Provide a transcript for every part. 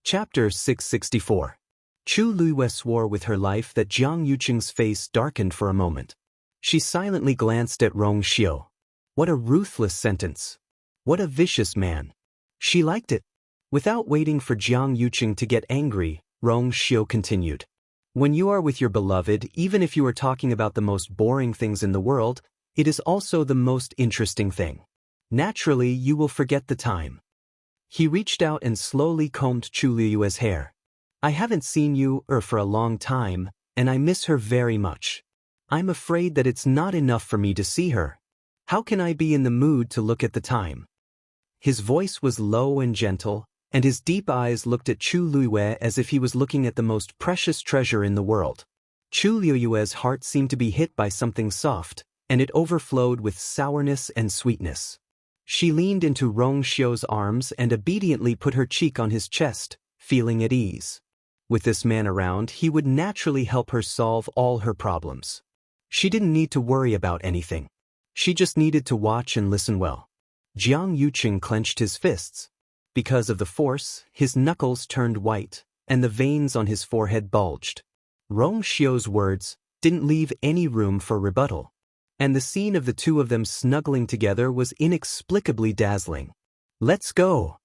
Chapter 664. Chu Luiyue swore with her life that Jiang Yuqing's face darkened for a moment. She silently glanced at Rong Xiu. What a ruthless sentence. What a vicious man. She liked it. Without waiting for Jiang Yuqing to get angry, Rong Xiu continued. When you are with your beloved, even if you are talking about the most boring things in the world, it is also the most interesting thing. Naturally, you will forget the time. He reached out and slowly combed Chu Luiyue's hair. I haven't seen you for a long time, and I miss her very much. I'm afraid that it's not enough for me to see her. How can I be in the mood to look at the time? His voice was low and gentle, and his deep eyes looked at Chu Luiyue as if he was looking at the most precious treasure in the world. Chu Luiyue's heart seemed to be hit by something soft, and it overflowed with sourness and sweetness. She leaned into Rong Xiu's arms and obediently put her cheek on his chest, feeling at ease. With this man around, he would naturally help her solve all her problems. She didn't need to worry about anything. She just needed to watch and listen well. Jiang Yuqing clenched his fists. Because of the force, his knuckles turned white, and the veins on his forehead bulged. Rong Xiu's words didn't leave any room for rebuttal. And the scene of the two of them snuggling together was inexplicably dazzling. Let's go.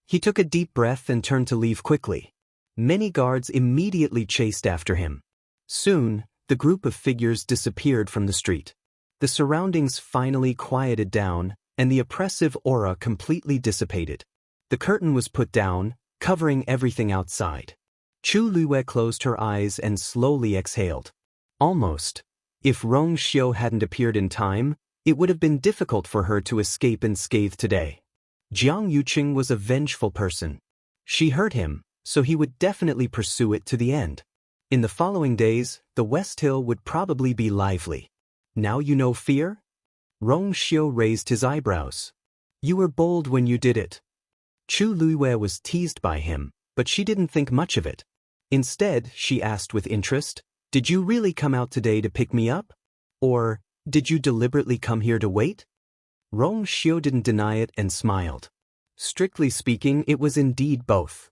He took a deep breath and turned to leave quickly. Many guards immediately chased after him. Soon, the group of figures disappeared from the street. The surroundings finally quieted down, and the oppressive aura completely dissipated. The curtain was put down, covering everything outside. Chu Luiyue closed her eyes and slowly exhaled. Almost. If Rong Xiu hadn't appeared in time, it would have been difficult for her to escape unscathed today. Jiang Yuqing was a vengeful person. She hurt him, so he would definitely pursue it to the end. In the following days, the West Hill would probably be lively. Now you know fear? Rong Xiu raised his eyebrows. You were bold when you did it. Chu Luiyue was teased by him, but she didn't think much of it. Instead, she asked with interest, did you really come out today to pick me up? Or, did you deliberately come here to wait? Rong Xiu didn't deny it and smiled. Strictly speaking, it was indeed both.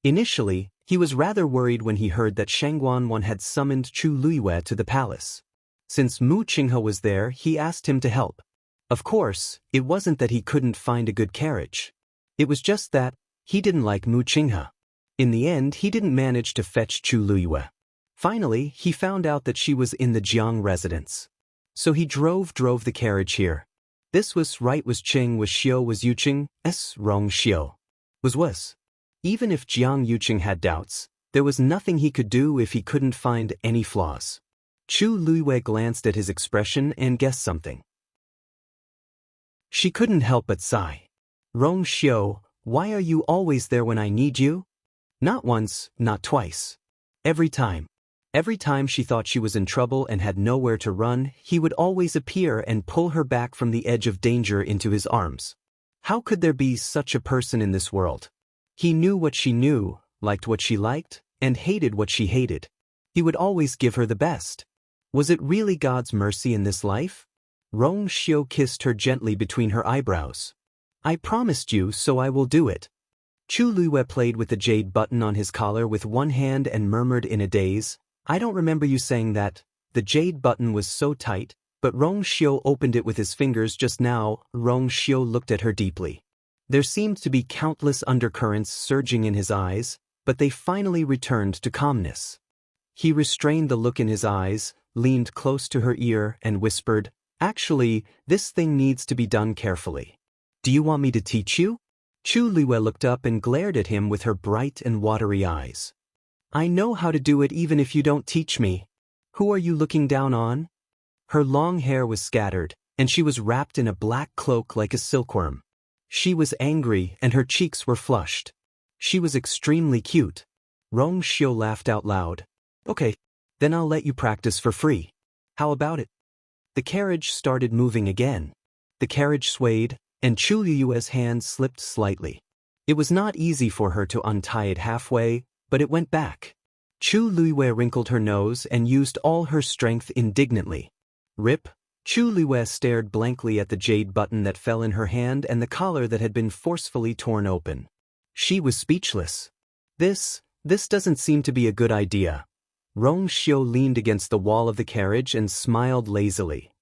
Initially, he was rather worried when he heard that Shangguan had summoned Chu Luiyue to the palace. Since Mu Qinghe was there, he asked him to help. Of course, it wasn't that he couldn't find a good carriage. It was just that he didn't like Mu Qinghe. In the end, he didn't manage to fetch Chu Luiyue. Finally, he found out that she was in the Jiang residence. So he drove the carriage here. This was right was Qing was Xiu was Yuqing, Rong Xiu. Was. Even if Jiang Yuqing had doubts, there was nothing he could do if he couldn't find any flaws. Chu Luiyue glanced at his expression and guessed something. She couldn't help but sigh. Rong Xiu, why are you always there when I need you? Not once, not twice. Every time. Every time she thought she was in trouble and had nowhere to run, he would always appear and pull her back from the edge of danger into his arms. How could there be such a person in this world? He knew what she knew, liked what she liked, and hated what she hated. He would always give her the best. Was it really God's mercy in this life? Rong Xiu kissed her gently between her eyebrows. I promised you, so I will do it. Chu Luiyue played with the jade button on his collar with one hand and murmured in a daze, I don't remember you saying that. The jade button was so tight, but Rong Xiu opened it with his fingers just now. Rong Xiu looked at her deeply. There seemed to be countless undercurrents surging in his eyes, but they finally returned to calmness. He restrained the look in his eyes, leaned close to her ear, and whispered, Actually, this thing needs to be done carefully. Do you want me to teach you? Chu Luiyue looked up and glared at him with her bright and watery eyes. I know how to do it even if you don't teach me. Who are you looking down on? Her long hair was scattered, and she was wrapped in a black cloak like a silkworm. She was angry and her cheeks were flushed. She was extremely cute. Rong Xiu laughed out loud. Okay, then I'll let you practice for free. How about it? The carriage started moving again. The carriage swayed, and Chu Luiyue's hand slipped slightly. It was not easy for her to untie it halfway, but it went back. Chu Luiyue wrinkled her nose and used all her strength indignantly. Rip. Chu Luiyue stared blankly at the jade button that fell in her hand and the collar that had been forcefully torn open. She was speechless. This doesn't seem to be a good idea. Rong Xiu leaned against the wall of the carriage and smiled lazily.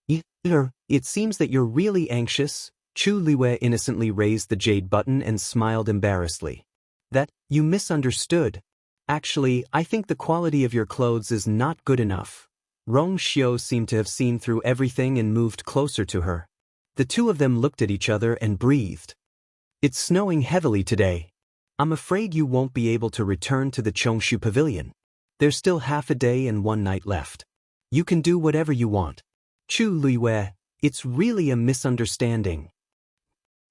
It seems that you're really anxious. Chu Liwei innocently raised the jade button and smiled embarrassedly. That, you misunderstood. Actually, I think the quality of your clothes is not good enough. Rong Xiu seemed to have seen through everything and moved closer to her. The two of them looked at each other and breathed. It's snowing heavily today. I'm afraid you won't be able to return to the Chongshu Pavilion. There's still half a day and one night left. You can do whatever you want. Chu Liwei, it's really a misunderstanding.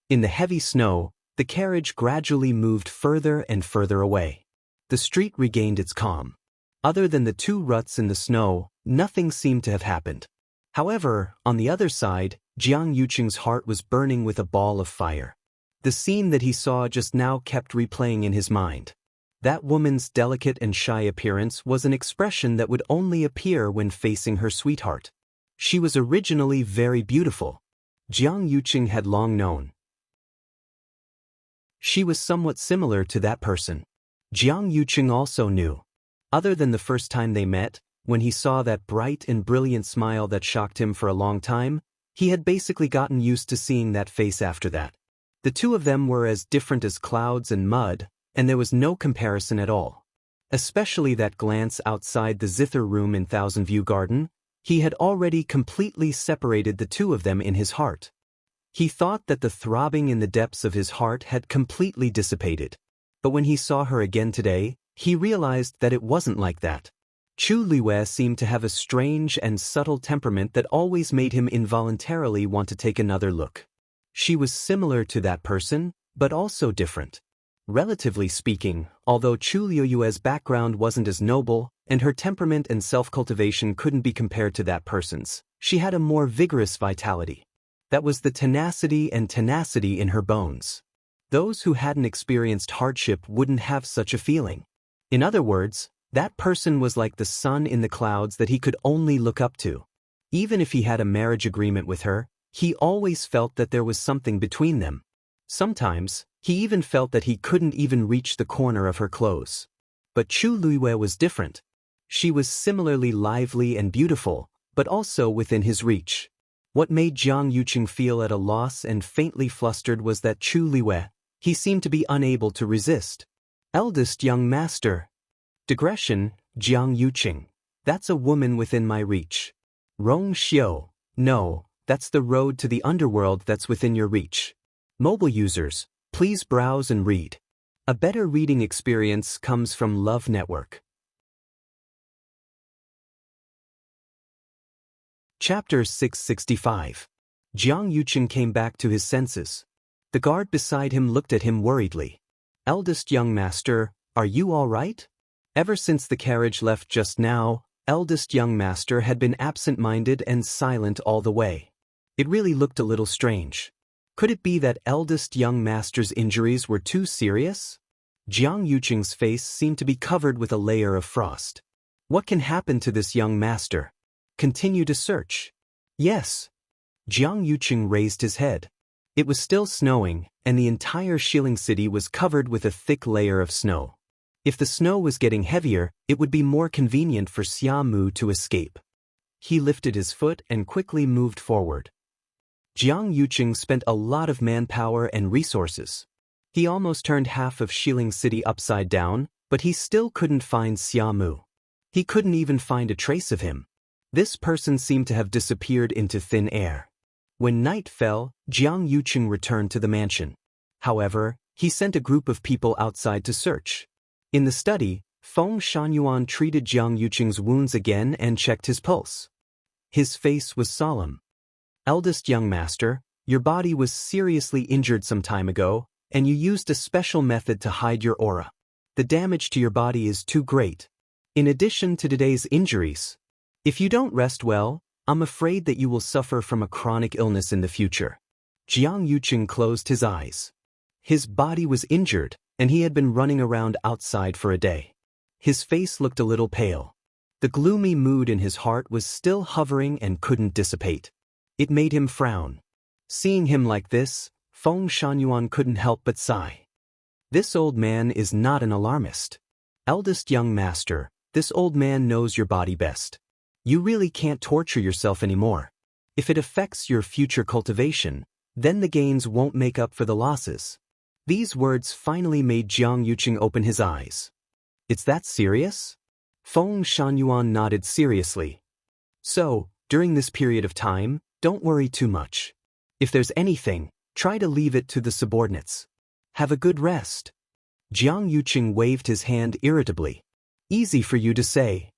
In the heavy snow, the carriage gradually moved further and further away. The street regained its calm. Other than the two ruts in the snow, nothing seemed to have happened. However, on the other side, Jiang Yuqing's heart was burning with a ball of fire. The scene that he saw just now kept replaying in his mind. That woman's delicate and shy appearance was an expression that would only appear when facing her sweetheart. She was originally very beautiful. Jiang Yuqing had long known. She was somewhat similar to that person. Jiang Yuqing also knew. Other than the first time they met, when he saw that bright and brilliant smile that shocked him for a long time, he had basically gotten used to seeing that face after that. The two of them were as different as clouds and mud, and there was no comparison at all. Especially that glance outside the zither room in Thousand View Garden, he had already completely separated the two of them in his heart. He thought that the throbbing in the depths of his heart had completely dissipated. But when he saw her again today, he realized that it wasn't like that. Chu Liwei seemed to have a strange and subtle temperament that always made him involuntarily want to take another look. She was similar to that person, but also different. Relatively speaking, although Chu Liu's background wasn't as noble, and her temperament and self-cultivation couldn't be compared to that person's, she had a more vigorous vitality. That was the tenacity in her bones. Those who hadn't experienced hardship wouldn't have such a feeling. In other words, that person was like the sun in the clouds that he could only look up to. Even if he had a marriage agreement with her, he always felt that there was something between them. Sometimes, he even felt that he couldn't even reach the corner of her clothes. But Chu Liwei was different. She was similarly lively and beautiful, but also within his reach. What made Jiang Yuqing feel at a loss and faintly flustered was that Chu Liwei, he seemed to be unable to resist. Eldest young master. Digression, Jiang Yuqing. That's a woman within my reach. Rong Xiu. No, that's the road to the underworld that's within your reach. Mobile users, please browse and read. A better reading experience comes from Love Network. Chapter 665. Jiang Yuqing came back to his senses. The guard beside him looked at him worriedly. Eldest young master, are you all right? Ever since the carriage left just now, eldest young master had been absent-minded and silent all the way. It really looked a little strange. Could it be that eldest young master's injuries were too serious? Jiang Yuqing's face seemed to be covered with a layer of frost. What can happen to this young master? Continue to search. Yes. Jiang Yuqing raised his head. It was still snowing, and the entire Shilling City was covered with a thick layer of snow. If the snow was getting heavier, it would be more convenient for Xiamu to escape. He lifted his foot and quickly moved forward. Jiang Yuqing spent a lot of manpower and resources. He almost turned half of Shilling City upside down, but he still couldn't find Xiamu. He couldn't even find a trace of him. This person seemed to have disappeared into thin air. When night fell, Jiang Yuqing returned to the mansion. However, he sent a group of people outside to search. In the study, Feng Shangyuan treated Jiang Yuqing's wounds again and checked his pulse. His face was solemn. Eldest young master, your body was seriously injured some time ago, and you used a special method to hide your aura. The damage to your body is too great. In addition to today's injuries, if you don't rest well, I'm afraid that you will suffer from a chronic illness in the future. Jiang Yuqing closed his eyes. His body was injured, and he had been running around outside for a day. His face looked a little pale. The gloomy mood in his heart was still hovering and couldn't dissipate. It made him frown. Seeing him like this, Feng Shangyuan couldn't help but sigh. This old man is not an alarmist. Eldest young master, this old man knows your body best. You really can't torture yourself anymore. If it affects your future cultivation, then the gains won't make up for the losses. These words finally made Jiang Yuqing open his eyes. It's that serious? Feng Shangyuan nodded seriously. So, during this period of time, don't worry too much. If there's anything, try to leave it to the subordinates. Have a good rest. Jiang Yuqing waved his hand irritably. Easy for you to say.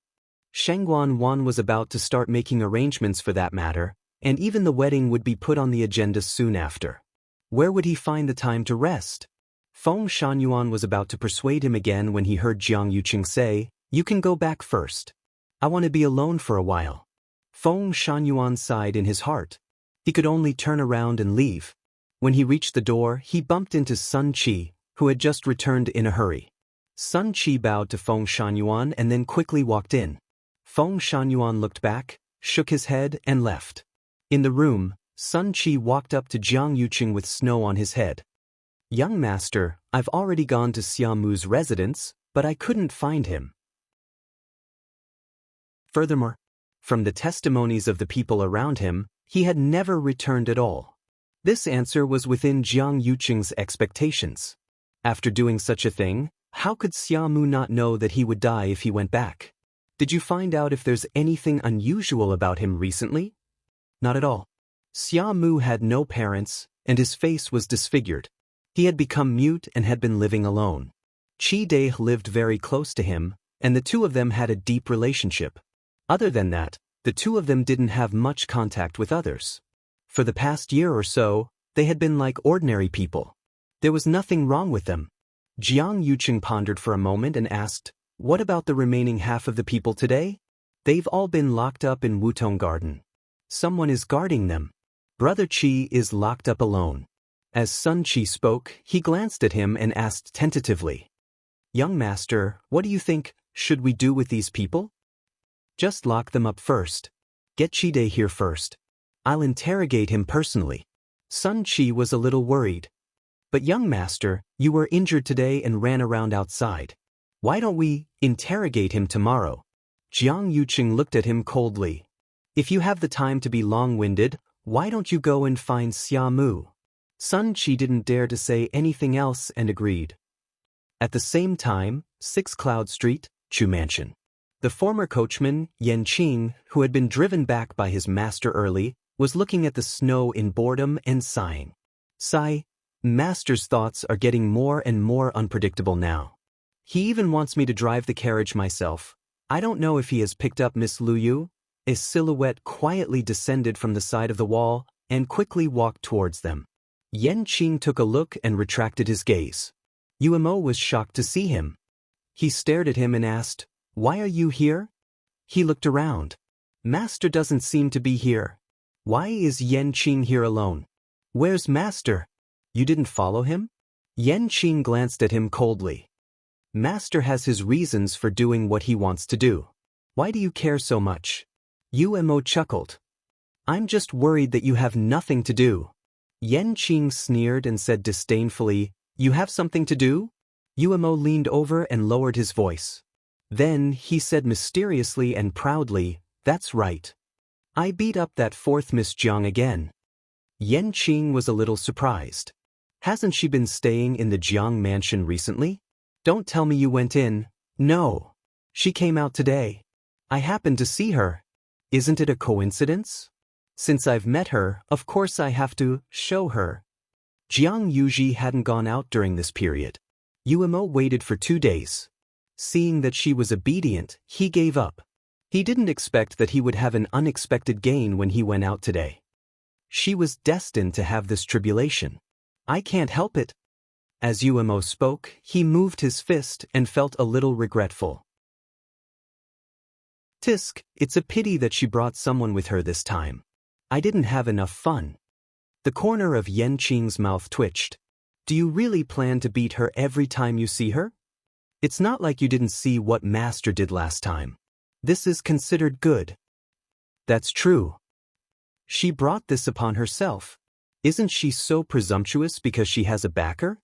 Shengguan Wan was about to start making arrangements for that matter, and even the wedding would be put on the agenda soon after. Where would he find the time to rest? Feng Shangyuan was about to persuade him again when he heard Jiang Yuqing say, "You can go back first. I want to be alone for a while." Feng Shangyuan sighed in his heart. He could only turn around and leave. When he reached the door, he bumped into Sun Qi, who had just returned in a hurry. Sun Qi bowed to Feng Shangyuan and then quickly walked in. Feng Shangyuan looked back, shook his head, and left. In the room, Sun Qi walked up to Jiang Yuqing with snow on his head. "Young master, I've already gone to Xiaomu's residence, but I couldn't find him." Furthermore, from the testimonies of the people around him, he had never returned at all. This answer was within Jiang Yuqing's expectations. After doing such a thing, how could Xiaomu not know that he would die if he went back? Did you find out if there's anything unusual about him recently? Not at all. Xiaomu had no parents, and his face was disfigured. He had become mute and had been living alone. Qi Dai lived very close to him, and the two of them had a deep relationship. Other than that, the two of them didn't have much contact with others. For the past year or so, they had been like ordinary people. There was nothing wrong with them. Jiang Yuqing pondered for a moment and asked, "What about the remaining half of the people today? They've all been locked up in Wutong Garden. Someone is guarding them. Brother Qi is locked up alone." As Sun Qi spoke, he glanced at him and asked tentatively, "Young master, what do you think, should we do with these people?" "Just lock them up first. Get Qi Dai here first. I'll interrogate him personally." Sun Qi was a little worried. "But young master, you were injured today and ran around outside. Why don't we interrogate him tomorrow?" Jiang Yuqing looked at him coldly. "If you have the time to be long-winded, why don't you go and find Xiaomu?" Sun Qi didn't dare to say anything else and agreed. At the same time, 6 Cloud Street, Chu Mansion. The former coachman, Yan Qing, who had been driven back by his master early, was looking at the snow in boredom and sighing. "Sigh, master's thoughts are getting more and more unpredictable now. He even wants me to drive the carriage myself. I don't know if he has picked up Miss Lu Yu." A silhouette quietly descended from the side of the wall and quickly walked towards them. Yan Qing took a look and retracted his gaze. Umo was shocked to see him. He stared at him and asked, "Why are you here?" He looked around. "Master doesn't seem to be here. Why is Yan Qing here alone? Where's Master? You didn't follow him?" Yan Qing glanced at him coldly. "Master has his reasons for doing what he wants to do. Why do you care so much?" Umo chuckled. "I'm just worried that you have nothing to do." Yan Qing sneered and said disdainfully, "You have something to do?" Umo leaned over and lowered his voice. Then he said mysteriously and proudly, "That's right. I beat up that 4th Miss Jiang again." Yan Qing was a little surprised. "Hasn't she been staying in the Jiang mansion recently? Don't tell me you went in." "No. She came out today. I happened to see her. Isn't it a coincidence? Since I've met her, of course I have to show her." Jiang Yuji hadn't gone out during this period. Umo waited for 2 days. Seeing that she was obedient, he gave up. He didn't expect that he would have an unexpected gain when he went out today. She was destined to have this tribulation. "I can't help it." As Umo spoke, he moved his fist and felt a little regretful. "Tisk, it's a pity that she brought someone with her this time. I didn't have enough fun." The corner of Yan Qing's mouth twitched. "Do you really plan to beat her every time you see her? It's not like you didn't see what Master did last time. This is considered good." "That's true. She brought this upon herself. Isn't she so presumptuous because she has a backer?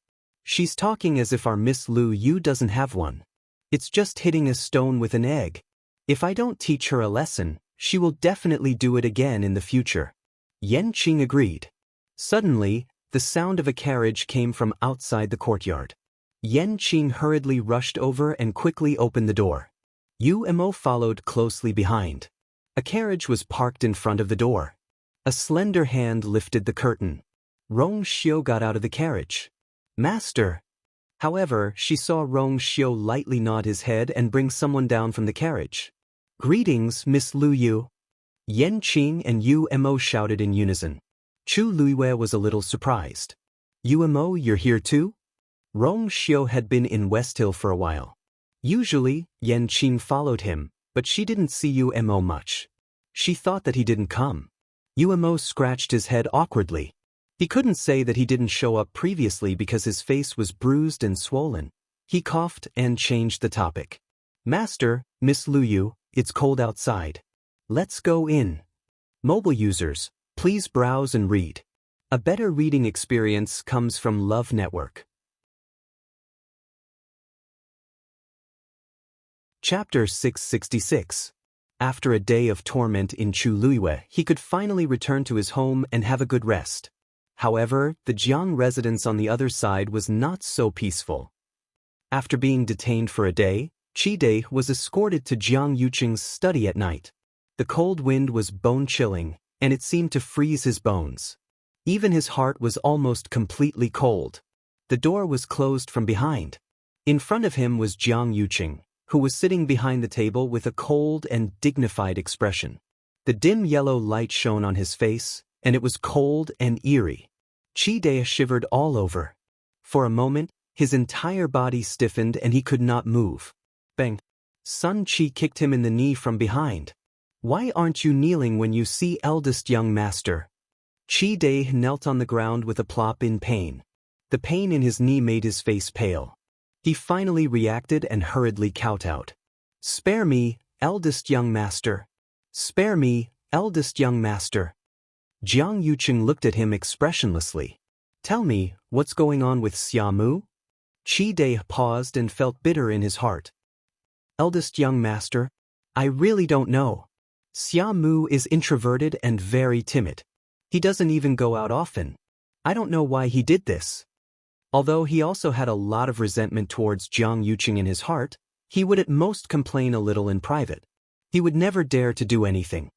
She's talking as if our Miss Lu Yu doesn't have one. It's just hitting a stone with an egg. If I don't teach her a lesson, she will definitely do it again in the future. Yan Qing agreed. Suddenly, the sound of a carriage came from outside the courtyard. Yan Qing hurriedly rushed over and quickly opened the door. Yu Mo followed closely behind. A carriage was parked in front of the door. A slender hand lifted the curtain. Rong Xiu got out of the carriage. Master! However, she saw Rong Xiu lightly nod his head and bring someone down from the carriage. Greetings, Miss Lu Yu. Yan Qing and Yu Mo shouted in unison. Chu Luiwei was a little surprised. Yu Mo, you're here too? Rong Xiu had been in West Hill for a while. Usually, Yan Qing followed him, but she didn't see Yu Mo much. She thought that he didn't come. Yu Mo scratched his head awkwardly. He couldn't say that he didn't show up previously because his face was bruised and swollen. He coughed and changed the topic. Master, Miss Lu Yu, it's cold outside. Let's go in. Mobile users, please browse and read. A better reading experience comes from Love Network. Chapter 666. After a day of torment in Chu Luiwei, he could finally return to his home and have a good rest. However, the Jiang residence on the other side was not so peaceful. After being detained for a day, Qi Dai was escorted to Jiang Yuqing's study at night. The cold wind was bone-chilling, and it seemed to freeze his bones. Even his heart was almost completely cold. The door was closed from behind. In front of him was Jiang Yuqing, who was sitting behind the table with a cold and dignified expression. The dim yellow light shone on his face, and it was cold and eerie. Qi Dai shivered all over. For a moment, his entire body stiffened and he could not move. Bang! Sun Qi kicked him in the knee from behind. Why aren't you kneeling when you see eldest young master? Qi Dai knelt on the ground with a plop in pain. The pain in his knee made his face pale. He finally reacted and hurriedly kowtowed. Spare me, eldest young master. Spare me, eldest young master. Jiang Yuqing looked at him expressionlessly. Tell me, what's going on with Xia Mu? Qi Dai paused and felt bitter in his heart. Eldest young master, I really don't know. Xia Mu is introverted and very timid. He doesn't even go out often. I don't know why he did this. Although he also had a lot of resentment towards Jiang Yuqing in his heart, he would at most complain a little in private. He would never dare to do anything.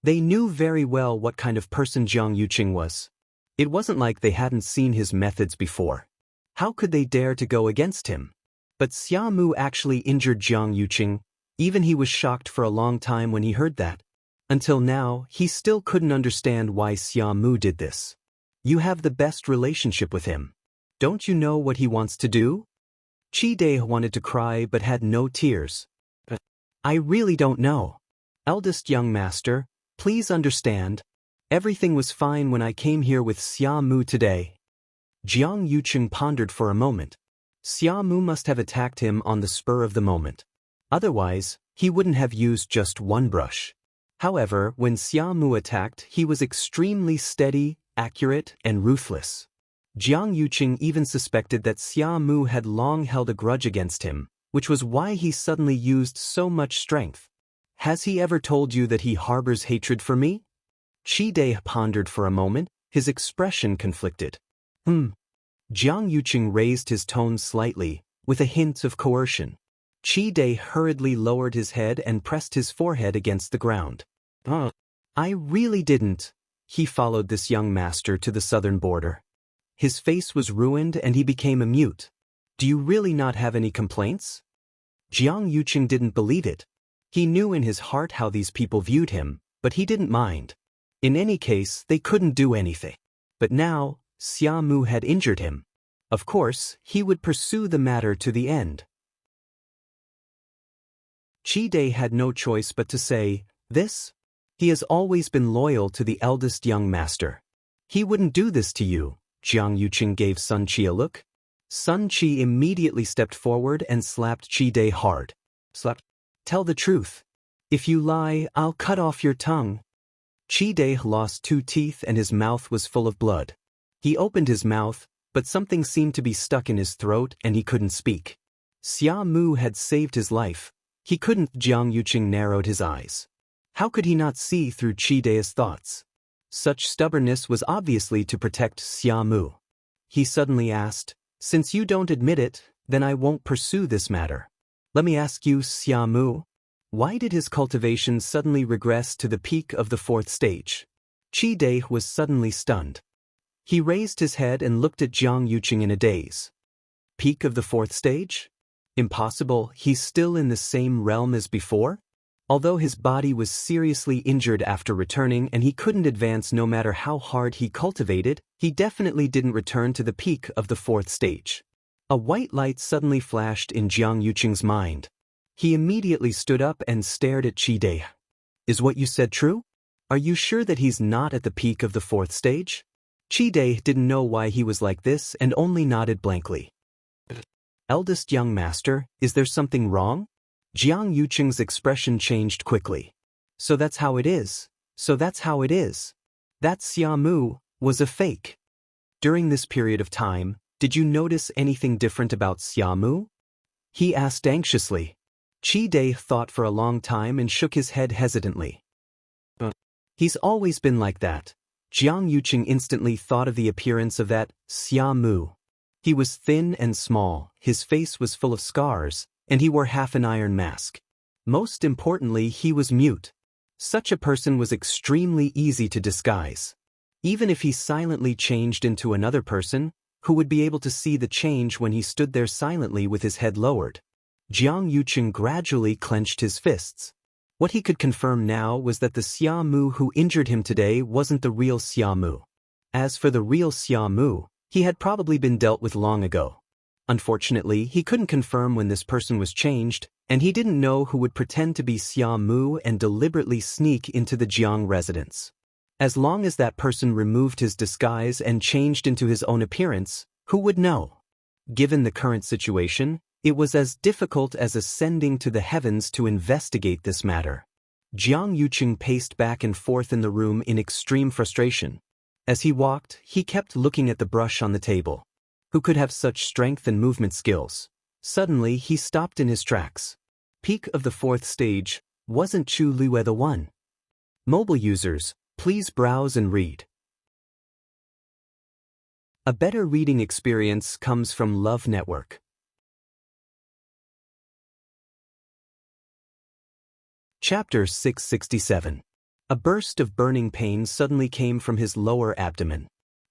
They knew very well what kind of person Jiang Yuqing was. It wasn't like they hadn't seen his methods before. How could they dare to go against him? But Xia Mu actually injured Jiang Yuqing. Even he was shocked for a long time when he heard that. Until now, he still couldn't understand why Xia Mu did this. You have the best relationship with him. Don't you know what he wants to do? Qi Dai wanted to cry but had no tears. I really don't know. Eldest young master, please understand. Everything was fine when I came here with Xia Mu today. Jiang Yuqing pondered for a moment. Xia Mu must have attacked him on the spur of the moment. Otherwise, he wouldn't have used just one brush. However, when Xia Mu attacked, he was extremely steady, accurate, and ruthless. Jiang Yuqing even suspected that Xia Mu had long held a grudge against him, which was why he suddenly used so much strength. Has he ever told you that he harbors hatred for me? Qi Dai pondered for a moment, his expression conflicted. Jiang Yuqing raised his tone slightly, with a hint of coercion. Qi Dai hurriedly lowered his head and pressed his forehead against the ground. I really didn't. He followed this young master to the southern border. His face was ruined and he became a mute. Do you really not have any complaints? Jiang Yuqing didn't believe it. He knew in his heart how these people viewed him, but he didn't mind. In any case, they couldn't do anything. But now, Xia Mu had injured him. Of course, he would pursue the matter to the end. Qi Dai had no choice but to say, this? He has always been loyal to the eldest young master. He wouldn't do this to you. Jiang Yuqing gave Sun Qi a look. Sun Qi immediately stepped forward and slapped Qi Dai hard. Slap. Tell the truth. If you lie, I'll cut off your tongue. Qi Dai lost 2 teeth and his mouth was full of blood. He opened his mouth, but something seemed to be stuck in his throat and he couldn't speak. Xia Mu had saved his life. He couldn't. Jiang Yuqing narrowed his eyes. How could he not see through Daoist's thoughts? Such stubbornness was obviously to protect Xia Mu. He suddenly asked, "Since you don't admit it, then I won't pursue this matter. Let me ask you, Xia Mu, why did his cultivation suddenly regress to the peak of the 4th stage?" Dai was suddenly stunned. He raised his head and looked at Jiang Yuqing in a daze. Peak of the 4th stage? Impossible, he's still in the same realm as before? Although his body was seriously injured after returning and he couldn't advance no matter how hard he cultivated, he definitely didn't return to the peak of the 4th stage. A white light suddenly flashed in Jiang Yuqing's mind. He immediately stood up and stared at Dai. "Is what you said true? Are you sure that he's not at the peak of the 4th stage?" Dai didn't know why he was like this and only nodded blankly. "Eldest young master, is there something wrong?" Jiang Yuqing's expression changed quickly. "So that's how it is. So that's how it is. That Xia Mu was a fake." During this period of time, did you notice anything different about Xia Mu? He asked anxiously. Dai thought for a long time and shook his head hesitantly. He's always been like that. Jiang Yuqing instantly thought of the appearance of that Xia Mu. He was thin and small, his face was full of scars, and he wore half an iron mask. Most importantly, he was mute. Such a person was extremely easy to disguise. Even if he silently changed into another person, who would be able to see the change when he stood there silently with his head lowered? Jiang Yuqing gradually clenched his fists. What he could confirm now was that the Xia Mu who injured him today wasn't the real Xia Mu. As for the real Xia Mu, he had probably been dealt with long ago. Unfortunately, he couldn't confirm when this person was changed, and he didn't know who would pretend to be Xia Mu and deliberately sneak into the Jiang residence. As long as that person removed his disguise and changed into his own appearance, who would know? Given the current situation, it was as difficult as ascending to the heavens to investigate this matter. Jiang Yuqing paced back and forth in the room in extreme frustration. As he walked, he kept looking at the brush on the table. Who could have such strength and movement skills? Suddenly, he stopped in his tracks. Peak of the 4th stage, wasn't Chu Lue the one? Mobile users, please browse and read. A better reading experience comes from Love Network. Chapter 667. A burst of burning pain suddenly came from his lower abdomen.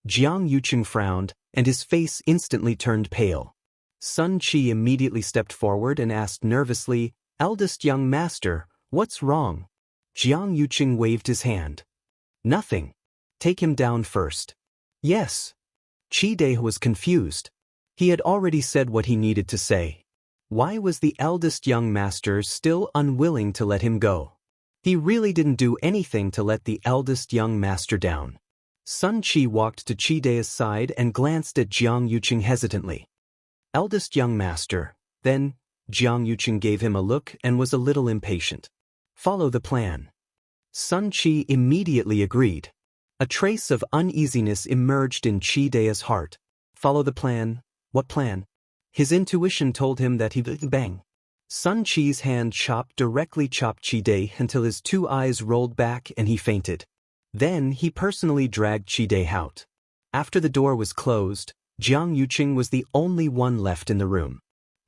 Jiang Yuqing frowned, and his face instantly turned pale. Sun Qi immediately stepped forward and asked nervously, "Eldest young master, what's wrong?" Jiang Yuqing waved his hand. "Nothing. Take him down first." "Yes." Dai was confused. He had already said what he needed to say. Why was the eldest young master still unwilling to let him go? He really didn't do anything to let the eldest young master down. Sun Qi walked to Dai's side and glanced at Jiang Yuqing hesitantly. "Eldest young master." Then, Jiang Yuqing gave him a look and was a little impatient. "Follow the plan." Sun Qi immediately agreed. A trace of uneasiness emerged in Dai's heart. Follow the plan? What plan? His intuition told him that he would bang. Sun Qi's hand directly chopped Dai until his 2 eyes rolled back and he fainted. Then he personally dragged Dai out. After the door was closed, Jiang Yuqing was the only one left in the room.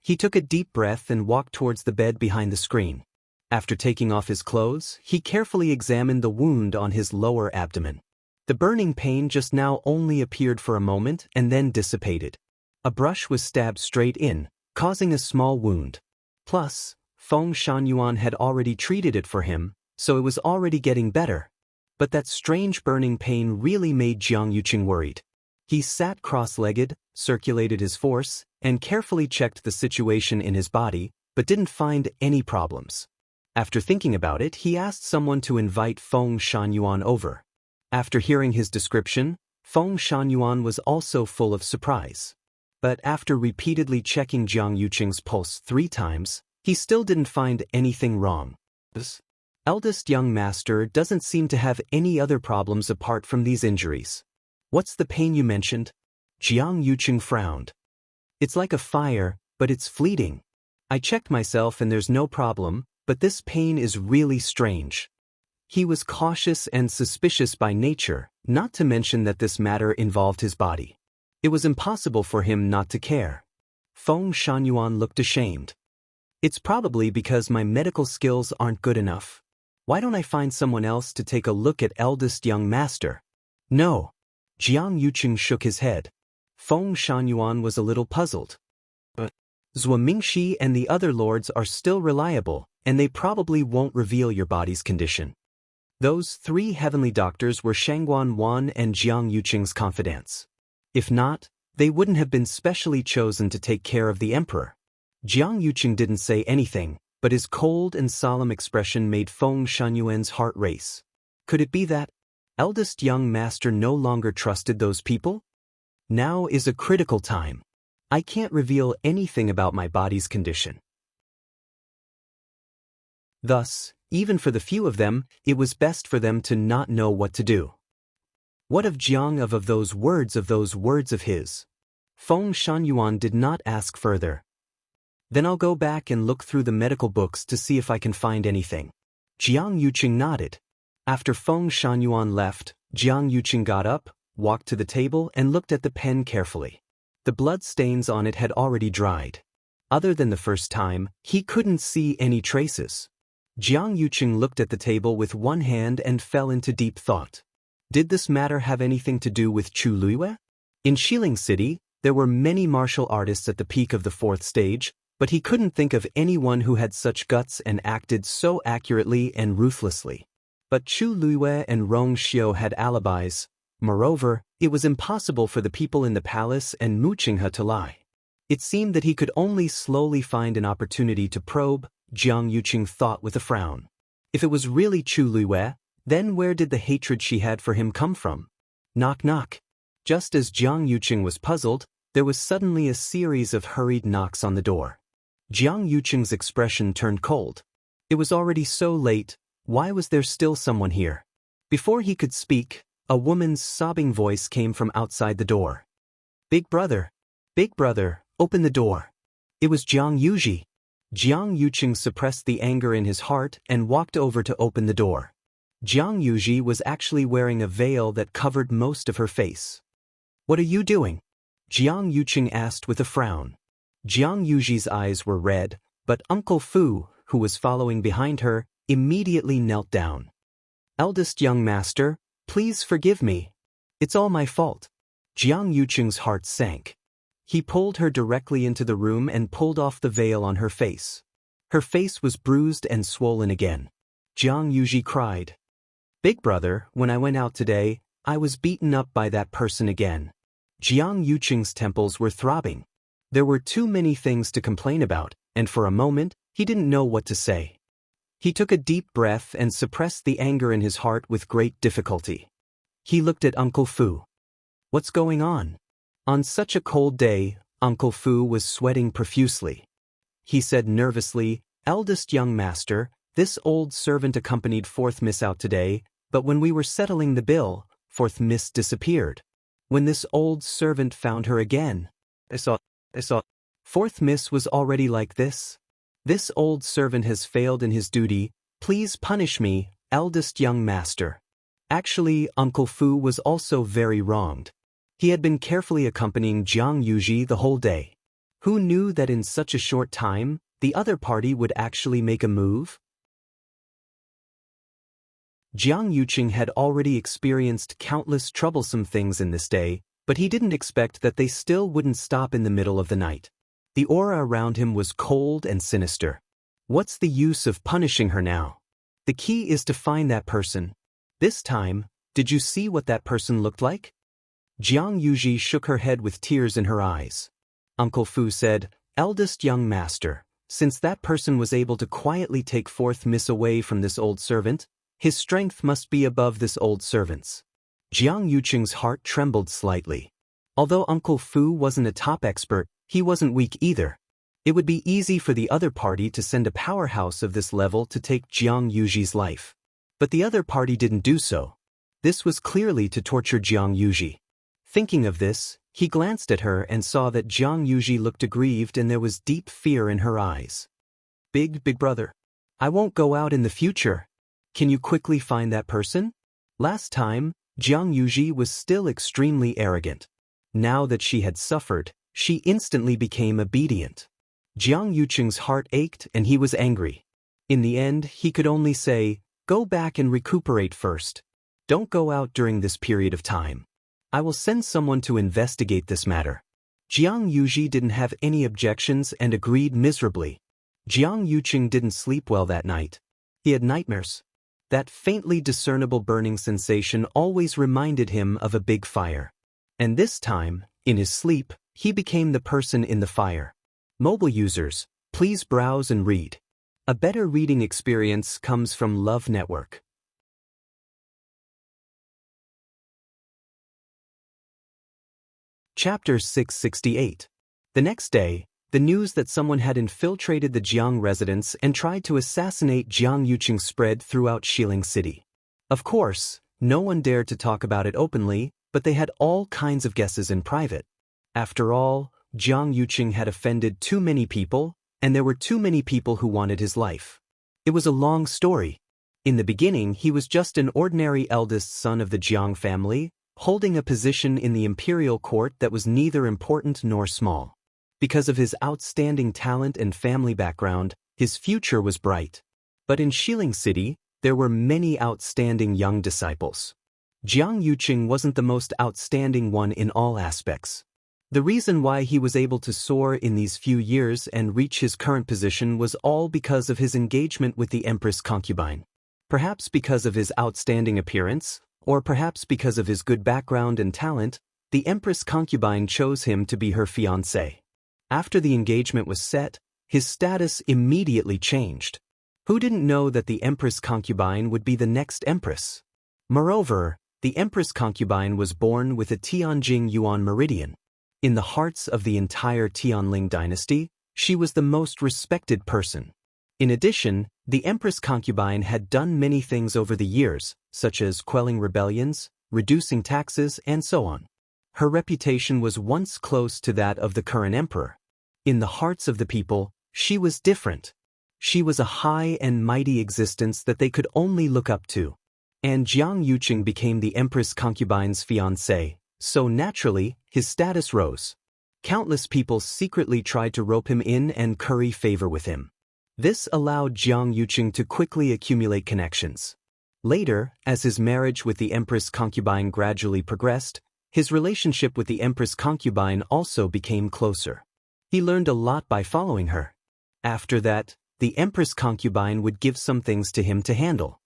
He took a deep breath and walked towards the bed behind the screen. After taking off his clothes, he carefully examined the wound on his lower abdomen. The burning pain just now only appeared for a moment and then dissipated. A brush was stabbed straight in, causing a small wound. Plus, Feng Shangyuan had already treated it for him, so it was already getting better. But that strange burning pain really made Jiang Yuqing worried. He sat cross-legged, circulated his force, and carefully checked the situation in his body, but didn't find any problems. After thinking about it, he asked someone to invite Feng Shangyuan over. After hearing his description, Feng Shangyuan was also full of surprise. But after repeatedly checking Jiang Yuqing's pulse 3 times, he still didn't find anything wrong. This eldest young master doesn't seem to have any other problems apart from these injuries. What's the pain you mentioned? Jiang Yuqing frowned. It's like a fire, but it's fleeting. I checked myself and there's no problem, but this pain is really strange. He was cautious and suspicious by nature, not to mention that this matter involved his body. It was impossible for him not to care. Feng Shangyuan looked ashamed. It's probably because my medical skills aren't good enough. Why don't I find someone else to take a look at eldest young master? No. Jiang Yuqing shook his head. Feng Shangyuan was a little puzzled. But Zhou Mingxi and the other lords are still reliable, and they probably won't reveal your body's condition. Those three heavenly doctors were Shangguan Wan and Jiang Yuqing's confidants. If not, they wouldn't have been specially chosen to take care of the emperor. Jiang Yuqing didn't say anything, but his cold and solemn expression made Feng Shangyuan's heart race. Could it be that eldest young master no longer trusted those people? Now is a critical time. I can't reveal anything about my body's condition. Thus, even for the few of them, it was best for them to not know what to do. What of Jiang of those words of his? Feng Shangyuan did not ask further. Then I'll go back and look through the medical books to see if I can find anything. Jiang Yuqing nodded. After Feng Shangyuan left, Jiang Yuqing got up, walked to the table and looked at the pen carefully. The blood stains on it had already dried. Other than the first time, he couldn't see any traces. Jiang Yuqing looked at the table with one hand and fell into deep thought. Did this matter have anything to do with Chu Luiyue? In Xiling City, there were many martial artists at the peak of the fourth stage, but he couldn't think of anyone who had such guts and acted so accurately and ruthlessly. But Chu Luiyue and Rong Xiu had alibis. Moreover, it was impossible for the people in the palace and Mu Qinghe to lie. It seemed that he could only slowly find an opportunity to probe, Jiang Yuqing thought with a frown. If it was really Chu Luiyue, then where did the hatred she had for him come from? Knock knock. Just as Jiang Yuqing was puzzled, there was suddenly a series of hurried knocks on the door. Jiang Yuqing's expression turned cold. It was already so late, why was there still someone here? Before he could speak, a woman's sobbing voice came from outside the door. Big brother, open the door. It was Jiang Yuji. Jiang Yuqing suppressed the anger in his heart and walked over to open the door. Jiang Yuji was actually wearing a veil that covered most of her face. What are you doing? Jiang Yuqing asked with a frown. Jiang Yuji's eyes were red, but Uncle Fu, who was following behind her, immediately knelt down. Eldest young master, please forgive me. It's all my fault. Jiang Yuqing's heart sank. He pulled her directly into the room and pulled off the veil on her face. Her face was bruised and swollen again. Jiang Yuji cried. Big brother, when I went out today, I was beaten up by that person again. Jiang Yuqing's temples were throbbing. There were too many things to complain about, and for a moment, he didn't know what to say. He took a deep breath and suppressed the anger in his heart with great difficulty. He looked at Uncle Fu. What's going on? On such a cold day, Uncle Fu was sweating profusely. He said nervously, Eldest young master, this old servant accompanied fourth miss out today, but when we were settling the bill, fourth miss disappeared. When this old servant found her again, I saw. Fourth miss was already like this. This old servant has failed in his duty, please punish me, eldest young master. Actually, Uncle Fu was also very wronged. He had been carefully accompanying Jiang Yuji the whole day. Who knew that in such a short time, the other party would actually make a move? Jiang Yuqing had already experienced countless troublesome things in this day, but he didn't expect that they still wouldn't stop in the middle of the night. The aura around him was cold and sinister. What's the use of punishing her now? The key is to find that person. This time, did you see what that person looked like? Jiang Yuji shook her head with tears in her eyes. Uncle Fu said, Eldest young master, since that person was able to quietly take fourth miss away from this old servant, his strength must be above this old servant's. Jiang Yuqing's heart trembled slightly. Although Uncle Fu wasn't a top expert, he wasn't weak either. It would be easy for the other party to send a powerhouse of this level to take Jiang Yuji's life. But the other party didn't do so. This was clearly to torture Jiang Yuji. Thinking of this, He glanced at her and saw that Jiang Yuji looked aggrieved and there was deep fear in her eyes. Big brother. I won't go out in the future. Can you quickly find that person? Last time, Jiang Yuji was still extremely arrogant. Now that she had suffered, she instantly became obedient. Jiang Yuqing's heart ached and he was angry. In the end, he could only say, "Go back and recuperate first. Don't go out during this period of time. I will send someone to investigate this matter." Jiang Yuji didn't have any objections and agreed miserably. Jiang Yuqing didn't sleep well that night. He had nightmares. That faintly discernible burning sensation always reminded him of a big fire. And this time, in his sleep, he became the person in the fire. Mobile users, please browse and read. A better reading experience comes from Love Network. Chapter 668. The next day, the news that someone had infiltrated the Jiang residence and tried to assassinate Jiang Yuqing spread throughout Xiling City. Of course, no one dared to talk about it openly, but they had all kinds of guesses in private. After all, Jiang Yuqing had offended too many people, and there were too many people who wanted his life. It was a long story. In the beginning, he was just an ordinary eldest son of the Jiang family, holding a position in the imperial court that was neither important nor small. Because of his outstanding talent and family background, his future was bright. But in Xiling City, there were many outstanding young disciples. Jiang Yuqing wasn't the most outstanding one in all aspects. The reason why he was able to soar in these few years and reach his current position was all because of his engagement with the Empress concubine. Perhaps because of his outstanding appearance, or perhaps because of his good background and talent, the Empress concubine chose him to be her fiancé. After the engagement was set, his status immediately changed. Who didn't know that the Empress concubine would be the next empress? Moreover, the Empress concubine was born with a Tianjing Yuan meridian. In the hearts of the entire Tianling dynasty, she was the most respected person. In addition, the Empress concubine had done many things over the years, such as quelling rebellions, reducing taxes, and so on. Her reputation was once close to that of the current emperor. In the hearts of the people, she was different. She was a high and mighty existence that they could only look up to. And Jiang Yuqing became the Empress concubine's fiancé, so naturally, his status rose. Countless people secretly tried to rope him in and curry favor with him. This allowed Jiang Yuqing to quickly accumulate connections. Later, as his marriage with the Empress concubine gradually progressed, his relationship with the Empress concubine also became closer. He learned a lot by following her. After that, the Empress concubine would give some things to him to handle.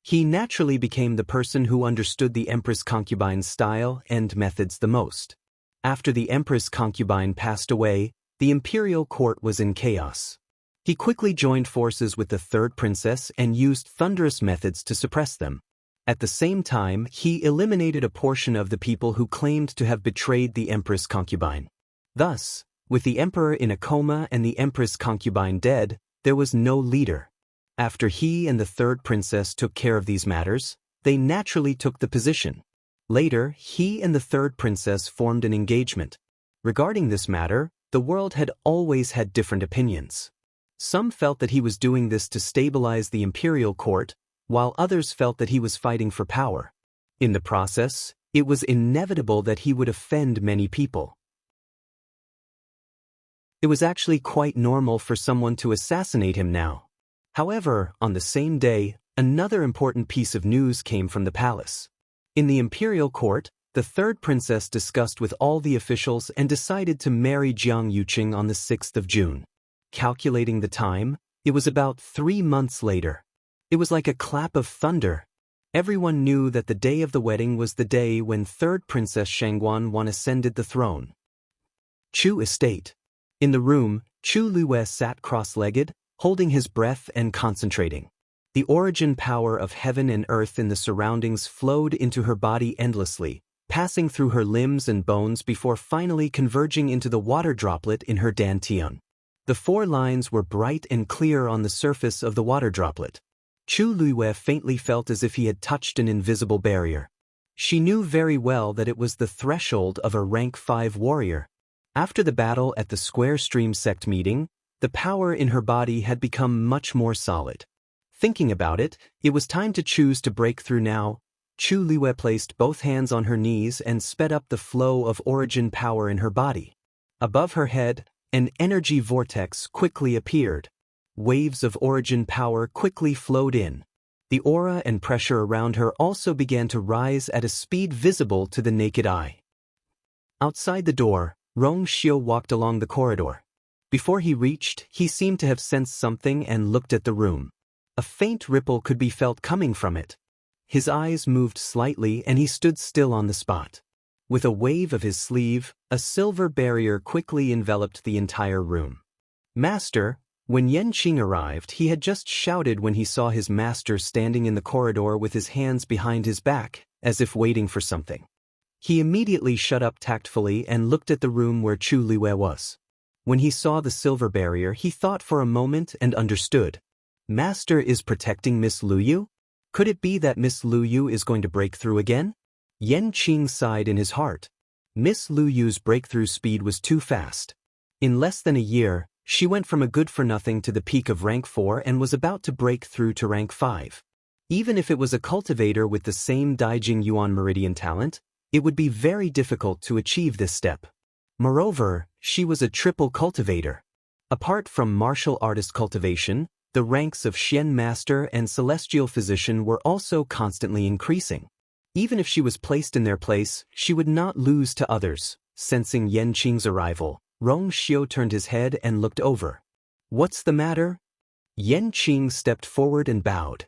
He naturally became the person who understood the Empress concubine's style and methods the most. After the Empress concubine passed away, the imperial court was in chaos. He quickly joined forces with the third princess and used thunderous methods to suppress them. At the same time, he eliminated a portion of the people who claimed to have betrayed the Empress concubine. Thus, with the emperor in a coma and the Empress concubine dead, there was no leader. After he and the third princess took care of these matters, they naturally took the position. Later, he and the third princess formed an engagement. Regarding this matter, the world had always had different opinions. Some felt that he was doing this to stabilize the imperial court, while others felt that he was fighting for power. In the process, it was inevitable that he would offend many people. It was actually quite normal for someone to assassinate him now. However, on the same day, another important piece of news came from the palace. In the imperial court, the third princess discussed with all the officials and decided to marry Jiang Yuqing on the 6th of June. Calculating the time, it was about 3 months later. It was like a clap of thunder. Everyone knew that the day of the wedding was the day when third Princess Shangguan ascended the throne. Chu Estate. In the room, Chu Luwe sat cross-legged, holding his breath and concentrating. The origin power of heaven and earth in the surroundings flowed into her body endlessly, passing through her limbs and bones before finally converging into the water droplet in her dantian. The 4 lines were bright and clear on the surface of the water droplet. Chu Luwe faintly felt as if he had touched an invisible barrier. She knew very well that it was the threshold of a rank 5 warrior. After the battle at the Square Stream sect meeting, the power in her body had become much more solid. Thinking about it, it was time to choose to break through now. Chu Liwei placed both hands on her knees and sped up the flow of origin power in her body. Above her head, an energy vortex quickly appeared. Waves of origin power quickly flowed in. The aura and pressure around her also began to rise at a speed visible to the naked eye. Outside the door, Rong Xiu walked along the corridor. Before he reached, he seemed to have sensed something and looked at the room. A faint ripple could be felt coming from it. His eyes moved slightly and he stood still on the spot. With a wave of his sleeve, a silver barrier quickly enveloped the entire room. Master, when Yanqing arrived, he had just shouted when he saw his master standing in the corridor with his hands behind his back, as if waiting for something. He immediately shut up tactfully and looked at the room where Chu Liwei was. When he saw the silver barrier, he thought for a moment and understood. Master is protecting Miss Luyu? Could it be that Miss Luyu is going to break through again? Yanqing sighed in his heart. Miss Luyu's breakthrough speed was too fast. In less than a year, she went from a good-for-nothing to the peak of rank 4 and was about to break through to rank 5. Even if it was a cultivator with the same Daijing Yuan Meridian talent, it would be very difficult to achieve this step. Moreover, she was a triple cultivator. Apart from martial artist cultivation, the ranks of Xian Master and Celestial Physician were also constantly increasing. Even if she was placed in their place, she would not lose to others. Sensing Yanqing's arrival, Rong Xiu turned his head and looked over. What's the matter? Yanqing stepped forward and bowed.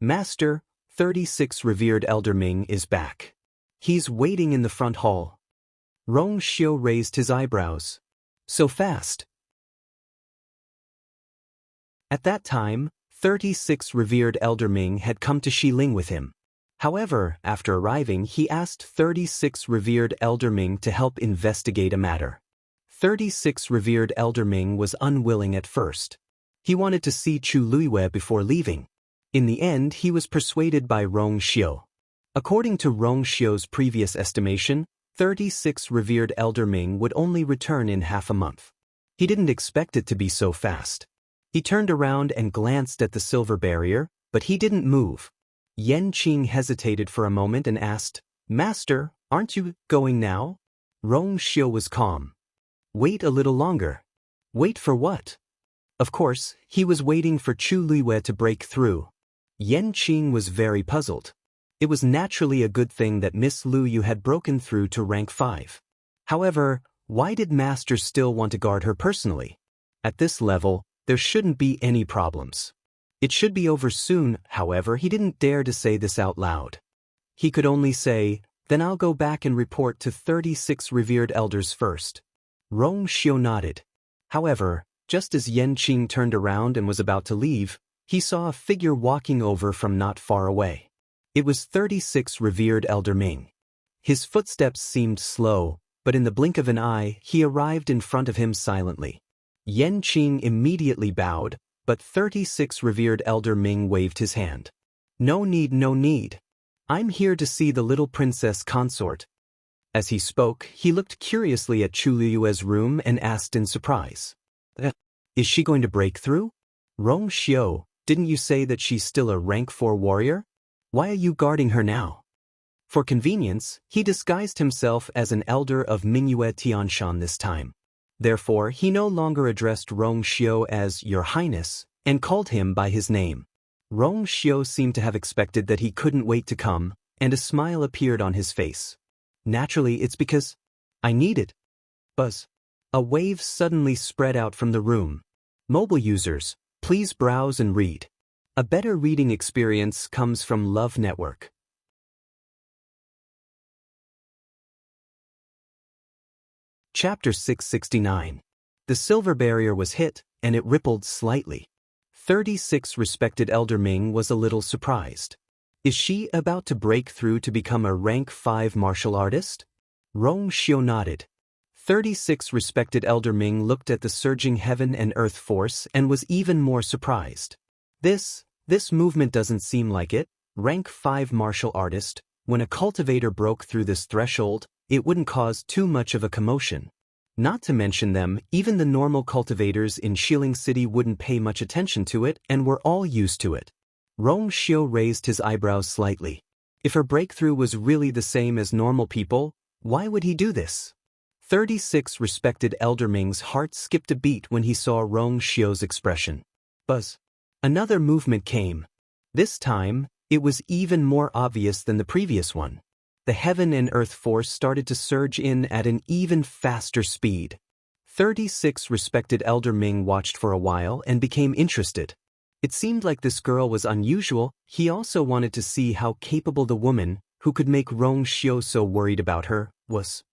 Master, 36 revered Elder Ming is back. He's waiting in the front hall. Rong Xiu raised his eyebrows. So fast? At that time, 36 revered Elder Ming had come to Xiling with him. However, after arriving, he asked 36 revered Elder Ming to help investigate a matter. 36 revered Elder Ming was unwilling at first. He wanted to see Chu Liwei before leaving. In the end, he was persuaded by Rong Xiu. According to Rong Xiu's previous estimation, 36 revered Elder Ming would only return in half a month. He didn't expect it to be so fast. He turned around and glanced at the silver barrier, but he didn't move. Yanqing hesitated for a moment and asked, Master, aren't you going now? Rong Xiu was calm. Wait a little longer. Wait for what? Of course, he was waiting for Chu Liwei to break through. Yanqing was very puzzled. It was naturally a good thing that Miss Luyu had broken through to rank 5. However, why did Master still want to guard her personally? At this level, there shouldn't be any problems. It should be over soon. However, he didn't dare to say this out loud. He could only say, then I'll go back and report to 36 revered elders first. Rong Xiu nodded. However, just as Yanqing turned around and was about to leave, he saw a figure walking over from not far away. It was 36 revered Elder Ming. His footsteps seemed slow, but in the blink of an eye, he arrived in front of him silently. Yanqing immediately bowed, but 36 revered Elder Ming waved his hand. No need, no need. I'm here to see the little princess consort. As he spoke, he looked curiously at Chu Liu's room and asked in surprise. Is she going to break through? Rong Xiu, didn't you say that she's still a rank 4 warrior? Why are you guarding her now? For convenience, he disguised himself as an elder of Mingyue Tianshan this time. Therefore, he no longer addressed Rong Xiu as Your Highness, and called him by his name. Rong Xiu seemed to have expected that he couldn't wait to come, and a smile appeared on his face. Naturally, it's because I need it. Buzz. A wave suddenly spread out from the room. Mobile users, please browse and read. A better reading experience comes from Love Network. Chapter 669. The silver barrier was hit, and it rippled slightly. 36 respected Elder Ming was a little surprised. Is she about to break through to become a rank 5 martial artist? Rong Xiu nodded. 36 respected Elder Ming looked at the surging heaven and earth force and was even more surprised. This movement doesn't seem like it. Rank 5 martial artist, When a cultivator broke through this threshold, it wouldn't cause too much of a commotion. Not to mention them, even the normal cultivators in Shilling City wouldn't pay much attention to it and were all used to it. Rong Xiu raised his eyebrows slightly. If her breakthrough was really the same as normal people, why would he do this? 36 respected Elder Ming's heart skipped a beat when he saw Rong Xiu's expression. Buzz. Another movement came. This time, it was even more obvious than the previous one. The heaven and earth force started to surge in at an even faster speed. 36 respected Elder Ming watched for a while and became interested. It seemed like this girl was unusual. He also wanted to see how capable the woman, who could make Rong Xiu so worried about her, was.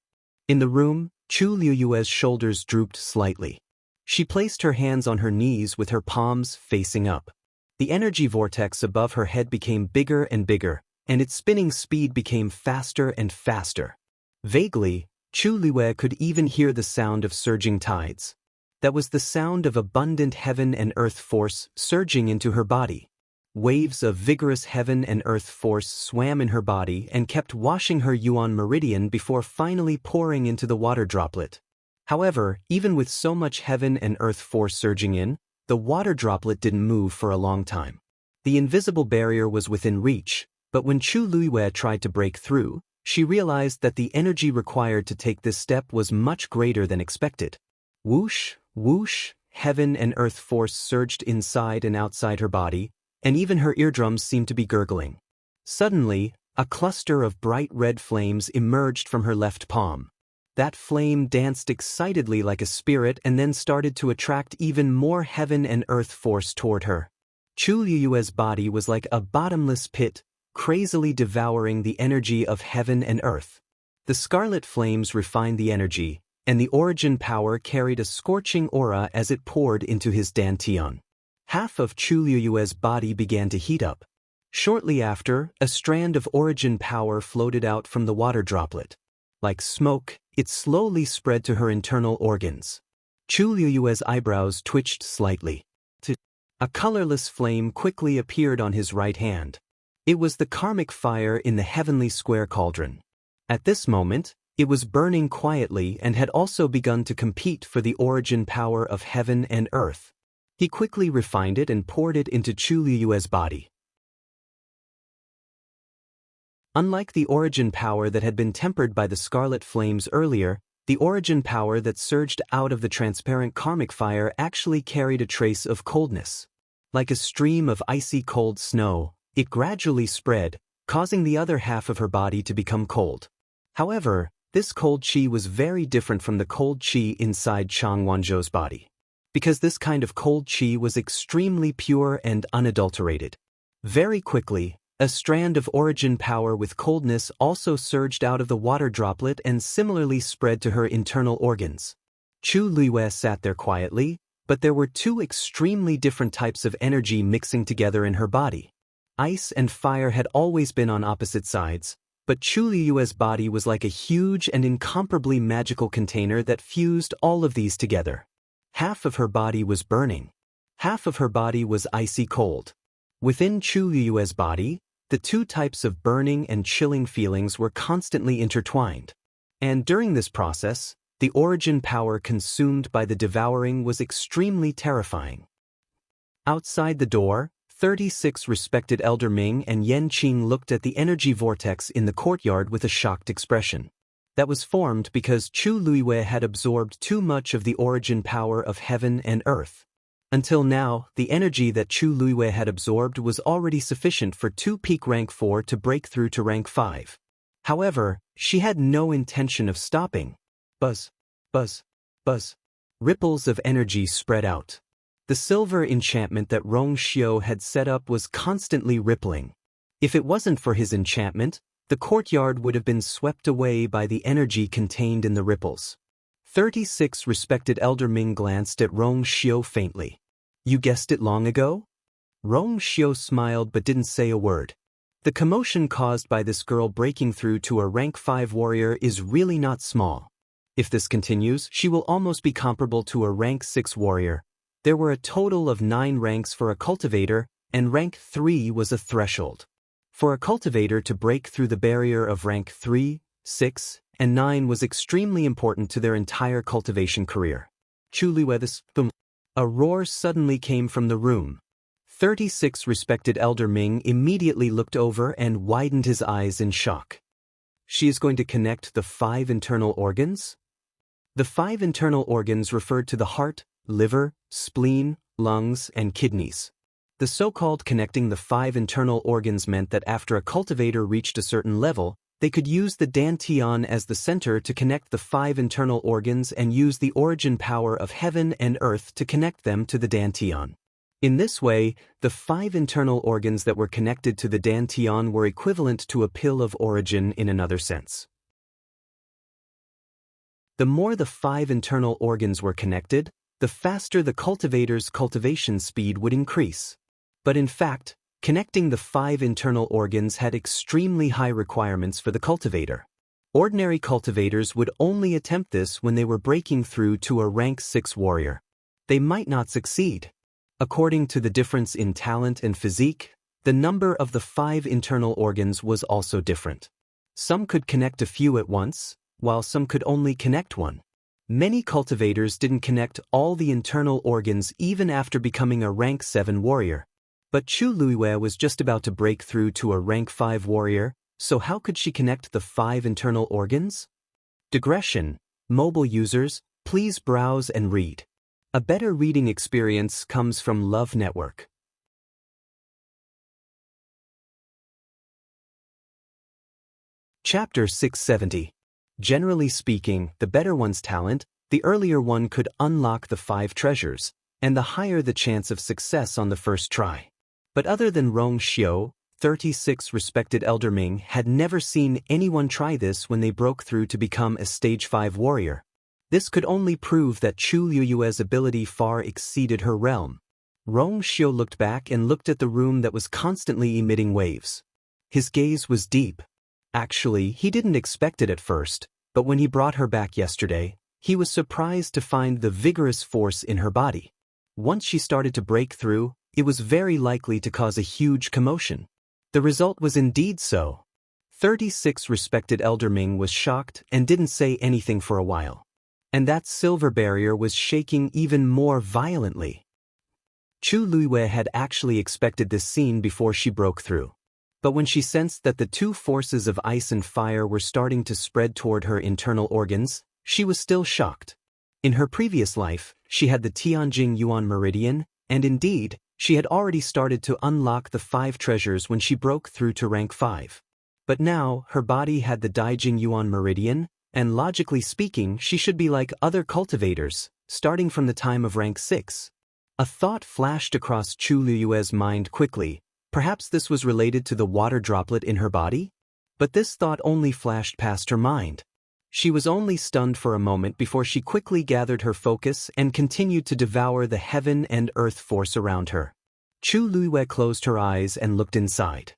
In the room, Chu Liuyue's shoulders drooped slightly. She placed her hands on her knees with her palms facing up. The energy vortex above her head became bigger and bigger, and its spinning speed became faster and faster. Vaguely, Chu Liuyue could even hear the sound of surging tides. That was the sound of abundant heaven and earth force surging into her body. Waves of vigorous heaven and earth force swam in her body and kept washing her yuan meridian before finally pouring into the water droplet. However, even with so much heaven and earth force surging in, the water droplet didn't move for a long time. The invisible barrier was within reach, but when Chu Liuyue tried to break through, she realized that the energy required to take this step was much greater than expected. Whoosh, whoosh, heaven and earth force surged inside and outside her body, and even her eardrums seemed to be gurgling. Suddenly, a cluster of bright red flames emerged from her left palm. That flame danced excitedly like a spirit and then started to attract even more heaven and earth force toward her. Chu Liuyue's body was like a bottomless pit, crazily devouring the energy of heaven and earth. The scarlet flames refined the energy, and the origin power carried a scorching aura as it poured into his dantian. Half of Chu Liuyue's body began to heat up. Shortly after, a strand of origin power floated out from the water droplet. Like smoke, it slowly spread to her internal organs. Chu Liuyue's eyebrows twitched slightly. A colorless flame quickly appeared on his right hand. It was the karmic fire in the heavenly square cauldron. At this moment, it was burning quietly and had also begun to compete for the origin power of heaven and earth. He quickly refined it and poured it into Chu Liuyue's body. Unlike the origin power that had been tempered by the scarlet flames earlier, the origin power that surged out of the transparent karmic fire actually carried a trace of coldness. Like a stream of icy cold snow, it gradually spread, causing the other half of her body to become cold. However, this cold qi was very different from the cold qi inside Chang Wanzhou's body. Because this kind of cold qi was extremely pure and unadulterated. Very quickly, a strand of origin power with coldness also surged out of the water droplet and similarly spread to her internal organs. Chu Liuyue sat there quietly, but there were two extremely different types of energy mixing together in her body. Ice and fire had always been on opposite sides, but Chu Liuyue's body was like a huge and incomparably magical container that fused all of these together. Half of her body was burning. Half of her body was icy cold. Within Chu Liuyue's body, the two types of burning and chilling feelings were constantly intertwined. And during this process, the origin power consumed by the devouring was extremely terrifying. Outside the door, 36 respected Elder Ming and Yan Qing looked at the energy vortex in the courtyard with a shocked expression. That was formed because Chu Liuyue had absorbed too much of the origin power of heaven and earth. Until now, the energy that Chu Liuyue had absorbed was already sufficient for 2 peak rank 4 to break through to rank 5. However, she had no intention of stopping. Buzz, buzz, buzz. Ripples of energy spread out. The silver enchantment that Rong Xiu had set up was constantly rippling. If it wasn't for his enchantment, the courtyard would have been swept away by the energy contained in the ripples. 36 respected Elder Ming glanced at Rong Xiu faintly. You guessed it long ago? Rong Xiu smiled but didn't say a word. The commotion caused by this girl breaking through to a rank 5 warrior is really not small. If this continues, she will almost be comparable to a rank 6 warrior. There were a total of 9 ranks for a cultivator, and rank 3 was a threshold. For a cultivator to break through the barrier of rank 3, 6, and 9 was extremely important to their entire cultivation career. Boom. A roar suddenly came from the room. 36 respected Elder Ming immediately looked over and widened his eyes in shock. She is going to connect the 5 internal organs? The 5 internal organs referred to the heart, liver, spleen, lungs, and kidneys. The so-called connecting the 5 internal organs meant that after a cultivator reached a certain level, they could use the dantian as the center to connect the 5 internal organs and use the origin power of heaven and earth to connect them to the dantian. In this way, the 5 internal organs that were connected to the dantian were equivalent to a pill of origin in another sense. The more the 5 internal organs were connected, the faster the cultivator's cultivation speed would increase. But in fact, connecting the 5 internal organs had extremely high requirements for the cultivator. Ordinary cultivators would only attempt this when they were breaking through to a rank 6 warrior. They might not succeed. According to the difference in talent and physique, the number of the 5 internal organs was also different. Some could connect a few at once, while some could only connect one. Many cultivators didn't connect all the internal organs even after becoming a rank 7 warrior. But Chu Luiwei was just about to break through to a rank 5 warrior, so how could she connect the 5 internal organs? Digression. Mobile users, please browse and read. A better reading experience comes from Love Network. Chapter 670. Generally speaking, the better one's talent, the earlier one could unlock the 5 treasures, and the higher the chance of success on the first try. But other than Rong Xiu, 36 respected Elder Ming had never seen anyone try this when they broke through to become a stage 5 warrior. This could only prove that Chu Liyue's ability far exceeded her realm. Rong Xiu looked back and looked at the room that was constantly emitting waves. His gaze was deep. Actually, he didn't expect it at first, but when he brought her back yesterday, he was surprised to find the vigorous force in her body. Once she started to break through, it was very likely to cause a huge commotion. The result was indeed so. 36 respected Elder Ming was shocked and didn't say anything for a while. And that silver barrier was shaking even more violently. Chu Luiwei had actually expected this scene before she broke through. But when she sensed that the 2 forces of ice and fire were starting to spread toward her internal organs, she was still shocked. In her previous life, she had the Tianjing Yuan Meridian, and indeed, she had already started to unlock the 5 treasures when she broke through to rank 5. But now, her body had the Daijing Yuan Meridian, and logically speaking, she should be like other cultivators, starting from the time of rank 6. A thought flashed across Chu Liyue's mind quickly. Perhaps this was related to the water droplet in her body? But this thought only flashed past her mind. She was only stunned for a moment before she quickly gathered her focus and continued to devour the heaven and earth force around her. Chu Luiwei closed her eyes and looked inside.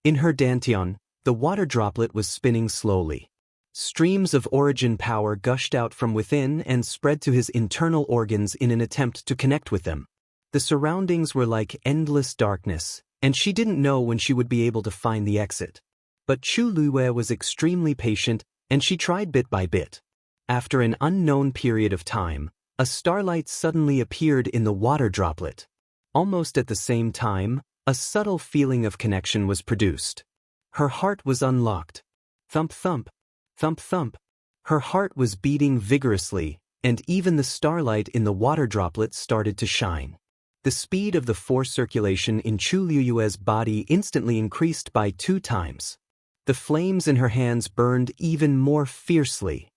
In her dantian, the water droplet was spinning slowly. Streams of origin power gushed out from within and spread to his internal organs in an attempt to connect with them. The surroundings were like endless darkness, and she didn't know when she would be able to find the exit. But Chu Luiwei was extremely patient, and she tried bit by bit. After an unknown period of time, a starlight suddenly appeared in the water droplet. Almost at the same time, a subtle feeling of connection was produced. Her heart was unlocked. Thump thump, thump thump. Her heart was beating vigorously, and even the starlight in the water droplet started to shine. The speed of the force circulation in Chu Liyue's body instantly increased by 2 times. The flames in her hands burned even more fiercely.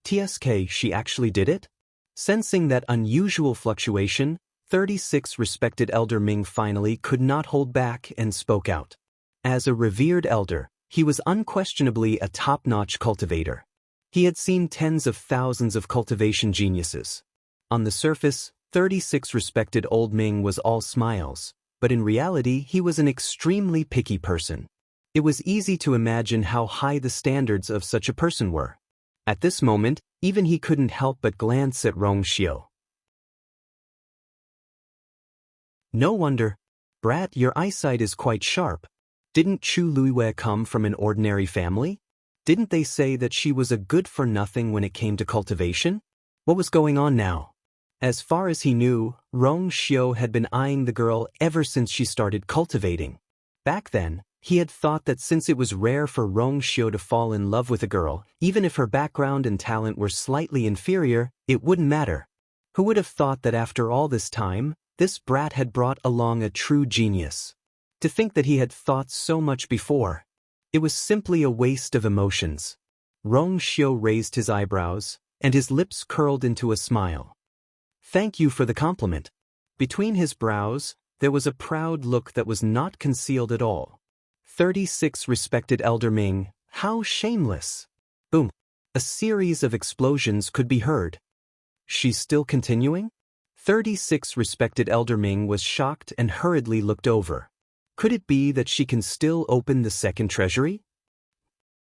TSK, she actually did it? Sensing that unusual fluctuation, 36 respected Elder Ming finally could not hold back and spoke out. As a revered elder, he was unquestionably a top-notch cultivator. He had seen tens of thousands of cultivation geniuses. On the surface, 36 respected Old Ming was all smiles, but in reality he was an extremely picky person. It was easy to imagine how high the standards of such a person were. At this moment, even he couldn't help but glance at Rong Xiu. No wonder. Brat, your eyesight is quite sharp. Didn't Chu Luiwei come from an ordinary family? Didn't they say that she was a good-for-nothing when it came to cultivation? What was going on now? As far as he knew, Rong Xiu had been eyeing the girl ever since she started cultivating. Back then, he had thought that since it was rare for Rong Xiu to fall in love with a girl, even if her background and talent were slightly inferior, it wouldn't matter. Who would have thought that after all this time, this brat had brought along a true genius? To think that he had thought so much before. It was simply a waste of emotions. Rong Xiu raised his eyebrows, and his lips curled into a smile. Thank you for the compliment. Between his brows, there was a proud look that was not concealed at all. 36 Respected Elder Ming, how shameless. Boom. A series of explosions could be heard. She's still continuing? 36 Respected Elder Ming was shocked and hurriedly looked over. Could it be that she can still open the second treasury?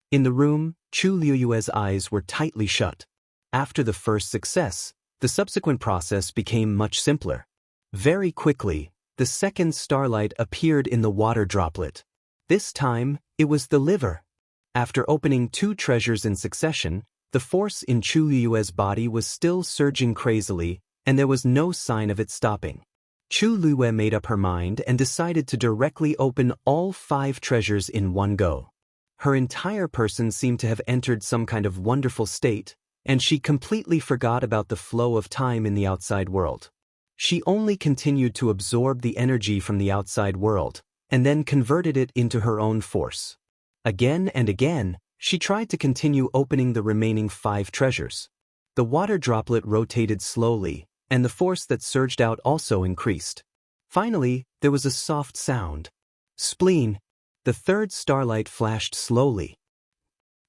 In the room, Chu Liuyue's eyes were tightly shut. After the first success, the subsequent process became much simpler. Very quickly, the second starlight appeared in the water droplet. This time, it was the liver. After opening 2 treasures in succession, the force in Chu Liuyue's body was still surging crazily, and there was no sign of it stopping. Chu Liuyue made up her mind and decided to directly open all 5 treasures in one go. Her entire person seemed to have entered some kind of wonderful state, and she completely forgot about the flow of time in the outside world. She only continued to absorb the energy from the outside world, and then converted it into her own force. Again and again, she tried to continue opening the remaining 5 treasures. The water droplet rotated slowly, and the force that surged out also increased. Finally, there was a soft sound. Spleen. The third starlight flashed slowly.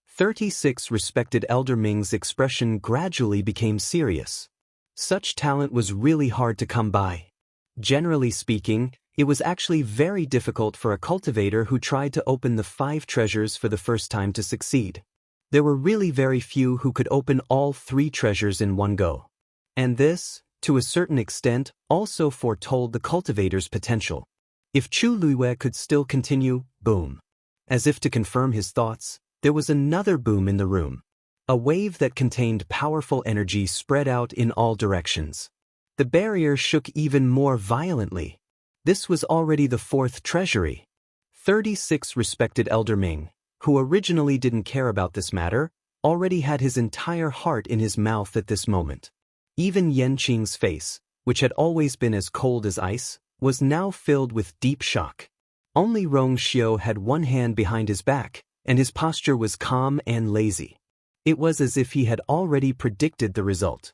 36 Respected Elder Ming's expression gradually became serious. Such talent was really hard to come by. Generally speaking, it was actually very difficult for a cultivator who tried to open the 5 treasures for the first time to succeed. There were really very few who could open all 3 treasures in one go. And this, to a certain extent, also foretold the cultivator's potential. If Chu Luiwei could still continue, boom. As if to confirm his thoughts, there was another boom in the room. A wave that contained powerful energy spread out in all directions. The barrier shook even more violently. This was already the 4th treasury. 36 Respected Elder Ming, who originally didn't care about this matter, already had his entire heart in his mouth at this moment. Even Yanqing's face, which had always been as cold as ice, was now filled with deep shock. Only Rong Xiu had one hand behind his back, and his posture was calm and lazy. It was as if he had already predicted the result.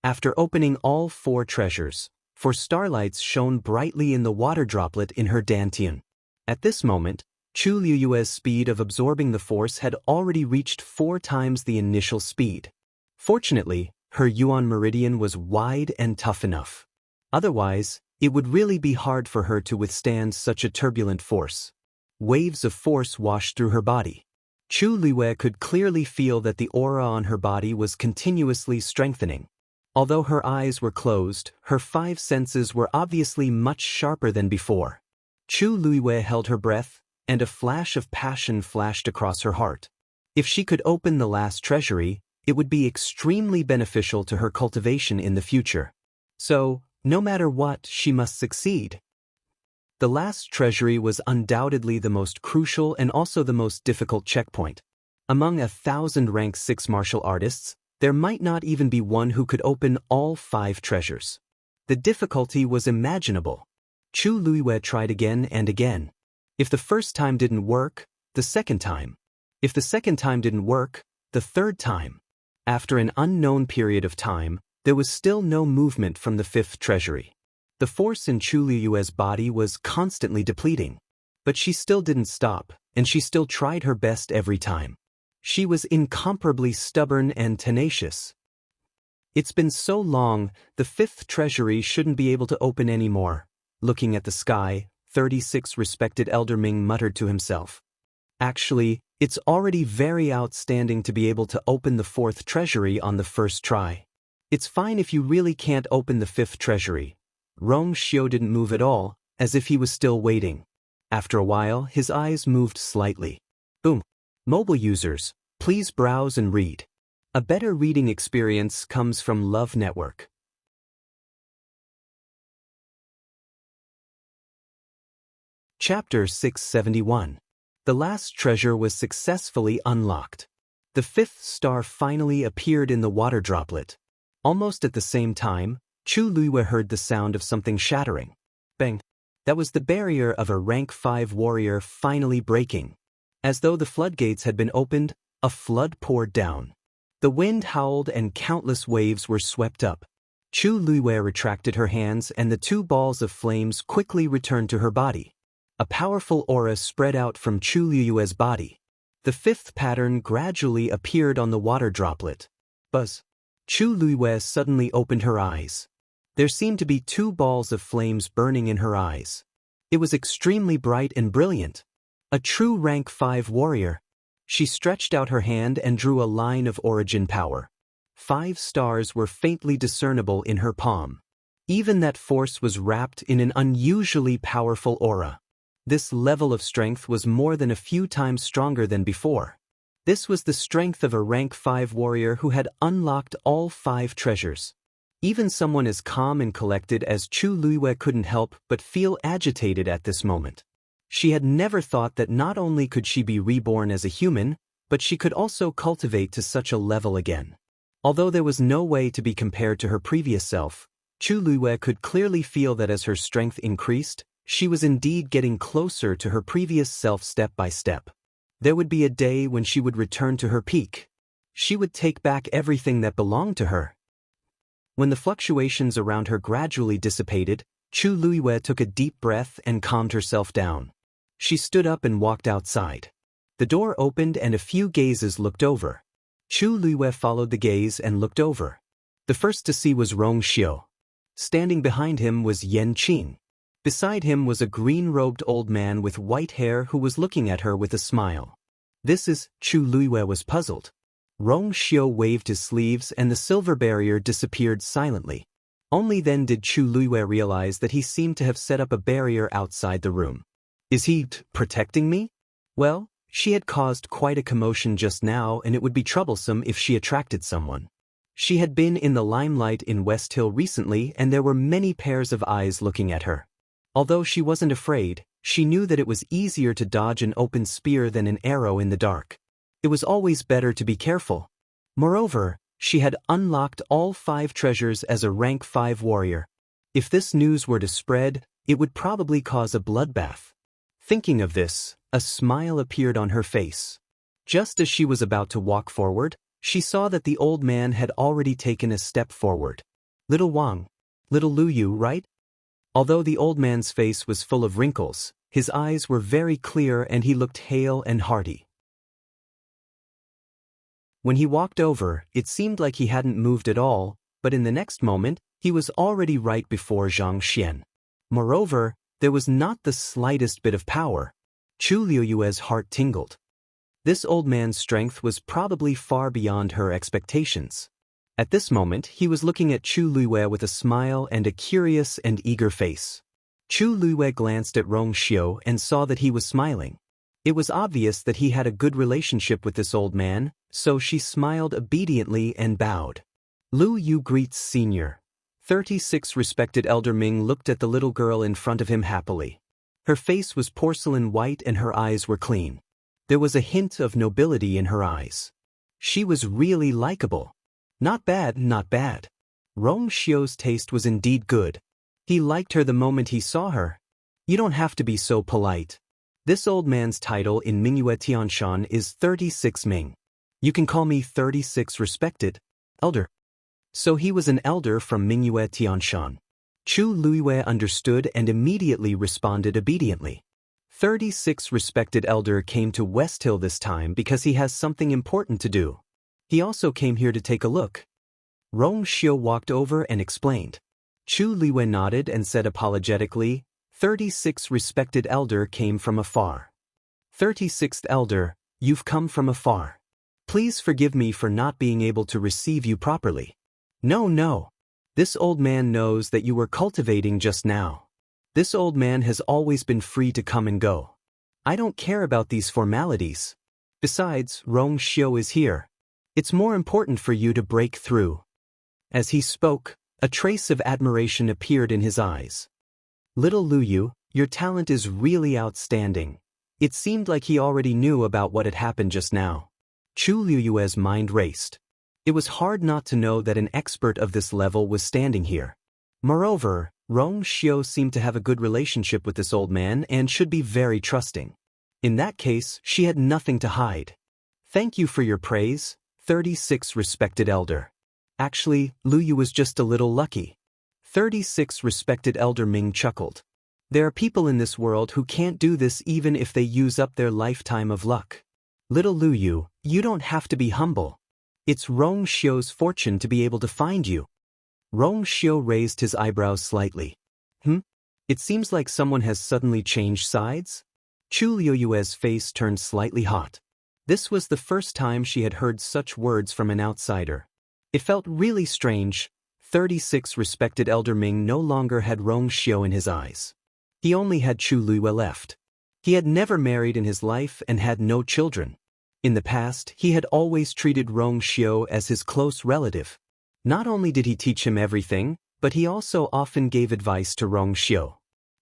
After opening all 4 treasures, 4 starlights shone brightly in the water droplet in her dantian. At this moment, Chu Liuyue's speed of absorbing the force had already reached 4 times the initial speed. Fortunately, her Yuan meridian was wide and tough enough. Otherwise, it would really be hard for her to withstand such a turbulent force. Waves of force washed through her body. Chu Liuyue could clearly feel that the aura on her body was continuously strengthening. Although her eyes were closed, her 5 senses were obviously much sharper than before. Chu Liuyue held her breath, and a flash of passion flashed across her heart. If she could open the last treasury, it would be extremely beneficial to her cultivation in the future. So, no matter what, she must succeed. The last treasury was undoubtedly the most crucial and also the most difficult checkpoint. Among 1,000 rank 6 martial artists, there might not even be one who could open all 5 treasures. The difficulty was imaginable. Chu Liuyue tried again and again. If the first time didn't work, the second time. If the second time didn't work, the third time. After an unknown period of time, there was still no movement from the 5th treasury. The force in Chu Liuyue's body was constantly depleting. But she still didn't stop, and she still tried her best every time. She was incomparably stubborn and tenacious. It's been so long, the 5th treasury shouldn't be able to open anymore. Looking at the sky, 36 Respected Elder Ming muttered to himself. Actually, it's already very outstanding to be able to open the 4th treasury on the first try. It's fine if you really can't open the 5th treasury. Rong Xiu didn't move at all, as if he was still waiting. After a while, his eyes moved slightly. Boom. Mobile users, please browse and read. A better reading experience comes from Love Network. Chapter 671. The last treasure was successfully unlocked. The fifth star finally appeared in the water droplet. Almost at the same time, Chu Luiyue heard the sound of something shattering. Bang! That was the barrier of a rank 5 warrior finally breaking. As though the floodgates had been opened, a flood poured down. The wind howled and countless waves were swept up. Chu Luiyue retracted her hands and the two balls of flames quickly returned to her body. A powerful aura spread out from Chu Luiyue's body. The fifth pattern gradually appeared on the water droplet. Buzz. Chu Luiyue suddenly opened her eyes. There seemed to be two balls of flames burning in her eyes. It was extremely bright and brilliant. A true rank 5 warrior. She stretched out her hand and drew a line of origin power. 5 stars were faintly discernible in her palm. Even that force was wrapped in an unusually powerful aura. This level of strength was more than a few times stronger than before. This was the strength of a rank 5 warrior who had unlocked all 5 treasures. Even someone as calm and collected as Chu Luiyue couldn't help but feel agitated at this moment. She had never thought that not only could she be reborn as a human, but she could also cultivate to such a level again. Although there was no way to be compared to her previous self, Chu Luiyue could clearly feel that as her strength increased, she was indeed getting closer to her previous self step by step. There would be a day when she would return to her peak. She would take back everything that belonged to her. When the fluctuations around her gradually dissipated, Chu Luiyue took a deep breath and calmed herself down. She stood up and walked outside. The door opened and a few gazes looked over. Chu Luiyue followed the gaze and looked over. The first to see was Rong Xiu. Standing behind him was Yan Qing. Beside him was a green-robed old man with white hair who was looking at her with a smile. This is, Chu Luiyue was puzzled. Rong Xiu waved his sleeves and the silver barrier disappeared silently. Only then did Chu Luiyue realize that he seemed to have set up a barrier outside the room. Is he protecting me? Well, she had caused quite a commotion just now and it would be troublesome if she attracted someone. She had been in the limelight in West Hill recently and there were many pairs of eyes looking at her. Although she wasn't afraid, she knew that it was easier to dodge an open spear than an arrow in the dark. It was always better to be careful. Moreover, she had unlocked all 5 treasures as a rank 5 warrior. If this news were to spread, it would probably cause a bloodbath. Thinking of this, a smile appeared on her face. Just as she was about to walk forward, she saw that the old man had already taken a step forward. Little Wang. Little Luyu, right? Although the old man's face was full of wrinkles, his eyes were very clear and he looked hale and hearty. When he walked over, it seemed like he hadn't moved at all, but in the next moment, he was already right before Zhang Xian. Moreover, there was not the slightest bit of power. Chu Luiyue's heart tingled. This old man's strength was probably far beyond her expectations. At this moment, he was looking at Chu Luiyue with a smile and a curious and eager face. Chu Luiyue glanced at Rong Xiu and saw that he was smiling. It was obvious that he had a good relationship with this old man, so she smiled obediently and bowed. Lu Yu greets Senior. 36 respected Elder Ming looked at the little girl in front of him happily. Her face was porcelain white and her eyes were clean. There was a hint of nobility in her eyes. She was really likable. Not bad, not bad. Rong Xiu's taste was indeed good. He liked her the moment he saw her. You don't have to be so polite. This old man's title in Mingyue Tianshan is 36 Ming. You can call me 36 respected elder. So he was an elder from Mingyue Tianshan. Chu Luiyue understood and immediately responded obediently. 36 respected elder came to West Hill this time because he has something important to do. He also came here to take a look. Rong Xiu walked over and explained. Chu Luiyue nodded and said apologetically, 36 respected elder came from afar. 36th elder, you've come from afar. Please forgive me for not being able to receive you properly. No. This old man knows that you were cultivating just now. This old man has always been free to come and go. I don't care about these formalities. Besides, Rong Xiu is here. It's more important for you to break through. As he spoke, a trace of admiration appeared in his eyes. Little Lu Yu, your talent is really outstanding. It seemed like he already knew about what had happened just now. Chu Liyue's mind raced. It was hard not to know that an expert of this level was standing here. Moreover, Rong Xiu seemed to have a good relationship with this old man and should be very trusting. In that case, she had nothing to hide. Thank you for your praise, 36 respected elder. Actually, Lu Yu was just a little lucky. 36 respected elder Ming chuckled. There are people in this world who can't do this even if they use up their lifetime of luck. Little Lu Yu, you don't have to be humble. It's Rong Xiu's fortune to be able to find you. Rong Xiu raised his eyebrows slightly. It seems like someone has suddenly changed sides? Chu Liyue's face turned slightly hot. This was the first time she had heard such words from an outsider. It felt really strange. 36 respected elder Ming no longer had Rong Xiu in his eyes. He only had Chu Liyue left. He had never married in his life and had no children. In the past, he had always treated Rong Xiu as his close relative. Not only did he teach him everything, but he also often gave advice to Rong Xiu.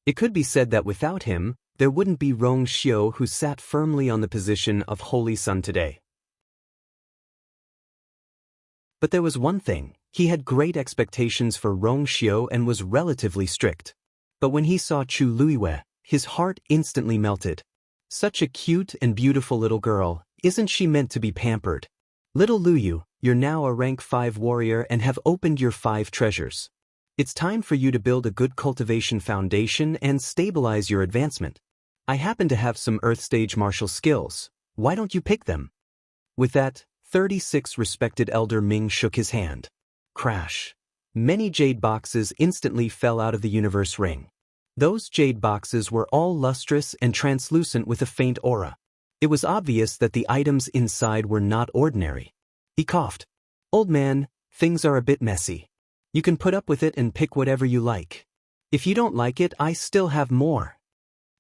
It could be said that without him, there wouldn't be Rong Xiu who sat firmly on the position of Holy Son today. But there was one thing, he had great expectations for Rong Xiu and was relatively strict. But when he saw Chu Liyue, his heart instantly melted. Such a cute and beautiful little girl, isn't she meant to be pampered? Little Lu Yu, you're now a rank 5 warrior and have opened your 5 treasures. It's time for you to build a good cultivation foundation and stabilize your advancement. I happen to have some Earth stage martial skills. Why don't you pick them? With that, 36 respected elder Ming shook his hand. Crash. Many jade boxes instantly fell out of the universe ring. Those jade boxes were all lustrous and translucent with a faint aura. It was obvious that the items inside were not ordinary. He coughed. Old man, things are a bit messy. You can put up with it and pick whatever you like. If you don't like it, I still have more.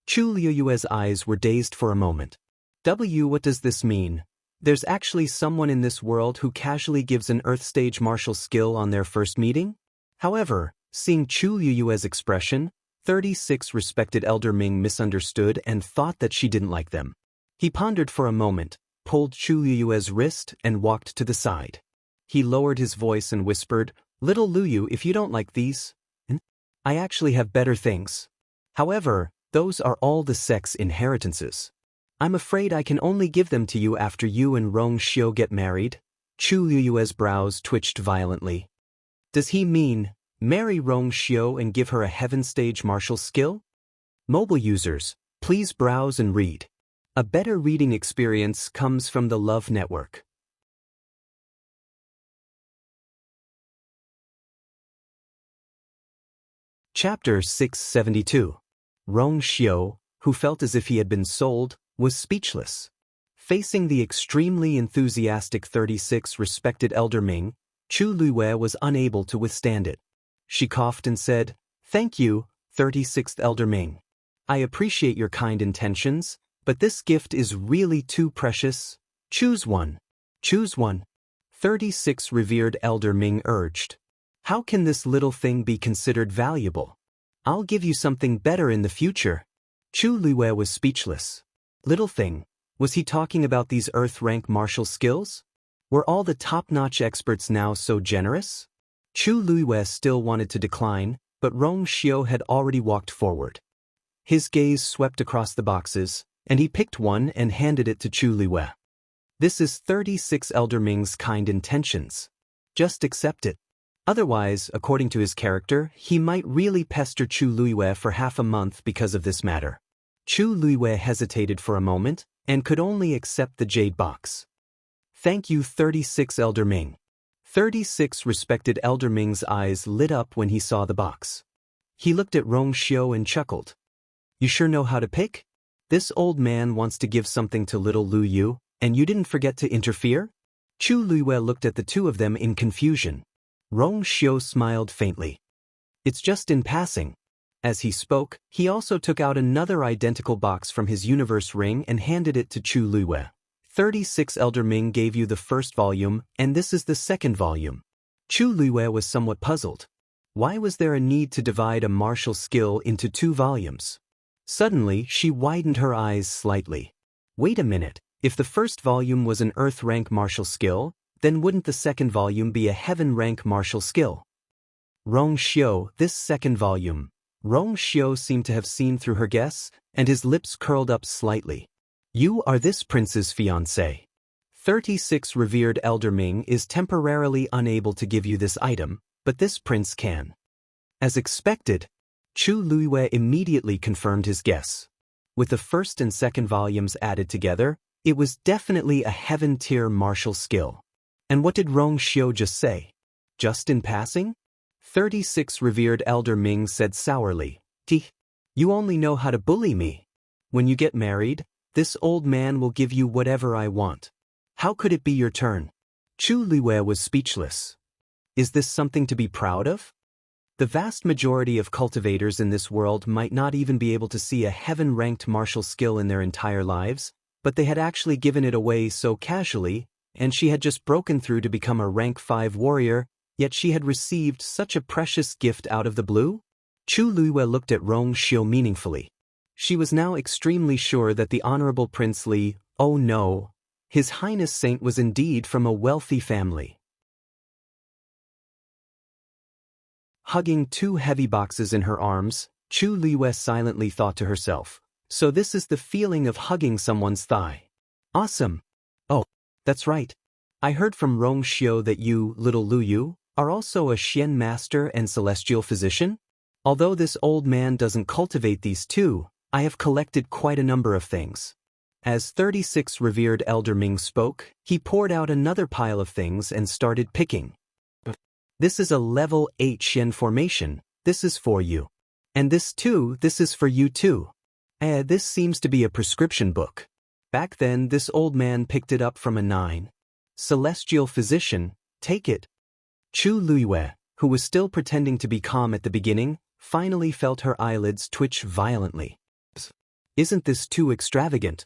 Chu Liyue's eyes were dazed for a moment. What does this mean? There's actually someone in this world who casually gives an Earth stage martial skill on their first meeting? However, seeing Chu Liyue's expression, 36 respected elder Ming misunderstood and thought that she didn't like them. He pondered for a moment, pulled Chu Liyue's wrist and walked to the side. He lowered his voice and whispered, Little Lu Yu, if you don't like these, I actually have better things. However, those are all the sex inheritances. I'm afraid I can only give them to you after you and Rong Xiu get married. Chu Liyue's brows twitched violently. Does he mean, marry Rong Xiu and give her a heaven stage martial skill? Mobile users, please browse and read. A better reading experience comes from the Love Network. Chapter 672. Rong Xiu, who felt as if he had been sold, was speechless. Facing the extremely enthusiastic 36 respected elder Ming, Chu Liyue was unable to withstand it. She coughed and said, Thank you, 36th elder Ming. I appreciate your kind intentions, but this gift is really too precious. Choose one. Choose one. 36 revered elder Ming urged. How can this little thing be considered valuable? I'll give you something better in the future. Chu Liyue was speechless. Little thing, was he talking about these Earth rank martial skills? Were all the top-notch experts now so generous? Chu Liyue still wanted to decline, but Rong Xiu had already walked forward. His gaze swept across the boxes, and he picked one and handed it to Chu Liyue. This is 36 elder Ming's kind intentions. Just accept it. Otherwise, according to his character, he might really pester Chu Liyue for half a month because of this matter. Chu Liyue hesitated for a moment, and could only accept the jade box. Thank you, 36 elder Ming. 36 respected elder Ming's eyes lit up when he saw the box. He looked at Rong Xiu and chuckled. You sure know how to pick? This old man wants to give something to little Lu Yu, and you didn't forget to interfere? Chu Liyue looked at the two of them in confusion. Rong Xiu smiled faintly. It's just in passing. As he spoke, he also took out another identical box from his universe ring and handed it to Chu Luiyue. 36 Elder Ming gave you the first volume, and this is the second volume. Chu Luiyue was somewhat puzzled. Why was there a need to divide a martial skill into 2 volumes? Suddenly, she widened her eyes slightly. Wait a minute, if the first volume was an Earth rank martial skill, then wouldn't the second volume be a Heaven rank martial skill? Rong Xiu, this second volume. Rong Xiu seemed to have seen through her guess, and his lips curled up slightly. You are this prince's fiancé. 36 Revered Elder Ming is temporarily unable to give you this item, but this prince can. As expected, Chu Luiyue immediately confirmed his guess. With the first and second volumes added together, it was definitely a heaven-tier martial skill. And what did Rong Xiu just say? Just in passing? 36 Revered Elder Ming said sourly, You only know how to bully me. When you get married, this old man will give you whatever I want. How could it be your turn? Chu Luiyue was speechless. Is this something to be proud of? The vast majority of cultivators in this world might not even be able to see a heaven-ranked martial skill in their entire lives, but they had actually given it away so casually, and she had just broken through to become a rank 5 warrior, yet she had received such a precious gift out of the blue? Chu Luiyue looked at Rong Xiu meaningfully. She was now extremely sure that the Honorable Prince Li, oh no, His Highness Saint was indeed from a wealthy family. Hugging 2 heavy boxes in her arms, Chu Luiyue silently thought to herself, so this is the feeling of hugging someone's thigh. Awesome. Oh, that's right. I heard from Rong Xiu that you, little Luyu, are also a Xian master and celestial physician? Although this old man doesn't cultivate these 2, I have collected quite a number of things. As 36 Revered Elder Ming spoke, he poured out another pile of things and started picking. This is a level 8 Xian formation, this is for you. And this too, this is for you too. This seems to be a prescription book. Back then this old man picked it up from a 9. Celestial physician, take it. Chu Luiyue, who was still pretending to be calm at the beginning, finally felt her eyelids twitch violently. Isn't this too extravagant?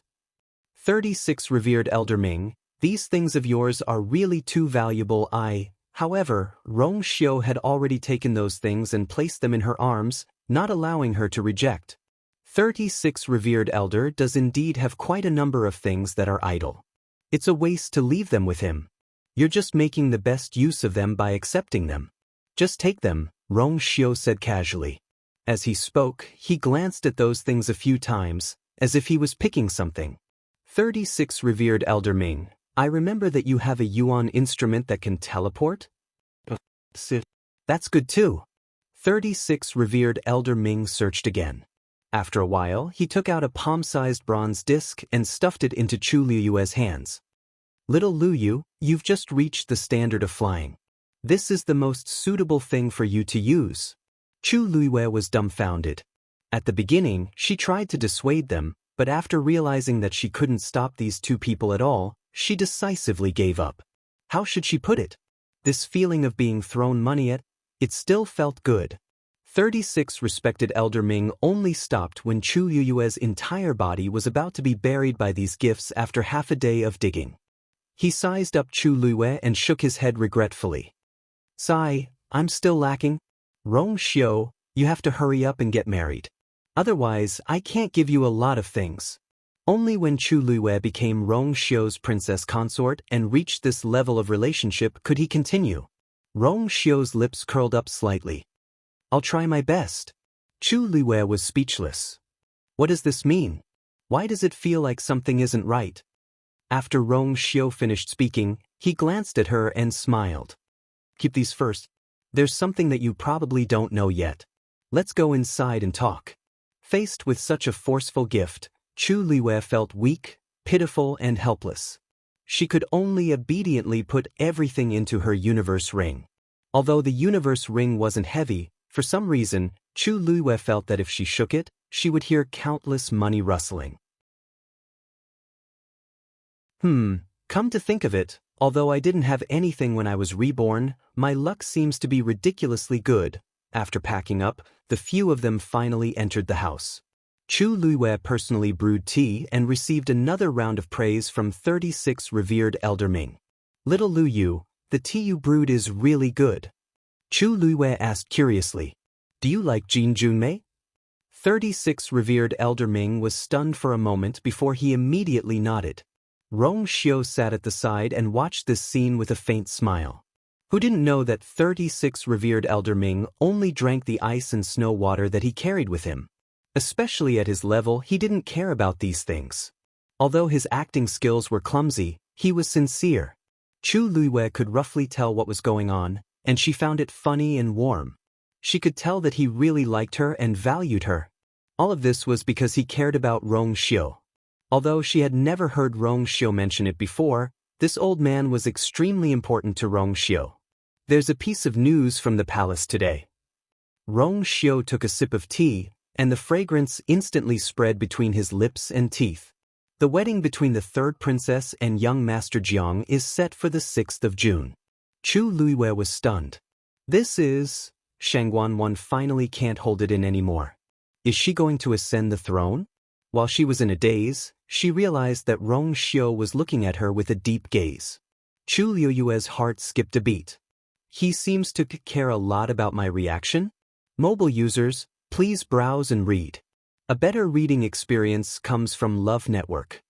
36 Revered Elder Ming, these things of yours are really too valuable. However, Rong Xiu had already taken those things and placed them in her arms, not allowing her to reject. 36 Revered Elder does indeed have quite a number of things that are idle. It's a waste to leave them with him. You're just making the best use of them by accepting them. Just take them, Rong Xiu said casually. As he spoke, he glanced at those things a few times, as if he was picking something. 36 Revered Elder Ming, I remember that you have a yuan instrument that can teleport? That's good too. 36 Revered Elder Ming searched again. After a while, he took out a palm-sized bronze disc and stuffed it into Chu Luiyue's hands. Little Luyu, you've just reached the standard of flying. This is the most suitable thing for you to use. Chu Luiyue was dumbfounded. At the beginning, she tried to dissuade them, but after realizing that she couldn't stop these 2 people at all, she decisively gave up. How should she put it? This feeling of being thrown money at, it still felt good. 36 Respected Elder Ming only stopped when Chu Luiyue's entire body was about to be buried by these gifts after half a day of digging. He sized up Chu Luiyue and shook his head regretfully. Sigh, I'm still lacking. Rong Xiu, you have to hurry up and get married. Otherwise, I can't give you a lot of things. Only when Chu Luiyue became Rong Xiu's princess consort and reached this level of relationship could he continue. Rong Xiu's lips curled up slightly. I'll try my best. Chu Luiyue was speechless. What does this mean? Why does it feel like something isn't right? After Rong Xiu finished speaking, he glanced at her and smiled. Keep these first. There's something that you probably don't know yet. Let's go inside and talk. Faced with such a forceful gift, Chu Luiyue felt weak, pitiful, and helpless. She could only obediently put everything into her universe ring. Although the universe ring wasn't heavy, for some reason, Chu Luiyue felt that if she shook it, she would hear countless money rustling. Come to think of it, although I didn't have anything when I was reborn, my luck seems to be ridiculously good. After packing up, the few of them finally entered the house. Chu Luiwei personally brewed tea and received another round of praise from 36 revered Elder Ming. Little Lu Yu, the tea you brewed is really good. Chu Luiwei asked curiously. Do you like Jin Junmei? 36 revered Elder Ming was stunned for a moment before he immediately nodded. Rong Xiu sat at the side and watched this scene with a faint smile. Who didn't know that 36 revered Elder Ming only drank the ice and snow water that he carried with him? Especially at his level, he didn't care about these things. Although his acting skills were clumsy, he was sincere. Chu Luiwei could roughly tell what was going on, and she found it funny and warm. She could tell that he really liked her and valued her. All of this was because he cared about Rong Xiu. Although she had never heard Rong Xiu mention it before, this old man was extremely important to Rong Xiu. There's a piece of news from the palace today. Rong Xiu took a sip of tea, and the fragrance instantly spread between his lips and teeth. The wedding between the third princess and young Master Jiang is set for the 6th of June. Chu Luiwei was stunned. This is... Shangguan finally can't hold it in anymore. Is she going to ascend the throne? While she was in a daze, she realized that Rong Xiu was looking at her with a deep gaze. Chu Luiwei's heart skipped a beat. He seems to care a lot about my reaction? Mobile users, please browse and read. A better reading experience comes from Love Network.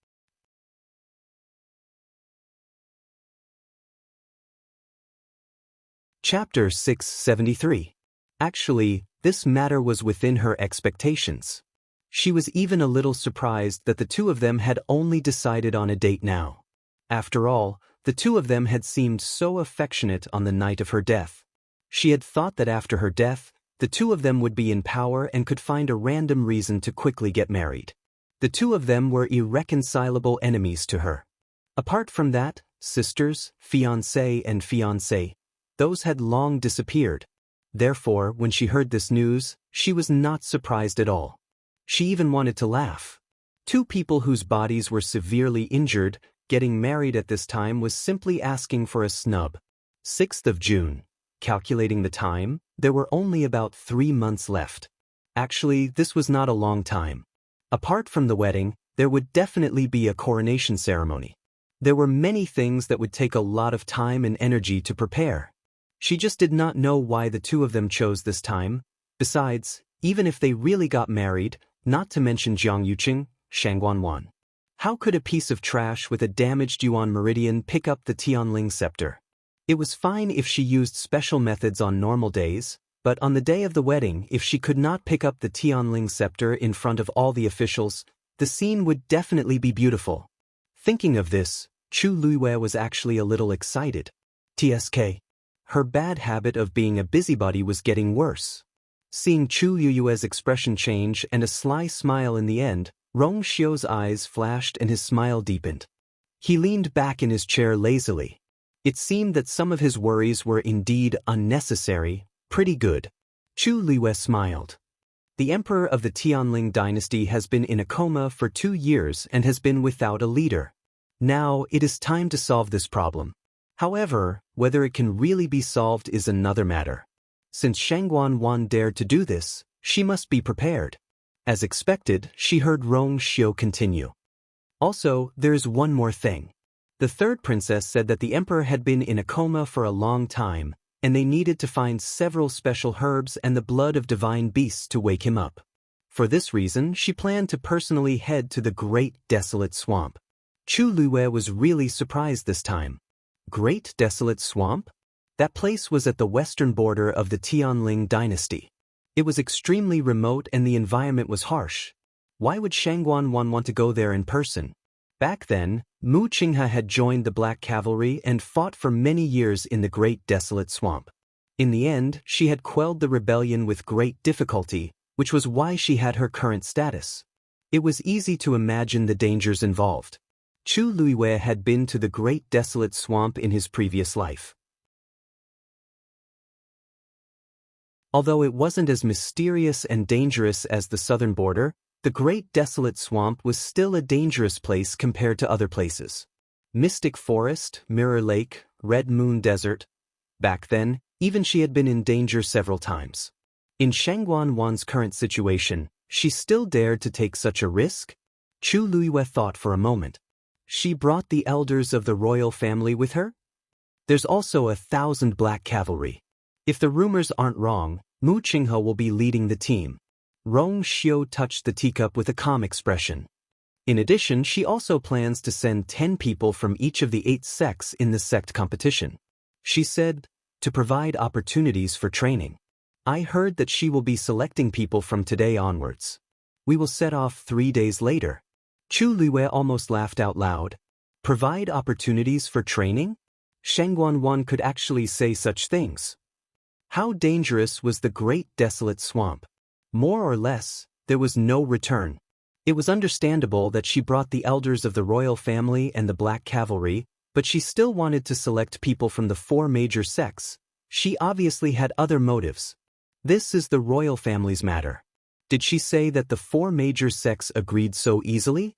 Chapter 673. Actually, this matter was within her expectations. She was even a little surprised that the two of them had only decided on a date now. After all, the two of them had seemed so affectionate on the night of her death. She had thought that after her death, the two of them would be in power and could find a random reason to quickly get married. The two of them were irreconcilable enemies to her. Apart from that, sisters, fiancé and fiancé, those had long disappeared. Therefore, when she heard this news, she was not surprised at all. She even wanted to laugh. Two people whose bodies were severely injured, getting married at this time was simply asking for a snub. 6th of June. Calculating the time, there were only about 3 months left. Actually, this was not a long time. Apart from the wedding, there would definitely be a coronation ceremony. There were many things that would take a lot of time and energy to prepare. She just did not know why the two of them chose this time. Besides, even if they really got married, not to mention Jiang Yuqing, Shangguan, how could a piece of trash with a damaged Yuan meridian pick up the Tianling scepter? It was fine if she used special methods on normal days, but on the day of the wedding, if she could not pick up the Tianling scepter in front of all the officials, the scene would definitely be beautiful. Thinking of this, Chu Luiwei was actually a little excited. TSK. Her bad habit of being a busybody was getting worse. Seeing Chu Luiwei's expression change and a sly smile in the end, Rong Xiu's eyes flashed and his smile deepened. He leaned back in his chair lazily. It seemed that some of his worries were indeed unnecessary, pretty good. Chu Luiwei smiled. The emperor of the Tianling dynasty has been in a coma for 2 years and has been without a leader. Now it is time to solve this problem. However, whether it can really be solved is another matter. Since Shangguan dared to do this, she must be prepared. As expected, she heard Rong Xiu continue. Also, there's one more thing. The third princess said that the emperor had been in a coma for a long time, and they needed to find several special herbs and the blood of divine beasts to wake him up. For this reason, she planned to personally head to the Great Desolate Swamp. Chu Luiwei was really surprised this time. Great Desolate Swamp? That place was at the western border of the Tianling dynasty. It was extremely remote and the environment was harsh. Why would Shangguan want to go there in person? Back then, Mu Qinghe had joined the Black Cavalry and fought for many years in the Great Desolate Swamp. In the end, she had quelled the rebellion with great difficulty, which was why she had her current status. It was easy to imagine the dangers involved. Chu Luiwei had been to the Great Desolate Swamp in his previous life. Although it wasn't as mysterious and dangerous as the southern border, the Great Desolate Swamp was still a dangerous place compared to other places. Mystic Forest, Mirror Lake, Red Moon Desert. Back then, even she had been in danger several times. In Shangguan Wan's current situation, she still dared to take such a risk? Chu Luiyue thought for a moment. She brought the elders of the royal family with her? There's also 1,000 black cavalry. If the rumors aren't wrong, Mu Qinghe will be leading the team. Rong Xiu touched the teacup with a calm expression. In addition, she also plans to send 10 people from each of the 8 sects in the sect competition. She said, to provide opportunities for training. I heard that she will be selecting people from today onwards. We will set off 3 days later. Chu Luiyue almost laughed out loud. Provide opportunities for training? Shangguan Wan could actually say such things. How dangerous was the great desolate swamp? More or less, there was no return. It was understandable that she brought the elders of the royal family and the black cavalry, but she still wanted to select people from the 4 major sects. She obviously had other motives. This is the royal family's matter. Did she say that the 4 major sects agreed so easily?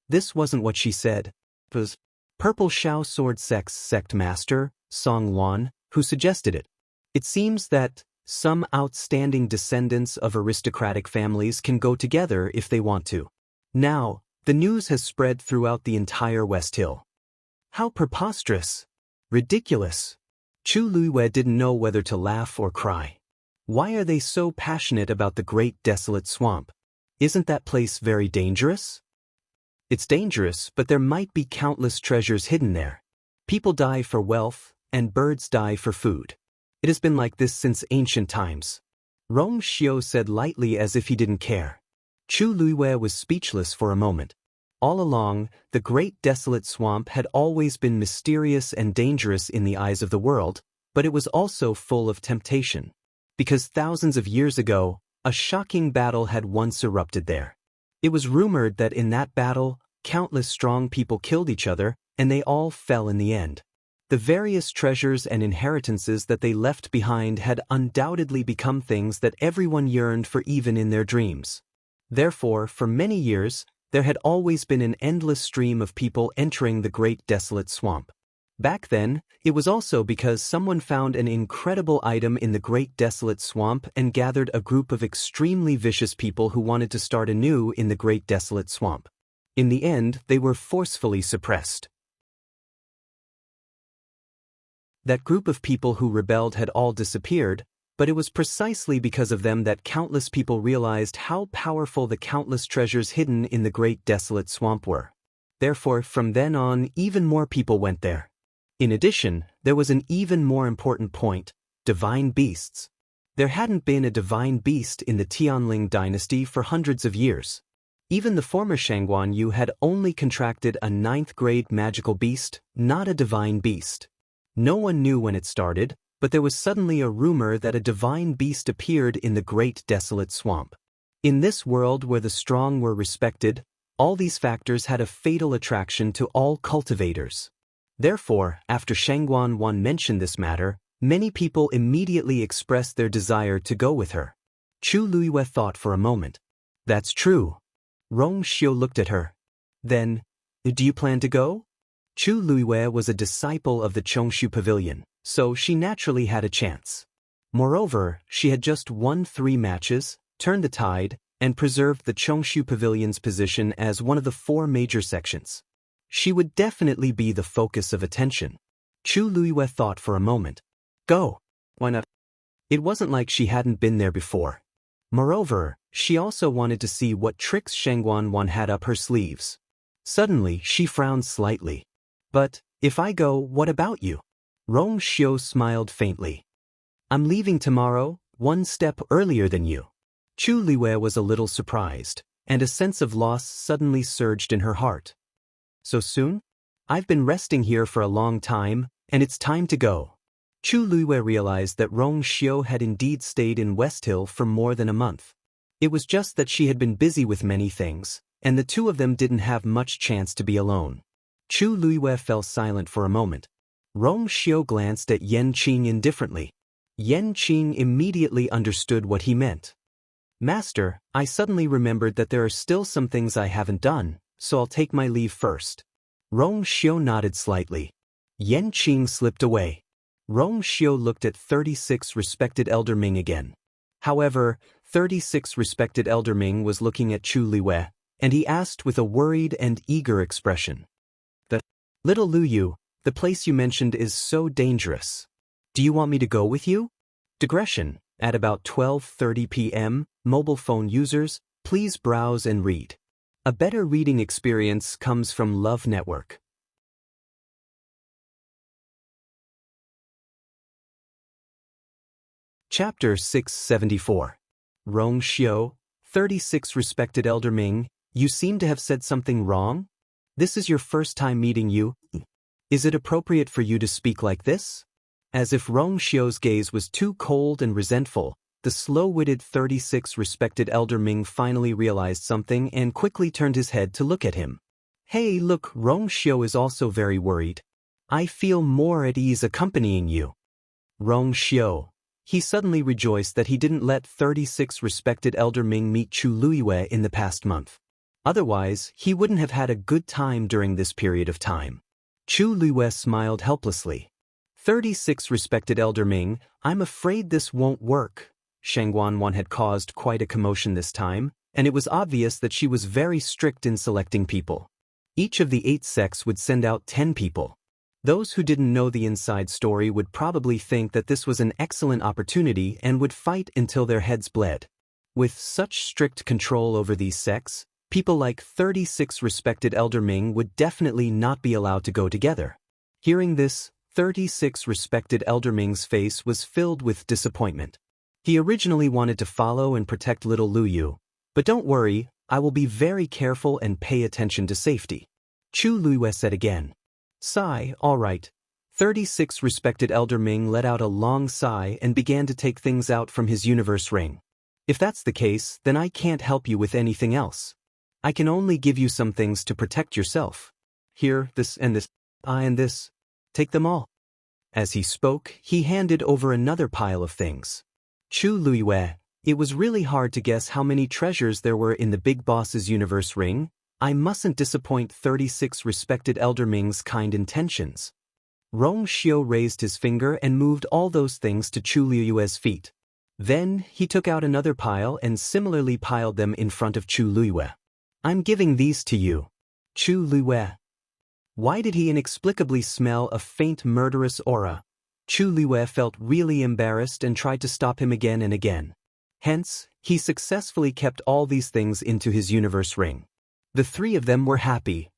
This wasn't what she said. It was Purple Shao Sword Sect's sect master, Song Luan, who suggested it. It seems that some outstanding descendants of aristocratic families can go together if they want to. Now, the news has spread throughout the entire West Hill. How preposterous! Ridiculous! Chu Luiyue didn't know whether to laugh or cry. Why are they so passionate about the great desolate swamp? Isn't that place very dangerous? It's dangerous, but there might be countless treasures hidden there. People die for wealth, and birds die for food. It has been like this since ancient times. Rong Xiu said lightly as if he didn't care. Chu Luiyue was speechless for a moment. All along, the great desolate swamp had always been mysterious and dangerous in the eyes of the world, but it was also full of temptation. Because thousands of years ago, a shocking battle had once erupted there. It was rumored that in that battle, countless strong people killed each other, and they all fell in the end. The various treasures and inheritances that they left behind had undoubtedly become things that everyone yearned for even in their dreams. Therefore, for many years, there had always been an endless stream of people entering the great desolate swamp. Back then, it was also because someone found an incredible item in the great desolate swamp and gathered a group of extremely vicious people who wanted to start anew in the great desolate swamp. In the end, they were forcefully suppressed. That group of people who rebelled had all disappeared, but it was precisely because of them that countless people realized how powerful the countless treasures hidden in the great desolate swamp were. Therefore, from then on, even more people went there. In addition, there was an even more important point: divine beasts. There hadn't been a divine beast in the Tianling dynasty for hundreds of years. Even the former Shangguan Yu had only contracted a 9th-grade magical beast, not a divine beast. No one knew when it started, but there was suddenly a rumor that a divine beast appeared in the great desolate swamp. In this world where the strong were respected, all these factors had a fatal attraction to all cultivators. Therefore, after Shangguan Wan mentioned this matter, many people immediately expressed their desire to go with her. Chu Luiyue thought for a moment. That's true. Rong Xiu looked at her. Then, do you plan to go? Chu Luiyue was a disciple of the Chongshu Pavilion, so she naturally had a chance. Moreover, she had just won 3 matches, turned the tide, and preserved the Chongshu Pavilion's position as one of the 4 major sections. She would definitely be the focus of attention. Chu Luiyue thought for a moment. Go. Why not? It wasn't like she hadn't been there before. Moreover, she also wanted to see what tricks Shangguan Wan had up her sleeves. Suddenly, she frowned slightly. But, if I go, what about you? Rong Xiu smiled faintly. I'm leaving tomorrow, 1 step earlier than you. Chu Luiyue was a little surprised, and a sense of loss suddenly surged in her heart. So soon? I've been resting here for a long time, and it's time to go. Chu Luiyue realized that Rong Xiu had indeed stayed in West Hill for more than a month. It was just that she had been busy with many things, and the two of them didn't have much chance to be alone. Chu Luiyue fell silent for a moment. Rong Xiu glanced at Yan Qing indifferently. Yan Qing immediately understood what he meant. Master, I suddenly remembered that there are still some things I haven't done, so I'll take my leave first. Rong Xiu nodded slightly. Yan Qing slipped away. Rong Xiu looked at 36 respected Elder Ming again. However, 36 respected Elder Ming was looking at Chu Liwei, and he asked with a worried and eager expression. "The little Lu Yu, the place you mentioned is so dangerous. Do you want me to go with you?" Digression. At about 12:30 p.m., mobile phone users, please browse and read. A better reading experience comes from Love Network. Chapter 674. Rong Xiu, 36 respected Elder Ming, you seem to have said something wrong? This is your first time meeting you. Is it appropriate for you to speak like this? As if Rong Xiu's gaze was too cold and resentful, the slow-witted 36 respected Elder Ming finally realized something and quickly turned his head to look at him. Hey, look, Rong Xiu is also very worried. I feel more at ease accompanying you. Rong Xiu. He suddenly rejoiced that he didn't let 36 respected Elder Ming meet Chu Liwei in the past month. Otherwise, he wouldn't have had a good time during this period of time. Chu Liwei smiled helplessly. 36 respected Elder Ming, I'm afraid this won't work. Shangguan had caused quite a commotion this time, and it was obvious that she was very strict in selecting people. Each of the 8 sects would send out 10 people. Those who didn't know the inside story would probably think that this was an excellent opportunity and would fight until their heads bled. With such strict control over these sects, people like 36 respected Elder Ming would definitely not be allowed to go together. Hearing this, 36 respected Elder Ming's face was filled with disappointment. He originally wanted to follow and protect little Lu Yu, but don't worry, I will be very careful and pay attention to safety. Chu Liwei said again. Sigh, all right. 36 respected Elder Ming let out a long sigh and began to take things out from his universe ring. If that's the case, then I can't help you with anything else. I can only give you some things to protect yourself. Here, this and this, and this. Take them all. As he spoke, he handed over another pile of things. Chu Liwei, it was really hard to guess how many treasures there were in the big boss's universe ring. I mustn't disappoint 36 respected Elder Ming's kind intentions. Rong Xiu raised his finger and moved all those things to Chu Liwei's feet. Then, he took out another pile and similarly piled them in front of Chu Liwei. I'm giving these to you. Chu Liwei. Why did he inexplicably smell a faint murderous aura? Chu Liwei felt really embarrassed and tried to stop him again and again. Hence, he successfully kept all these things into his universe ring. The 3 of them were happy.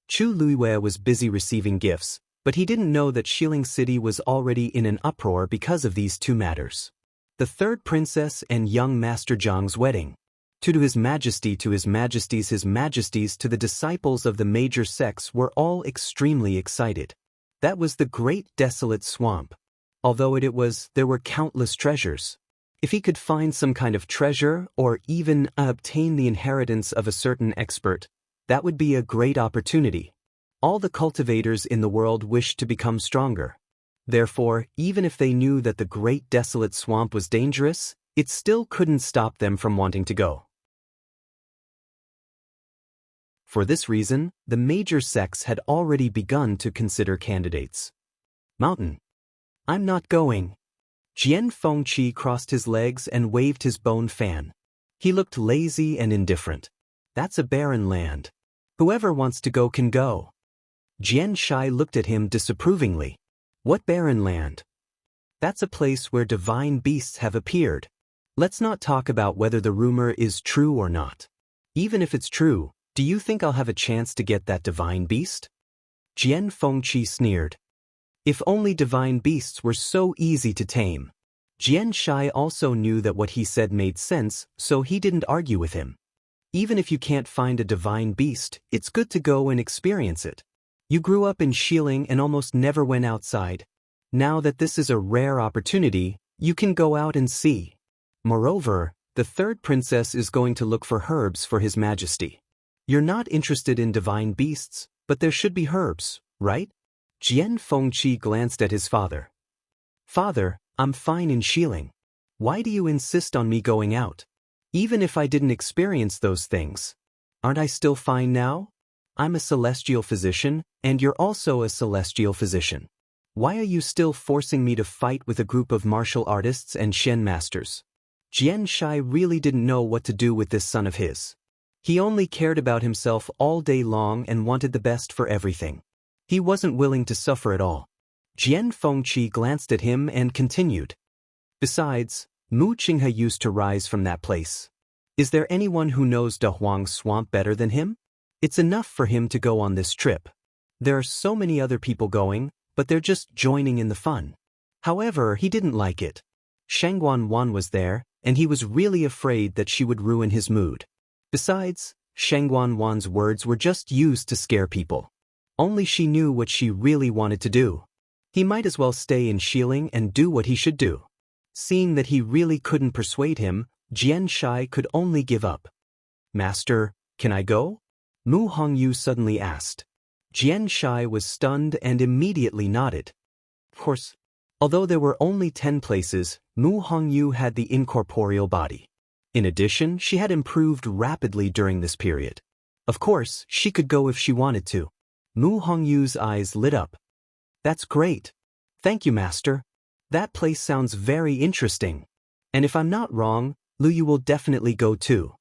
Chu Liwei was busy receiving gifts, but he didn't know that Xiling City was already in an uproar because of these 2 matters. The 3rd princess and young Master Zhang's wedding. To His Majesty, to His Majesties, His Majesties, to the disciples of the major sects were all extremely excited. That was the great desolate swamp. Although there were countless treasures. If he could find some kind of treasure or even obtain the inheritance of a certain expert, that would be a great opportunity. All the cultivators in the world wished to become stronger. Therefore, even if they knew that the great desolate swamp was dangerous, it still couldn't stop them from wanting to go. For this reason, the major sects had already begun to consider candidates. Mountain. I'm not going. Jian Fengqi crossed his legs and waved his bone fan. He looked lazy and indifferent. That's a barren land. Whoever wants to go can go. Jian Shai looked at him disapprovingly. What barren land? That's a place where divine beasts have appeared. Let's not talk about whether the rumor is true or not. Even if it's true, do you think I'll have a chance to get that divine beast? Jian Fengqi sneered. If only divine beasts were so easy to tame. Jian Shai also knew that what he said made sense, so he didn't argue with him. Even if you can't find a divine beast, it's good to go and experience it. You grew up in Xiling and almost never went outside. Now that this is a rare opportunity, you can go out and see. Moreover, the 3rd princess is going to look for herbs for His Majesty. You're not interested in divine beasts, but there should be herbs, right? Jian Fengqi glanced at his father. Father, I'm fine in Xiling. Why do you insist on me going out? Even if I didn't experience those things, aren't I still fine now? I'm a celestial physician, and you're also a celestial physician. Why are you still forcing me to fight with a group of martial artists and Shen masters? Xianxia really didn't know what to do with this son of his. He only cared about himself all day long and wanted the best for everything. He wasn't willing to suffer at all. Jian Fengqi glanced at him and continued. Besides, Mu Qinghe used to rise from that place. Is there anyone who knows Dahuang Swamp better than him? It's enough for him to go on this trip. There are so many other people going, but they're just joining in the fun. However, he didn't like it. Shangguan Wan was there, and he was really afraid that she would ruin his mood. Besides, Shangguan Wan's words were just used to scare people. Only she knew what she really wanted to do. He might as well stay in Xiling and do what he should do. Seeing that he really couldn't persuade him, Xianxia could only give up. Master, can I go? Mu Hongyu suddenly asked. Xianxia was stunned and immediately nodded. Of course. Although there were only 10 places, Mu Hongyu had the incorporeal body. In addition, she had improved rapidly during this period. Of course, she could go if she wanted to. Mu Hongyu's eyes lit up. That's great. Thank you, Master. That place sounds very interesting. And if I'm not wrong, Lu Yu will definitely go too.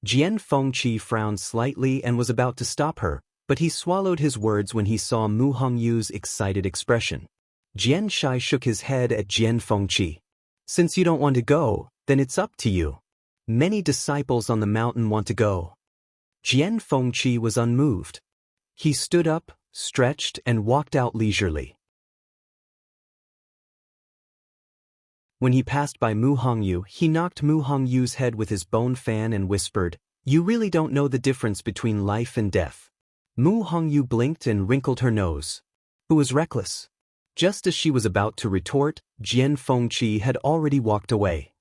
Jian Fengqi frowned slightly and was about to stop her, but he swallowed his words when he saw Mu Hongyu's excited expression. Xianxia shook his head at Jian Fengqi. Since you don't want to go, then it's up to you. Many disciples on the mountain want to go. Jian Fengqi was unmoved. He stood up, stretched, and walked out leisurely. When he passed by Mu Hongyu, he knocked Mu Hongyu's head with his bone fan and whispered, "You really don't know the difference between life and death." Mu Hongyu blinked and wrinkled her nose. Who was reckless? Just as she was about to retort, Jian Fengqi had already walked away.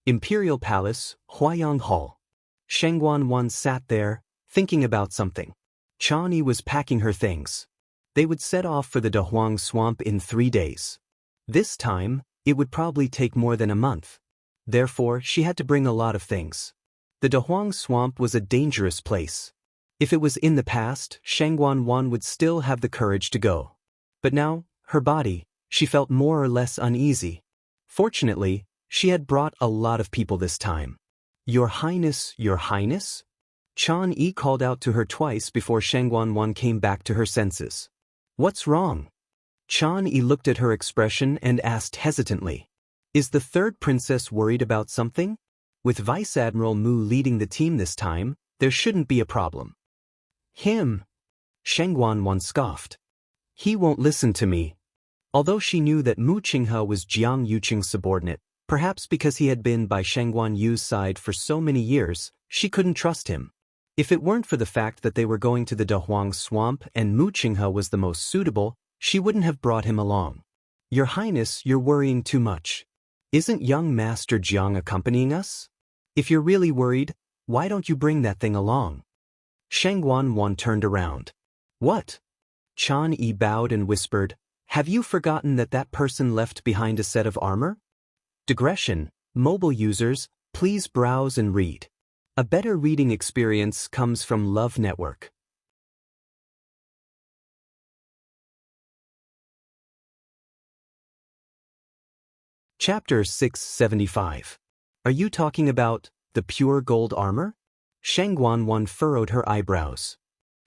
Imperial Palace, Huayang Hall. Shangguan Wan sat there, thinking about something. Chani was packing her things. They would set off for the Dahuang Swamp in 3 days. This time, it would probably take more than a month. Therefore, she had to bring a lot of things. The Dahuang Swamp was a dangerous place. If it was in the past, Shangguan Wan would still have the courage to go. But now, her body, she felt more or less uneasy. Fortunately, she had brought a lot of people this time. Your Highness, Your Highness? Chan Yi called out to her twice before Shangguan Wan came back to her senses. What's wrong? Chan Yi looked at her expression and asked hesitantly. Is the third princess worried about something? With Vice Admiral Mu leading the team this time, there shouldn't be a problem. Him? Shangguan Wan scoffed. He won't listen to me. Although she knew that Mu Qinghe was Jiang Yuqing's subordinate, perhaps because he had been by Shangguan Yu's side for so many years, she couldn't trust him. If it weren't for the fact that they were going to the Dahuang Swamp and Mu Qinghe was the most suitable, she wouldn't have brought him along. Your Highness, you're worrying too much. Isn't young Master Jiang accompanying us? If you're really worried, why don't you bring that thing along? Shangguan Wan turned around. What? Chan Yi bowed and whispered, have you forgotten that that person left behind a set of armor? Digression, mobile users, please browse and read. A better reading experience comes from Love Network. Chapter 675. Are you talking about the pure gold armor? Shangguan Wan furrowed her eyebrows.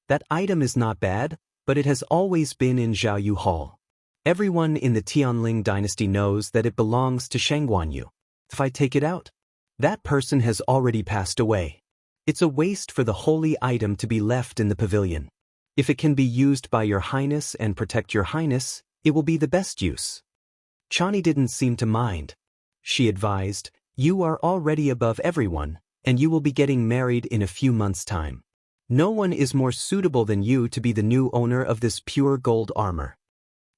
That item is not bad, but it has always been in Zhaoyu Hall. Everyone in the Tianling dynasty knows that it belongs to Shangguan Yu. If I take it out, that person has already passed away. It's a waste for the holy item to be left in the pavilion. If it can be used by Your Highness and protect Your Highness, it will be the best use. Chani didn't seem to mind. She advised, you are already above everyone, and you will be getting married in a few months' time. No one is more suitable than you to be the new owner of this pure gold armor.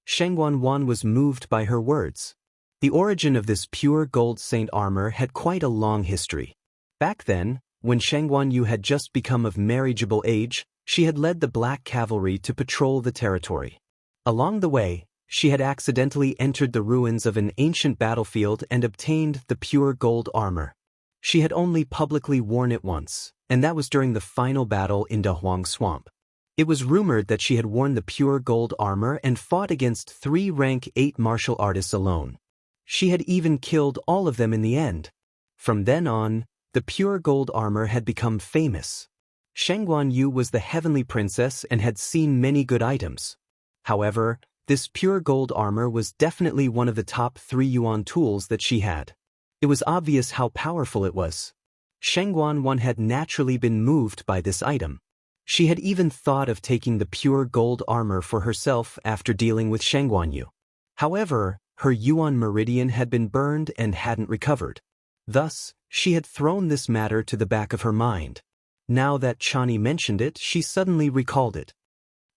Shangguan Wan was moved by her words. The origin of this pure gold saint armor had quite a long history. Back then, when Shangguan Yu had just become of marriageable age, she had led the Black Cavalry to patrol the territory. Along the way, she had accidentally entered the ruins of an ancient battlefield and obtained the pure gold armor. She had only publicly worn it once, and that was during the final battle in Dahuang Swamp. It was rumored that she had worn the pure gold armor and fought against 3 rank 8 martial artists alone. She had even killed all of them in the end. From then on, the pure gold armor had become famous. Shangguan Yu was the heavenly princess and had seen many good items. However, this pure gold armor was definitely one of the top 3 yuan tools that she had. It was obvious how powerful it was. Shangguan Wan had naturally been moved by this item. She had even thought of taking the pure gold armor for herself after dealing with Shangguan Yu. However, her yuan meridian had been burned and hadn't recovered. Thus, she had thrown this matter to the back of her mind. Now that Chani mentioned it, she suddenly recalled it.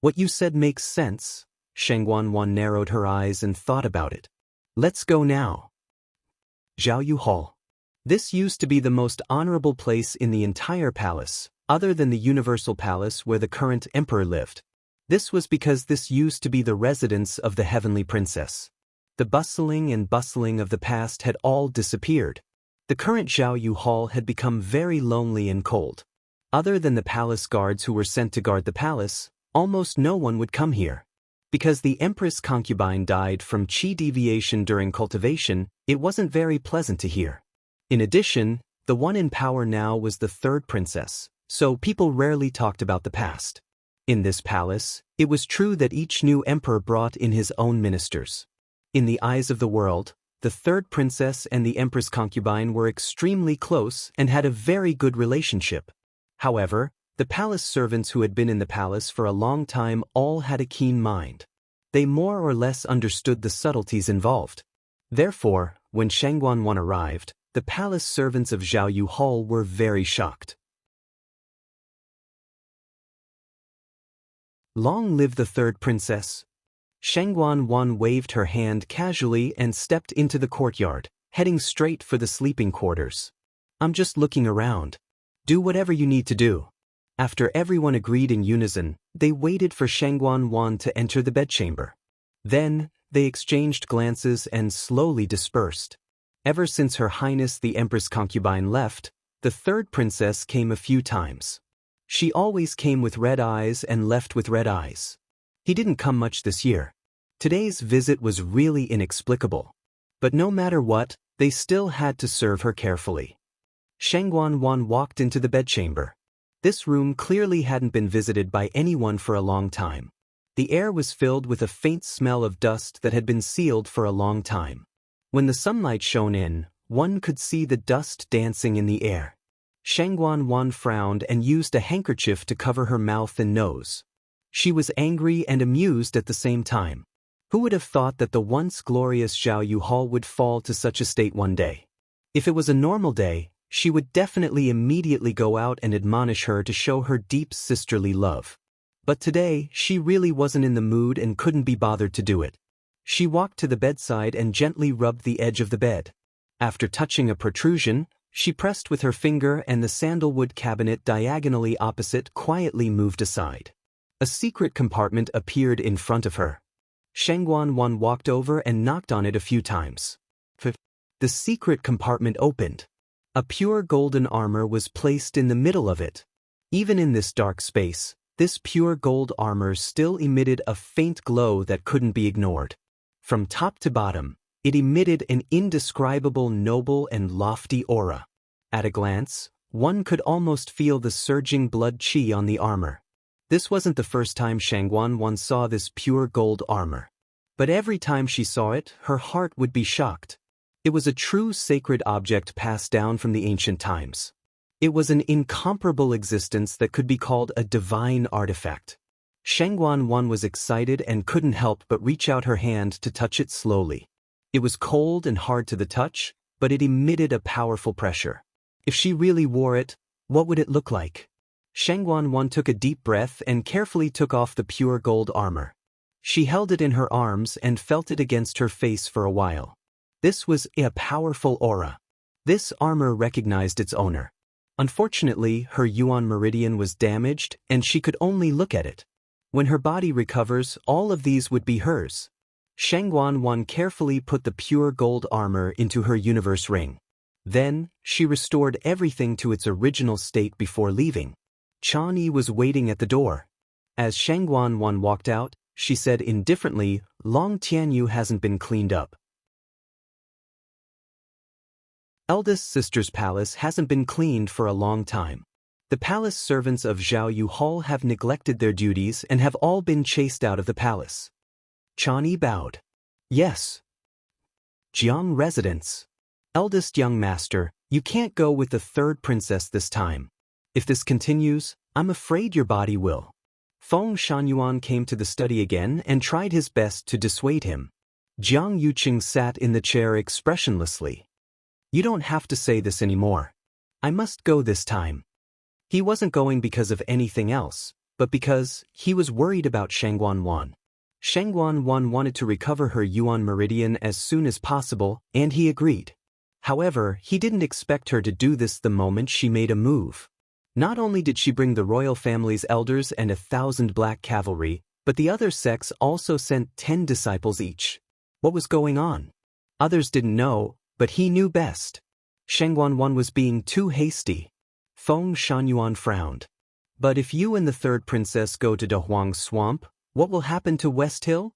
What you said makes sense. Shangguan Wan narrowed her eyes and thought about it. Let's go now. Zhaoyu Hall. This used to be the most honorable place in the entire palace, other than the Universal Palace where the current emperor lived. This was because this used to be the residence of the heavenly princess. The bustling of the past had all disappeared. The current Zhaoyu Hall had become very lonely and cold. Other than the palace guards who were sent to guard the palace, almost no one would come here. Because the empress concubine died from qi deviation during cultivation, it wasn't very pleasant to hear. In addition, the one in power now was the third princess, so people rarely talked about the past. In this palace, it was true that each new emperor brought in his own ministers. In the eyes of the world, the third princess and the empress concubine were extremely close and had a very good relationship. However, the palace servants who had been in the palace for a long time all had a keen mind. They more or less understood the subtleties involved. Therefore, when Shangguan Wan arrived, the palace servants of Zhaoyu Hall were very shocked. Long live the third princess! Shangguan Wan waved her hand casually and stepped into the courtyard, heading straight for the sleeping quarters. I'm just looking around. Do whatever you need to do. After everyone agreed in unison, they waited for Shangguan Wan to enter the bedchamber. Then, they exchanged glances and slowly dispersed. Ever since Her Highness the Empress concubine left, the third princess came a few times. She always came with red eyes and left with red eyes. He didn't come much this year. Today's visit was really inexplicable. But no matter what, they still had to serve her carefully. Shangguan Wan walked into the bedchamber. This room clearly hadn't been visited by anyone for a long time. The air was filled with a faint smell of dust that had been sealed for a long time. When the sunlight shone in, one could see the dust dancing in the air. Shangguan Wan frowned and used a handkerchief to cover her mouth and nose. She was angry and amused at the same time. Who would have thought that the once glorious Zhaoyu Hall would fall to such a state one day? If it was a normal day, she would definitely immediately go out and admonish her to show her deep sisterly love. But today, she really wasn't in the mood and couldn't be bothered to do it. She walked to the bedside and gently rubbed the edge of the bed. After touching a protrusion, she pressed with her finger and the sandalwood cabinet diagonally opposite quietly moved aside. A secret compartment appeared in front of her. Shangguan Wan walked over and knocked on it a few times. The secret compartment opened. A pure golden armor was placed in the middle of it. Even in this dark space, this pure gold armor still emitted a faint glow that couldn't be ignored. From top to bottom, it emitted an indescribable noble and lofty aura. At a glance, one could almost feel the surging blood qi on the armor. This wasn't the first time Shangguan Wan saw this pure gold armor. But every time she saw it, her heart would be shocked. It was a true sacred object passed down from the ancient times. It was an incomparable existence that could be called a divine artifact. Shangguan Wan was excited and couldn't help but reach out her hand to touch it slowly. It was cold and hard to the touch, but it emitted a powerful pressure. If she really wore it, what would it look like? Shangguan Wan took a deep breath and carefully took off the pure gold armor. She held it in her arms and felt it against her face for a while. This was a powerful aura. This armor recognized its owner. Unfortunately, her yuan meridian was damaged and she could only look at it. When her body recovers, all of these would be hers. Shangguan Wan carefully put the pure gold armor into her universe ring. Then, she restored everything to its original state before leaving. Chani was waiting at the door. As Shangguan Wan walked out, she said indifferently, "Long Tianyu hasn't been cleaned up." Eldest sister's palace hasn't been cleaned for a long time. The palace servants of Zhao Yu Hall have neglected their duties and have all been chased out of the palace. Chani bowed. Yes. Jiang residence. Eldest young master, you can't go with the third princess this time. If this continues, I'm afraid your body will. Feng Shangyuan came to the study again and tried his best to dissuade him. Jiang Yuqing sat in the chair expressionlessly. You don't have to say this anymore. I must go this time. He wasn't going because of anything else, but because he was worried about Shangguan Wan. Shangguan Wan wanted to recover her Yuan meridian as soon as possible, and he agreed. However, he didn't expect her to do this the moment she made a move. Not only did she bring the royal family's elders and 1,000 black cavalry, but the other sects also sent 10 disciples each. What was going on? Others didn't know, but he knew best. Shangguan Wan was being too hasty. Feng Shangyuan frowned. But if you and the third princess go to Dahuang Swamp, what will happen to West Hill?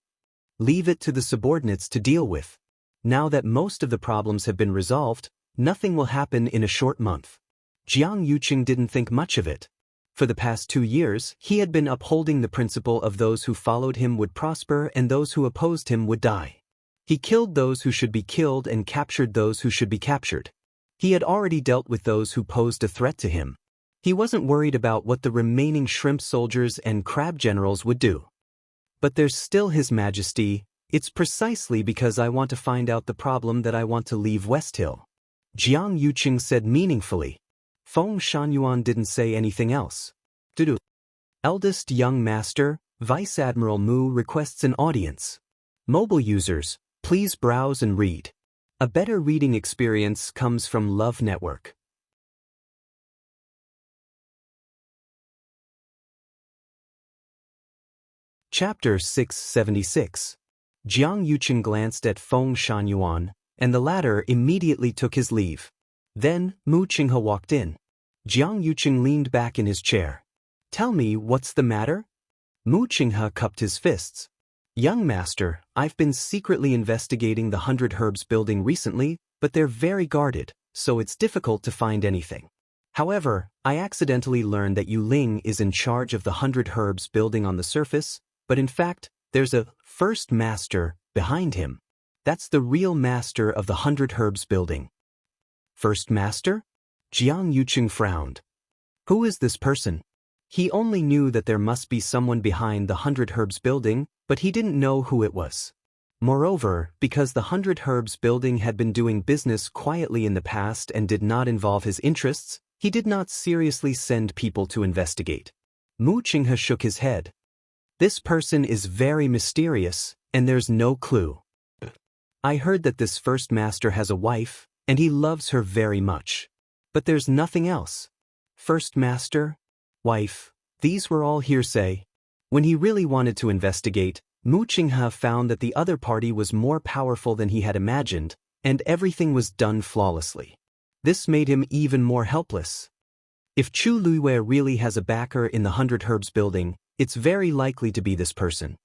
Leave it to the subordinates to deal with. Now that most of the problems have been resolved, nothing will happen in a short month. Jiang Yuqing didn't think much of it. For the past 2 years, he had been upholding the principle of those who followed him would prosper and those who opposed him would die. He killed those who should be killed and captured those who should be captured. He had already dealt with those who posed a threat to him. He wasn't worried about what the remaining shrimp soldiers and crab generals would do. But there's still His Majesty. It's precisely because I want to find out the problem that I want to leave West Hill. Jiang Yuqing said meaningfully. Feng Shangyuan didn't say anything else. Dudu. Eldest young master, Vice Admiral Mu requests an audience. Mobile users, please browse and read. A better reading experience comes from Love Network. Chapter 676. Jiang Yuqing glanced at Feng Shangyuan, and the latter immediately took his leave. Then, Mu Qinghe walked in. Jiang Yuqing leaned back in his chair. Tell me, what's the matter? Mu Qinghe cupped his fists. Young master, I've been secretly investigating the 100 Herbs building recently, but they're very guarded, so it's difficult to find anything. However, I accidentally learned that Yu Ling is in charge of the 100 Herbs building on the surface, but in fact, there's a first master behind him. That's the real master of the 100 Herbs building. First master? Jiang Yuqing frowned. Who is this person? He only knew that there must be someone behind the 100 Herbs building, but he didn't know who it was. Moreover, because the 100 Herbs building had been doing business quietly in the past and did not involve his interests, he did not seriously send people to investigate. Mu Qinghe shook his head. This person is very mysterious, and there's no clue. I heard that this first master has a wife, and he loves her very much. But there's nothing else. First master? Wife? These were all hearsay. When he really wanted to investigate, Mu Qinghe found that the other party was more powerful than he had imagined, and everything was done flawlessly. This made him even more helpless. If Chu Luiyue really has a backer in the 100 Herbs building, it's very likely to be this person.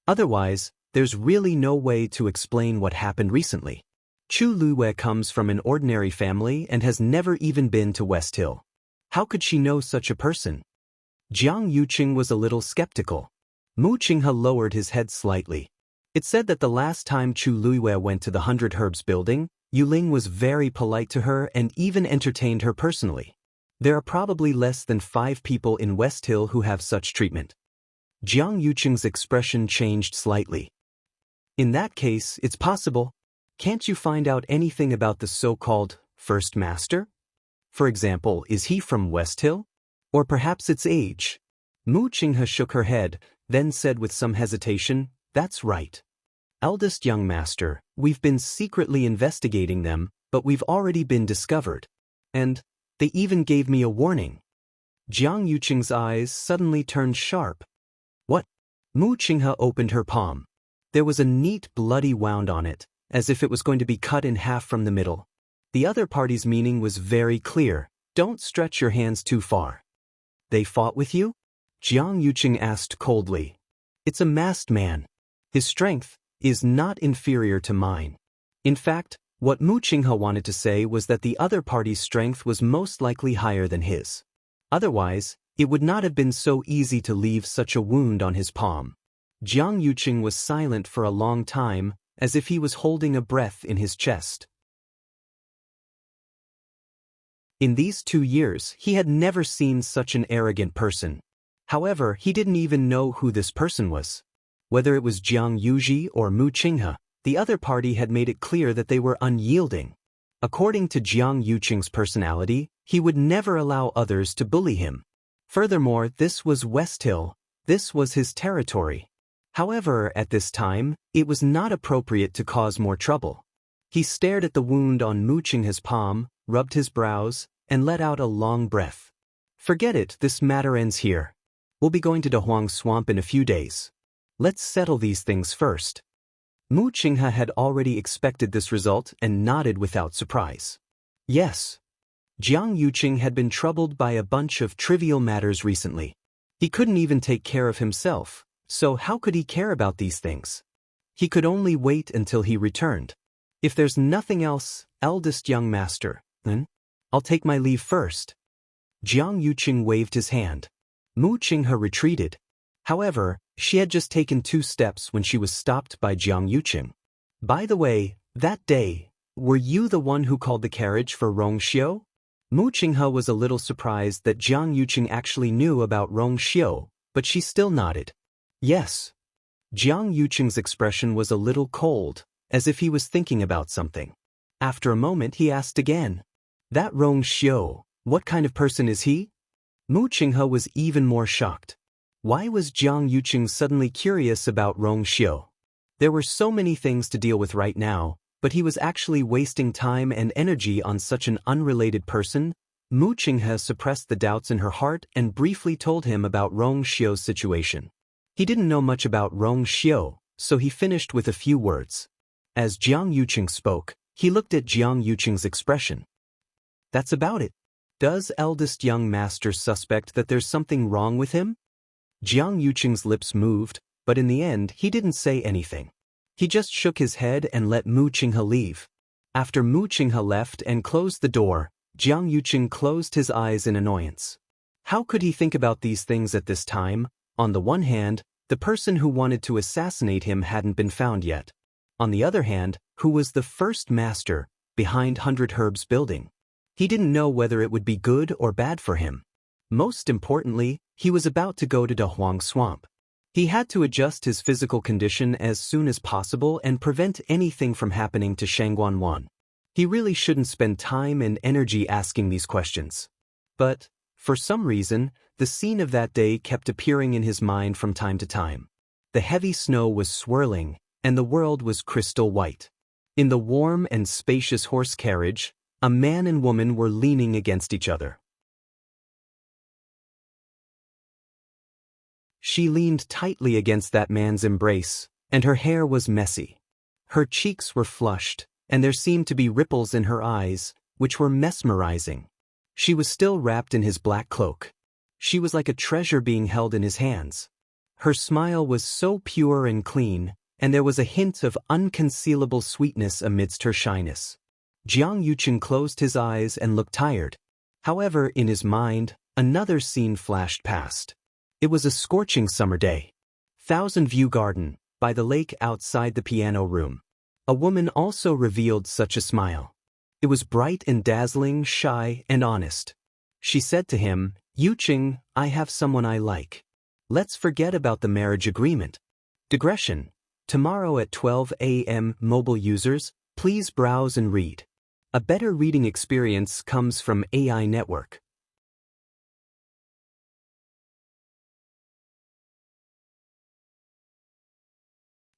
Otherwise, there's really no way to explain what happened recently. Chu Luiyue comes from an ordinary family and has never even been to West Hill. How could she know such a person? Jiang Yuqing was a little skeptical. Mu Qinghe lowered his head slightly. It said that the last time Chu Luiyue went to the 100 Herbs building, Yu Ling was very polite to her and even entertained her personally. There are probably less than 5 people in West Hill who have such treatment. Jiang Yuqing's expression changed slightly. In that case, it's possible. Can't you find out anything about the so-called first master? For example, is he from West Hill? Or perhaps it's age? Mu Qinghe shook her head, then said with some hesitation, that's right. Eldest young master, we've been secretly investigating them, but we've already been discovered. And they even gave me a warning. Jiang Yuqing's eyes suddenly turned sharp. What? Mu Qinghe opened her palm. There was a neat bloody wound on it, as if it was going to be cut in half from the middle. The other party's meaning was very clear. Don't stretch your hands too far. They fought with you? Jiang Yuqing asked coldly. It's a masked man. His strength is not inferior to mine. In fact, What Mu Qinghe wanted to say was that the other party's strength was most likely higher than his. Otherwise, it would not have been so easy to leave such a wound on his palm. Jiang Yuqing was silent for a long time, as if he was holding a breath in his chest. In these 2 years, he had never seen such an arrogant person. However, he didn't even know who this person was. Whether it was Jiang Yuji or Mu Qinghe, the other party had made it clear that they were unyielding. According to Jiang Yuqing's personality, he would never allow others to bully him. Furthermore, this was West Hill, this was his territory. However, at this time, it was not appropriate to cause more trouble. He stared at the wound on Mu Qinghe's palm, rubbed his brows, and let out a long breath. Forget it, this matter ends here. We'll be going to Daoist Swamp in a few days. Let's settle these things first. Mu Qinghe had already expected this result and nodded without surprise. Yes. Jiang Yuqing had been troubled by a bunch of trivial matters recently. He couldn't even take care of himself, so how could he care about these things? He could only wait until he returned. If there's nothing else, eldest young master, then I'll take my leave first. Jiang Yuqing waved his hand. Mu Qinghe retreated. However, she had just taken 2 steps when she was stopped by Jiang Yuqing. By the way, that day, were you the one who called the carriage for Rongxiu? Mu Qinghe was a little surprised that Jiang Yuqing actually knew about Rongxiu, but she still nodded. Yes. Jiang Yuqing's expression was a little cold, as if he was thinking about something. After a moment he asked again. That Rongxiu, what kind of person is he? Mu Qinghe was even more shocked. Why was Jiang Yuqing suddenly curious about Rongxiu? There were so many things to deal with right now, but he was actually wasting time and energy on such an unrelated person. Mu Qinghe suppressed the doubts in her heart and briefly told him about Rongxiu's situation. He didn't know much about Rongxiu, so he finished with a few words. As Jiang Yuqing spoke, he looked at Jiang Yuqing's expression. That's about it. Does eldest young master suspect that there's something wrong with him? Jiang Yuqing's lips moved, but in the end he didn't say anything. He just shook his head and let Mu Qinghe leave. After Mu Qinghe left and closed the door, Jiang Yuqing closed his eyes in annoyance. How could he think about these things at this time? On the one hand, the person who wanted to assassinate him hadn't been found yet. On the other hand, who was the first master behind 100 Herbs building? He didn't know whether it would be good or bad for him. Most importantly, he was about to go to Daoist Swamp. He had to adjust his physical condition as soon as possible and prevent anything from happening to Shangguan. He really shouldn't spend time and energy asking these questions. But, for some reason, the scene of that day kept appearing in his mind from time to time. The heavy snow was swirling, and the world was crystal white. In the warm and spacious horse carriage, a man and woman were leaning against each other. She leaned tightly against that man's embrace, and her hair was messy. Her cheeks were flushed, and there seemed to be ripples in her eyes, which were mesmerizing. She was still wrapped in his black cloak. She was like a treasure being held in his hands. Her smile was so pure and clean, and there was a hint of unconcealable sweetness amidst her shyness. Jiang Yuqing closed his eyes and looked tired. However, in his mind, another scene flashed past. It was a scorching summer day. Thousand View Garden, by the lake outside the piano room. A woman also revealed such a smile. It was bright and dazzling, shy and honest. She said to him, Yuqing, I have someone I like. Let's forget about the marriage agreement. Digression. Tomorrow at 12 a.m. Mobile users, please browse and read. A better reading experience comes from AI Network.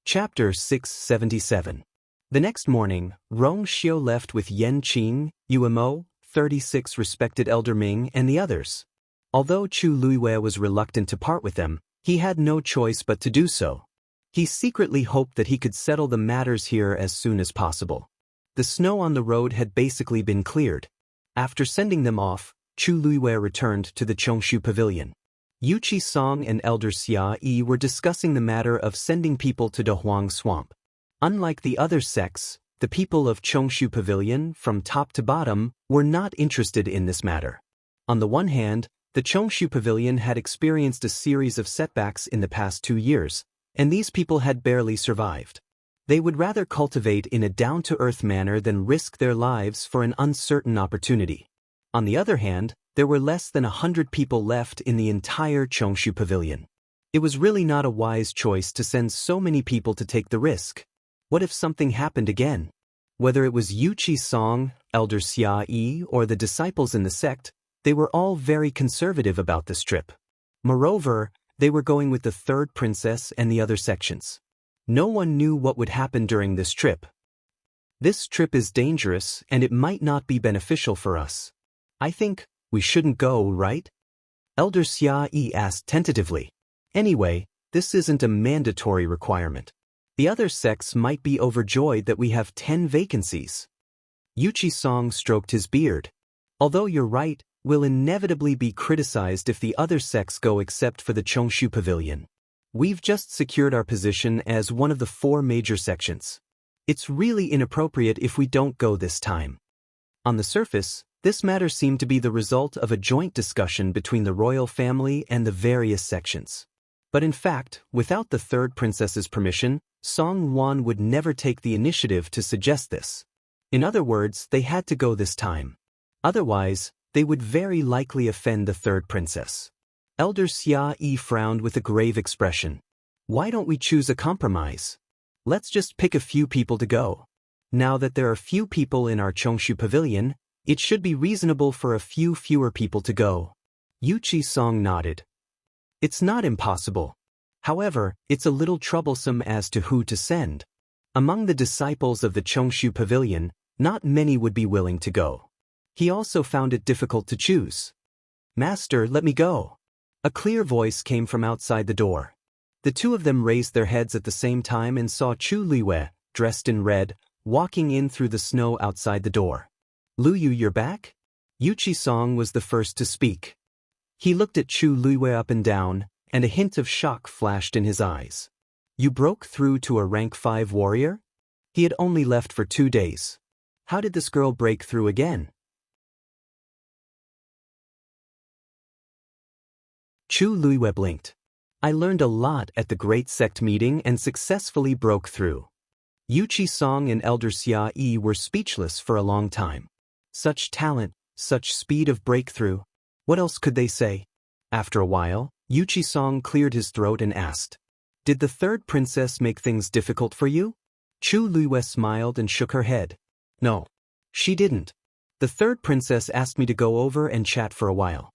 Chapter 677. The next morning, Rongxiu left with Yan Qing, Yuemo, 36 respected Elder Ming and the others. Although Chu Luiwei was reluctant to part with them, he had no choice but to do so. He secretly hoped that he could settle the matters here as soon as possible. The snow on the road had basically been cleared. After sending them off, Chu Luiwei returned to the Chongshu Pavilion. Yu Qisong and Elder Xia Yi were discussing the matter of sending people to Daoist Swamp. Unlike the other sects, the people of Chongshu Pavilion, from top to bottom, were not interested in this matter. On the one hand, the Chongshu Pavilion had experienced a series of setbacks in the past 2 years, and these people had barely survived. They would rather cultivate in a down-to-earth manner than risk their lives for an uncertain opportunity. On the other hand, there were less than 100 people left in the entire Chongshu Pavilion. It was really not a wise choice to send so many people to take the risk. What if something happened again? Whether it was Yuchi Song, Elder Xia Yi, or the disciples in the sect, they were all very conservative about this trip. Moreover, they were going with the third princess and the other sections. No one knew what would happen during this trip. This trip is dangerous and it might not be beneficial for us. I think we shouldn't go, right? Elder Xia Yi asked tentatively. Anyway, this isn't a mandatory requirement. The other sects might be overjoyed that we have 10 vacancies. Yuchi Song stroked his beard. Although you're right, we'll inevitably be criticized if the other sects go except for the Chongshu Pavilion. We've just secured our position as one of the 4 major sections. It's really inappropriate if we don't go this time. On the surface, this matter seemed to be the result of a joint discussion between the royal family and the various sections. But in fact, without the third princess's permission, Song Wan would never take the initiative to suggest this. In other words, they had to go this time. Otherwise, they would very likely offend the third princess. Elder Xia Yi frowned with a grave expression. Why don't we choose a compromise? Let's just pick a few people to go. Now that there are few people in our Chongshu Pavilion, it should be reasonable for a few fewer people to go. Yuchi Song nodded. It's not impossible. However, it's a little troublesome as to who to send. Among the disciples of the Chongshu Pavilion, not many would be willing to go. He also found it difficult to choose. Master, let me go. A clear voice came from outside the door. The two of them raised their heads at the same time and saw Chu Luiyue, dressed in red, walking in through the snow outside the door. Luyu, you're back? Yuchi Song was the first to speak. He looked at Chu Luiyue up and down, and a hint of shock flashed in his eyes. You broke through to a rank 5 warrior? He had only left for 2 days. How did this girl break through again? Chu Luiyue blinked. I learned a lot at the Great Sect meeting and successfully broke through. Yuchi Song and Elder Xia Yi were speechless for a long time. Such talent, such speed of breakthrough. What else could they say? After a while, Yuchi Song cleared his throat and asked, Did the third princess make things difficult for you? Chu Luiyue smiled and shook her head. No, she didn't. The third princess asked me to go over and chat for a while.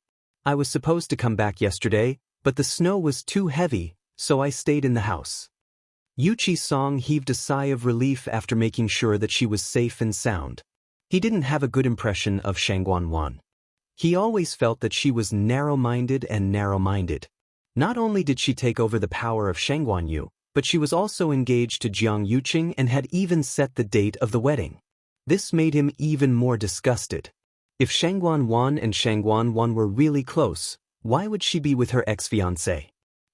I was supposed to come back yesterday, but the snow was too heavy, so I stayed in the house. Yuchi Song heaved a sigh of relief after making sure that she was safe and sound. He didn't have a good impression of Shangguan Wan. He always felt that she was narrow-minded and narrow-minded. Not only did she take over the power of Shangguan Yu, but she was also engaged to Jiang Yuqing and had even set the date of the wedding. This made him even more disgusted. If Shangguan Wan and Shangguan Wan were really close, why would she be with her ex-fiancé?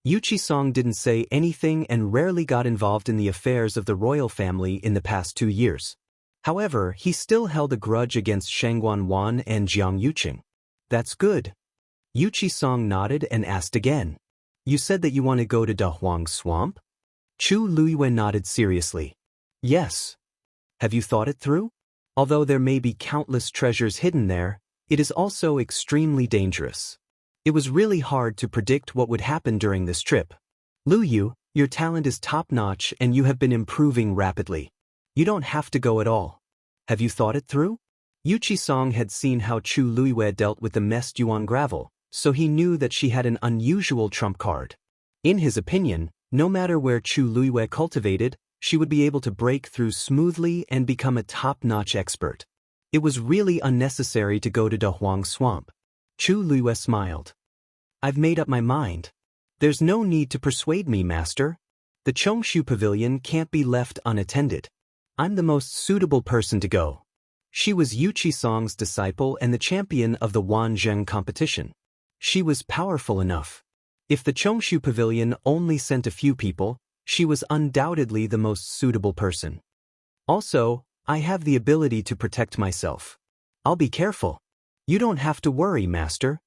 Yuchi Song didn't say anything and rarely got involved in the affairs of the royal family in the past 2 years. However, he still held a grudge against Shangguan Wan and Jiang Yuqing. That's good. Yuchi Song nodded and asked again. You said that you want to go to Dahuang Swamp? Chu Luiyue nodded seriously. Yes. Have you thought it through? Although there may be countless treasures hidden there, it is also extremely dangerous. It was really hard to predict what would happen during this trip. Luyu, your talent is top-notch and you have been improving rapidly. You don't have to go at all. Have you thought it through? Yuchi Song had seen how Chu Luiyue dealt with the messed Yuan gravel, so he knew that she had an unusual trump card. In his opinion, no matter where Chu Luiyue cultivated, she would be able to break through smoothly and become a top-notch expert. It was really unnecessary to go to Dahuang Swamp. Chu Luiyue smiled. I've made up my mind. There's no need to persuade me, master. The Chongshu Pavilion can't be left unattended. I'm the most suitable person to go. She was Yuchi Song's disciple and the champion of the Wanzheng competition. She was powerful enough. If the Chongshu Pavilion only sent a few people, she was undoubtedly the most suitable person. Also, I have the ability to protect myself. I'll be careful. You don't have to worry, Master.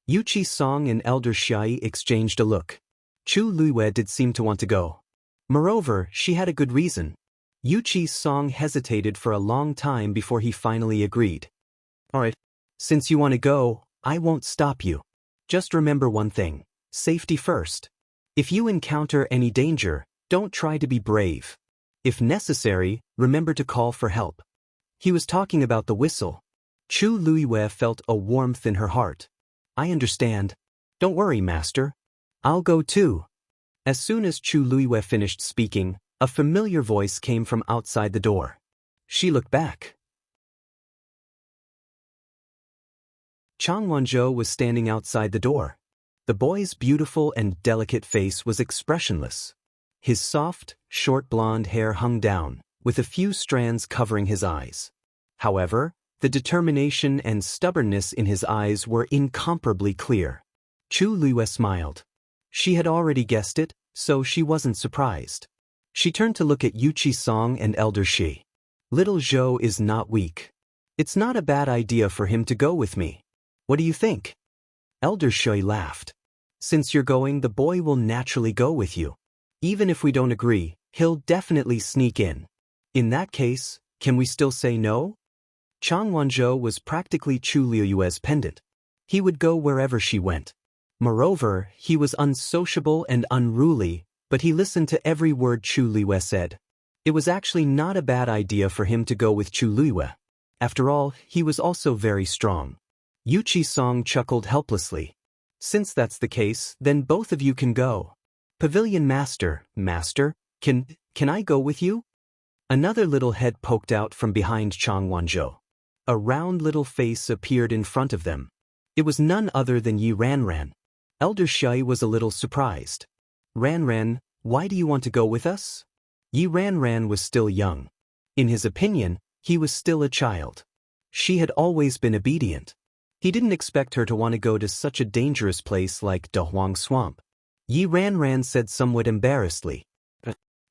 Yuchi Song and Elder Xiai exchanged a look. Chu Luiwei did seem to want to go. Moreover, she had a good reason. Yuchi Song hesitated for a long time before he finally agreed. Alright. Since you want to go, I won't stop you. Just remember one thing. Safety first. If you encounter any danger, don't try to be brave. If necessary, remember to call for help. He was talking about the whistle. Chu Luiwei felt a warmth in her heart. I understand. Don't worry, Master. I'll go too. As soon as Chu Luiwei finished speaking, a familiar voice came from outside the door. She looked back. Chang Wanzhou was standing outside the door. The boy's beautiful and delicate face was expressionless. His soft, short blonde hair hung down, with a few strands covering his eyes. However, the determination and stubbornness in his eyes were incomparably clear. Chu Luiwei smiled. She had already guessed it, so she wasn't surprised. She turned to look at Yuchi Song and Elder Shi. Little Zhou is not weak. It's not a bad idea for him to go with me. What do you think? Elder Shui laughed. Since you're going, the boy will naturally go with you. Even if we don't agree, he'll definitely sneak in. In that case, can we still say no? Chang Wanzhou was practically Chu Luiwei's pendant. He would go wherever she went. Moreover, he was unsociable and unruly, but he listened to every word Chu Luiwei said. It was actually not a bad idea for him to go with Chu Luiwei. After all, he was also very strong. Yuchi Song chuckled helplessly. Since that's the case, then both of you can go. Pavilion Master, can I go with you? Another little head poked out from behind Chang Wanzhou. A round little face appeared in front of them. It was none other than Yi Ranran. Elder Shui was a little surprised. Ranran, why do you want to go with us? Yi Ranran was still young. In his opinion, he was still a child. She had always been obedient. He didn't expect her to want to go to such a dangerous place like Dahuang Swamp. Yi Ranran said somewhat embarrassedly.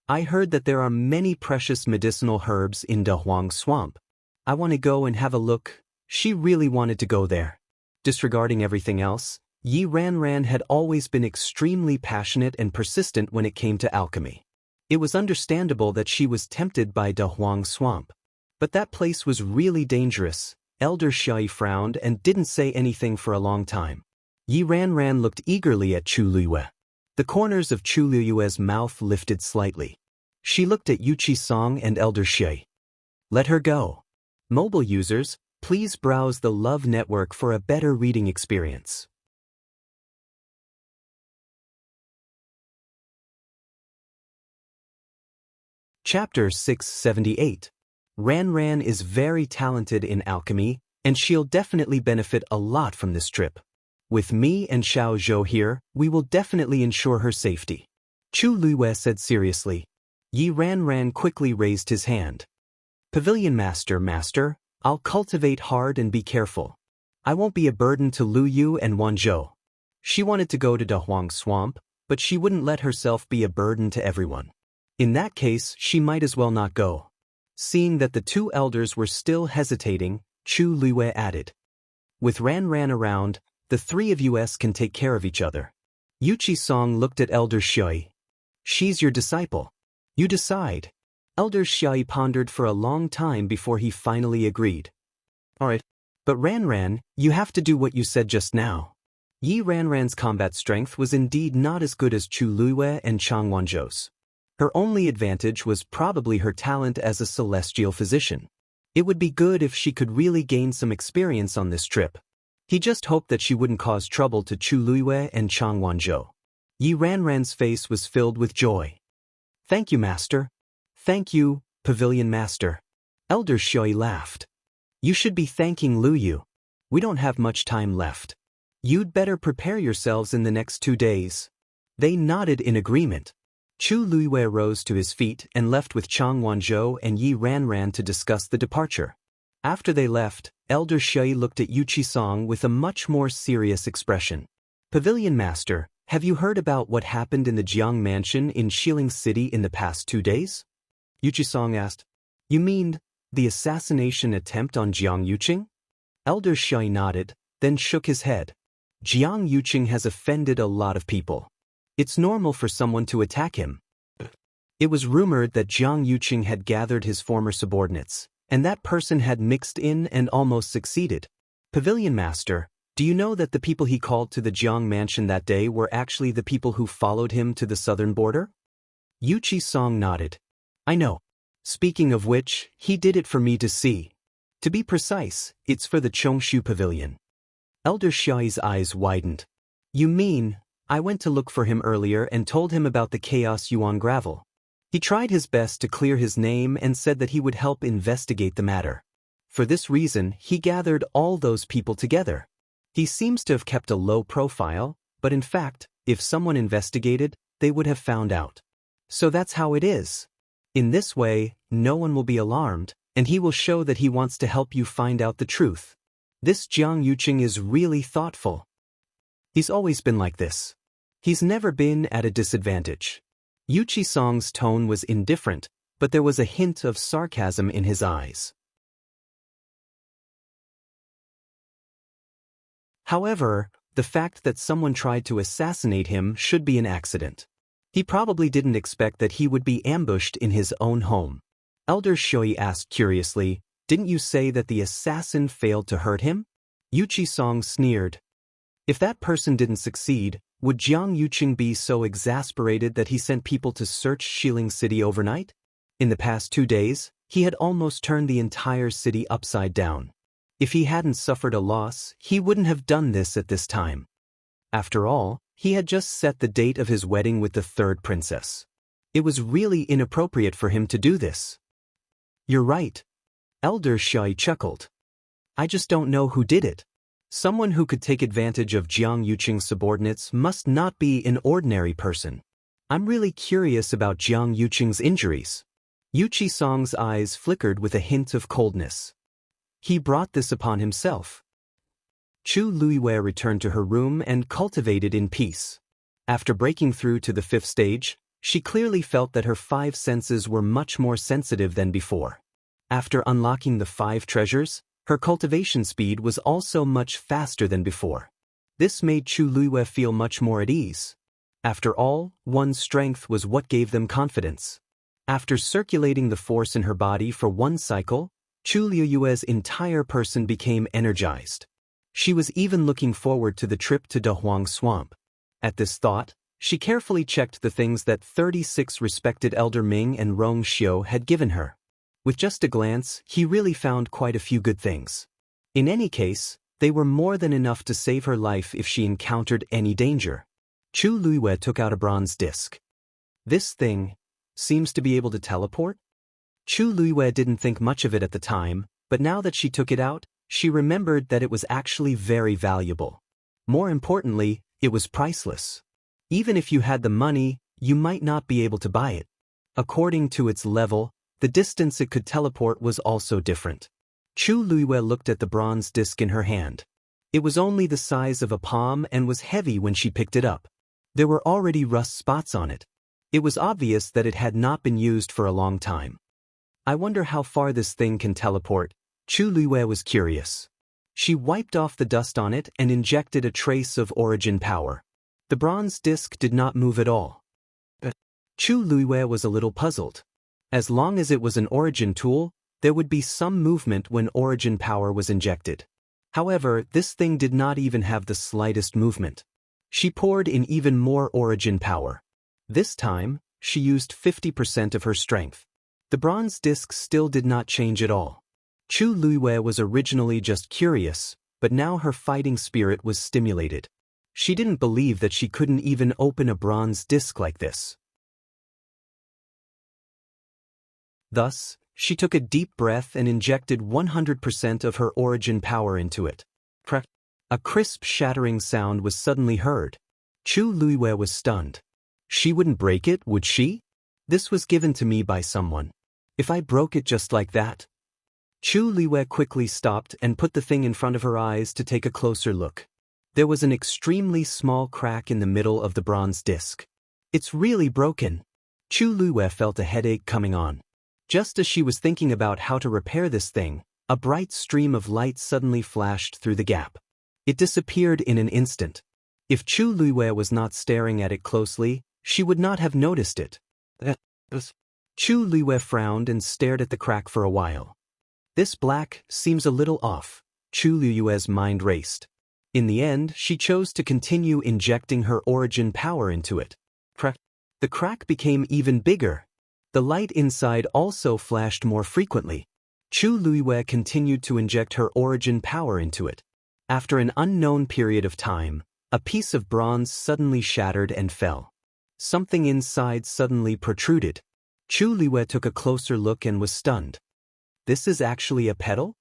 I heard that there are many precious medicinal herbs in Dahuang Swamp. I want to go and have a look. She really wanted to go there. Disregarding everything else, Yi Ranran had always been extremely passionate and persistent when it came to alchemy. It was understandable that she was tempted by Dahuang Swamp. But that place was really dangerous. Elder Shui frowned and didn't say anything for a long time. Yi Ranran looked eagerly at Chu Luiwei. The corners of Chu Luiwei's mouth lifted slightly. She looked at Yuchi Song and Elder Shui. Let her go. Mobile users, please browse the Love Network for a better reading experience. Chapter 678. Ranran is very talented in alchemy, and she'll definitely benefit a lot from this trip. With me and Xiao Zhou here, we will definitely ensure her safety. Chu Luiwei said seriously. Yi Ranran quickly raised his hand. Pavilion Master, I'll cultivate hard and be careful. I won't be a burden to Lu Yu and Wanzhou. She wanted to go to Dahuang Swamp, but she wouldn't let herself be a burden to everyone. In that case, she might as well not go. Seeing that the two elders were still hesitating, Chu Luiwei added. With Ranran around, the three of us can take care of each other. Yuchi Song looked at Elder Shui. She's your disciple. You decide. Elder Shui pondered for a long time before he finally agreed. Alright. But Ranran, you have to do what you said just now. Yi Ranran's combat strength was indeed not as good as Chu Luiwei and Chang Wanzhou's. Her only advantage was probably her talent as a celestial physician. It would be good if she could really gain some experience on this trip. He just hoped that she wouldn't cause trouble to Chu Luiwei and Chang Wanzhou. Yi Ranran's face was filled with joy. Thank you, Master. Thank you, Pavilion Master. Elder Shui laughed. You should be thanking Lu Yu. We don't have much time left. You'd better prepare yourselves in the next 2 days. They nodded in agreement. Chu Luiwei rose to his feet and left with Chang Wanzhou and Yi Ranran to discuss the departure. After they left, Elder Shui looked at Yuchi Song with a much more serious expression. Pavilion Master, have you heard about what happened in the Jiang Mansion in Xiling City in the past 2 days? Yuchi Song asked. You mean The assassination attempt on Jiang Yuqing? Elder Xiao nodded, then shook his head. Jiang Yuqing has offended a lot of people. It's normal for someone to attack him. It was rumored that Jiang Yuqing had gathered his former subordinates, and that person had mixed in and almost succeeded. Pavilion Master, do you know that the people he called to the Jiang mansion that day were actually the people who followed him to the southern border? Yuqi Song nodded. I know. Speaking of which, he did it for me to see. To be precise, it's for the Chongshu Pavilion. Elder Xiao's eyes widened. You mean, I went to look for him earlier and told him about the Chaos Yuan gravel. He tried his best to clear his name and said that he would help investigate the matter. For this reason, he gathered all those people together. He seems to have kept a low profile, but in fact, if someone investigated, they would have found out. So that's how it is. In this way, no one will be alarmed, and he will show that he wants to help you find out the truth. This Jiang Yuqing is really thoughtful. He's always been like this. He's never been at a disadvantage. Yuqi Song's tone was indifferent, but there was a hint of sarcasm in his eyes. However, the fact that someone tried to assassinate him should be an accident. He probably didn't expect that he would be ambushed in his own home. Elder Shui asked curiously, didn't you say that the assassin failed to hurt him? Yuqi Song sneered. If that person didn't succeed, would Jiang Yuqing be so exasperated that he sent people to search Xiling City overnight? In the past 2 days, he had almost turned the entire city upside down. If he hadn't suffered a loss, he wouldn't have done this at this time. After all, he had just set the date of his wedding with the third princess. It was really inappropriate for him to do this. You're right. Elder Shai chuckled. I just don't know who did it. Someone who could take advantage of Jiang Yuqing's subordinates must not be an ordinary person. I'm really curious about Jiang Yuqing's injuries. Yuqi Song's eyes flickered with a hint of coldness. He brought this upon himself. Chu Luiwei returned to her room and cultivated in peace. After breaking through to the 5th stage, she clearly felt that her 5 senses were much more sensitive than before. After unlocking the 5 treasures, her cultivation speed was also much faster than before. This made Chu Luiwei feel much more at ease. After all, one's strength was what gave them confidence. After circulating the force in her body for 1 cycle, Chu Luiwei's entire person became energized. She was even looking forward to the trip to Dahuang Swamp. At this thought, she carefully checked the things that 36 respected Elder Ming and Rong Xiu had given her. With just a glance, he really found quite a few good things. In any case, they were more than enough to save her life if she encountered any danger. Chu Luiwei took out a bronze disc. This thing seems to be able to teleport? Chu Luiwei didn't think much of it at the time, but now that she took it out, she remembered that it was actually very valuable. More importantly, it was priceless. Even if you had the money, you might not be able to buy it. According to its level, the distance it could teleport was also different. Chu Luiwei looked at the bronze disc in her hand. It was only the size of a palm and was heavy when she picked it up. There were already rust spots on it. It was obvious that it had not been used for a long time. I wonder how far this thing can teleport. Chu Luiwei was curious. She wiped off the dust on it and injected a trace of origin power. The bronze disc did not move at all. Chu Luiwei was a little puzzled. As long as it was an origin tool, there would be some movement when origin power was injected. However, this thing did not even have the slightest movement. She poured in even more origin power. This time, she used 50% of her strength. The bronze disc still did not change at all. Chu Luiwei was originally just curious, but now her fighting spirit was stimulated. She didn't believe that she couldn't even open a bronze disc like this. Thus, she took a deep breath and injected 100% of her origin power into it. A crisp shattering sound was suddenly heard. Chu Luiwei was stunned. She wouldn't break it, would she? This was given to me by someone. If I broke it just like that? Chu Luiwei quickly stopped and put the thing in front of her eyes to take a closer look. There was an extremely small crack in the middle of the bronze disc. It's really broken. Chu Luiwei felt a headache coming on. Just as she was thinking about how to repair this thing, a bright stream of light suddenly flashed through the gap. It disappeared in an instant. If Chu Luiwei was not staring at it closely, she would not have noticed it. Chu Luiwei frowned and stared at the crack for a while. This black seems a little off. Chu Luiwei's mind raced. In the end, she chose to continue injecting her origin power into it. The crack became even bigger. The light inside also flashed more frequently. Chu Luiwei continued to inject her origin power into it. After an unknown period of time, a piece of bronze suddenly shattered and fell. Something inside suddenly protruded. Chu Luiwei took a closer look and was stunned. This is actually a petal?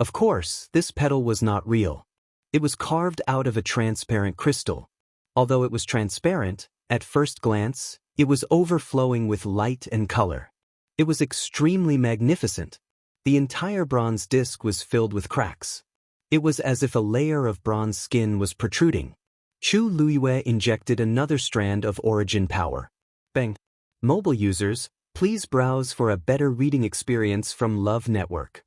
Of course, this petal was not real. It was carved out of a transparent crystal. Although it was transparent, at first glance, it was overflowing with light and color. It was extremely magnificent. The entire bronze disc was filled with cracks. It was as if a layer of bronze skin was protruding. Chu Luiwei injected another strand of origin power. Bang! Mobile users, please browse for a better reading experience from Love Network.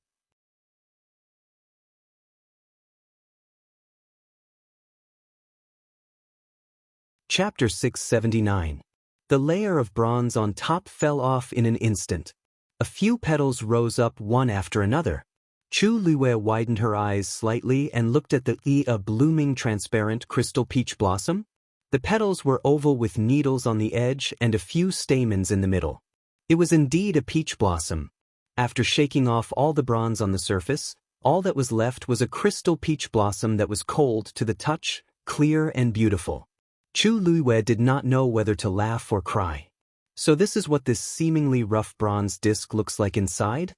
Chapter 679. The layer of bronze on top fell off in an instant. A few petals rose up one after another. Chu Luiwei widened her eyes slightly and looked at a blooming transparent crystal peach blossom. The petals were oval with needles on the edge and a few stamens in the middle. It was indeed a peach blossom. After shaking off all the bronze on the surface, all that was left was a crystal peach blossom that was cold to the touch, clear and beautiful. Chu Luiwei did not know whether to laugh or cry. So this is what this seemingly rough bronze disc looks like inside?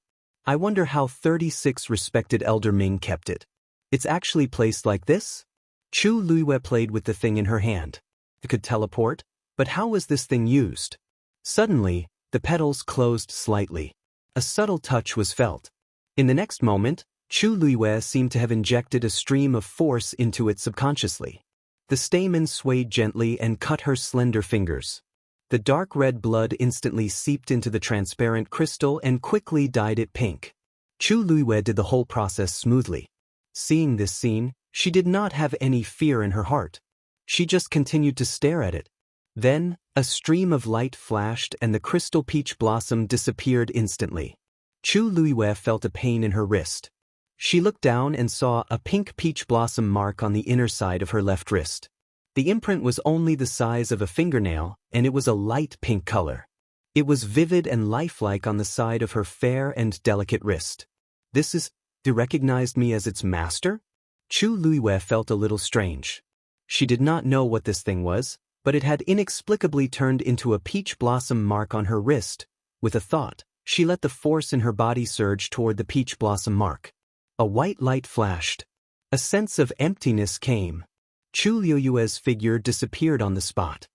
I wonder how 36 respected Elder Ming kept it. It's actually placed like this? Chu Luiwei played with the thing in her hand. It could teleport, but how was this thing used? Suddenly, the petals closed slightly. A subtle touch was felt. In the next moment, Chu Luiwei seemed to have injected a stream of force into it subconsciously. The stamen swayed gently and cut her slender fingers. The dark red blood instantly seeped into the transparent crystal and quickly dyed it pink. Chu Luiwei did the whole process smoothly. Seeing this scene, she did not have any fear in her heart. She just continued to stare at it. Then, a stream of light flashed and the crystal peach blossom disappeared instantly. Chu Luiwei felt a pain in her wrist. She looked down and saw a pink peach blossom mark on the inner side of her left wrist. The imprint was only the size of a fingernail, and it was a light pink color. It was vivid and lifelike on the side of her fair and delicate wrist. He recognized me as its master? Chu Luiwei felt a little strange. She did not know what this thing was, but it had inexplicably turned into a peach blossom mark on her wrist. With a thought, she let the force in her body surge toward the peach blossom mark. A white light flashed. A sense of emptiness came. Chu Luiwei's figure disappeared on the spot.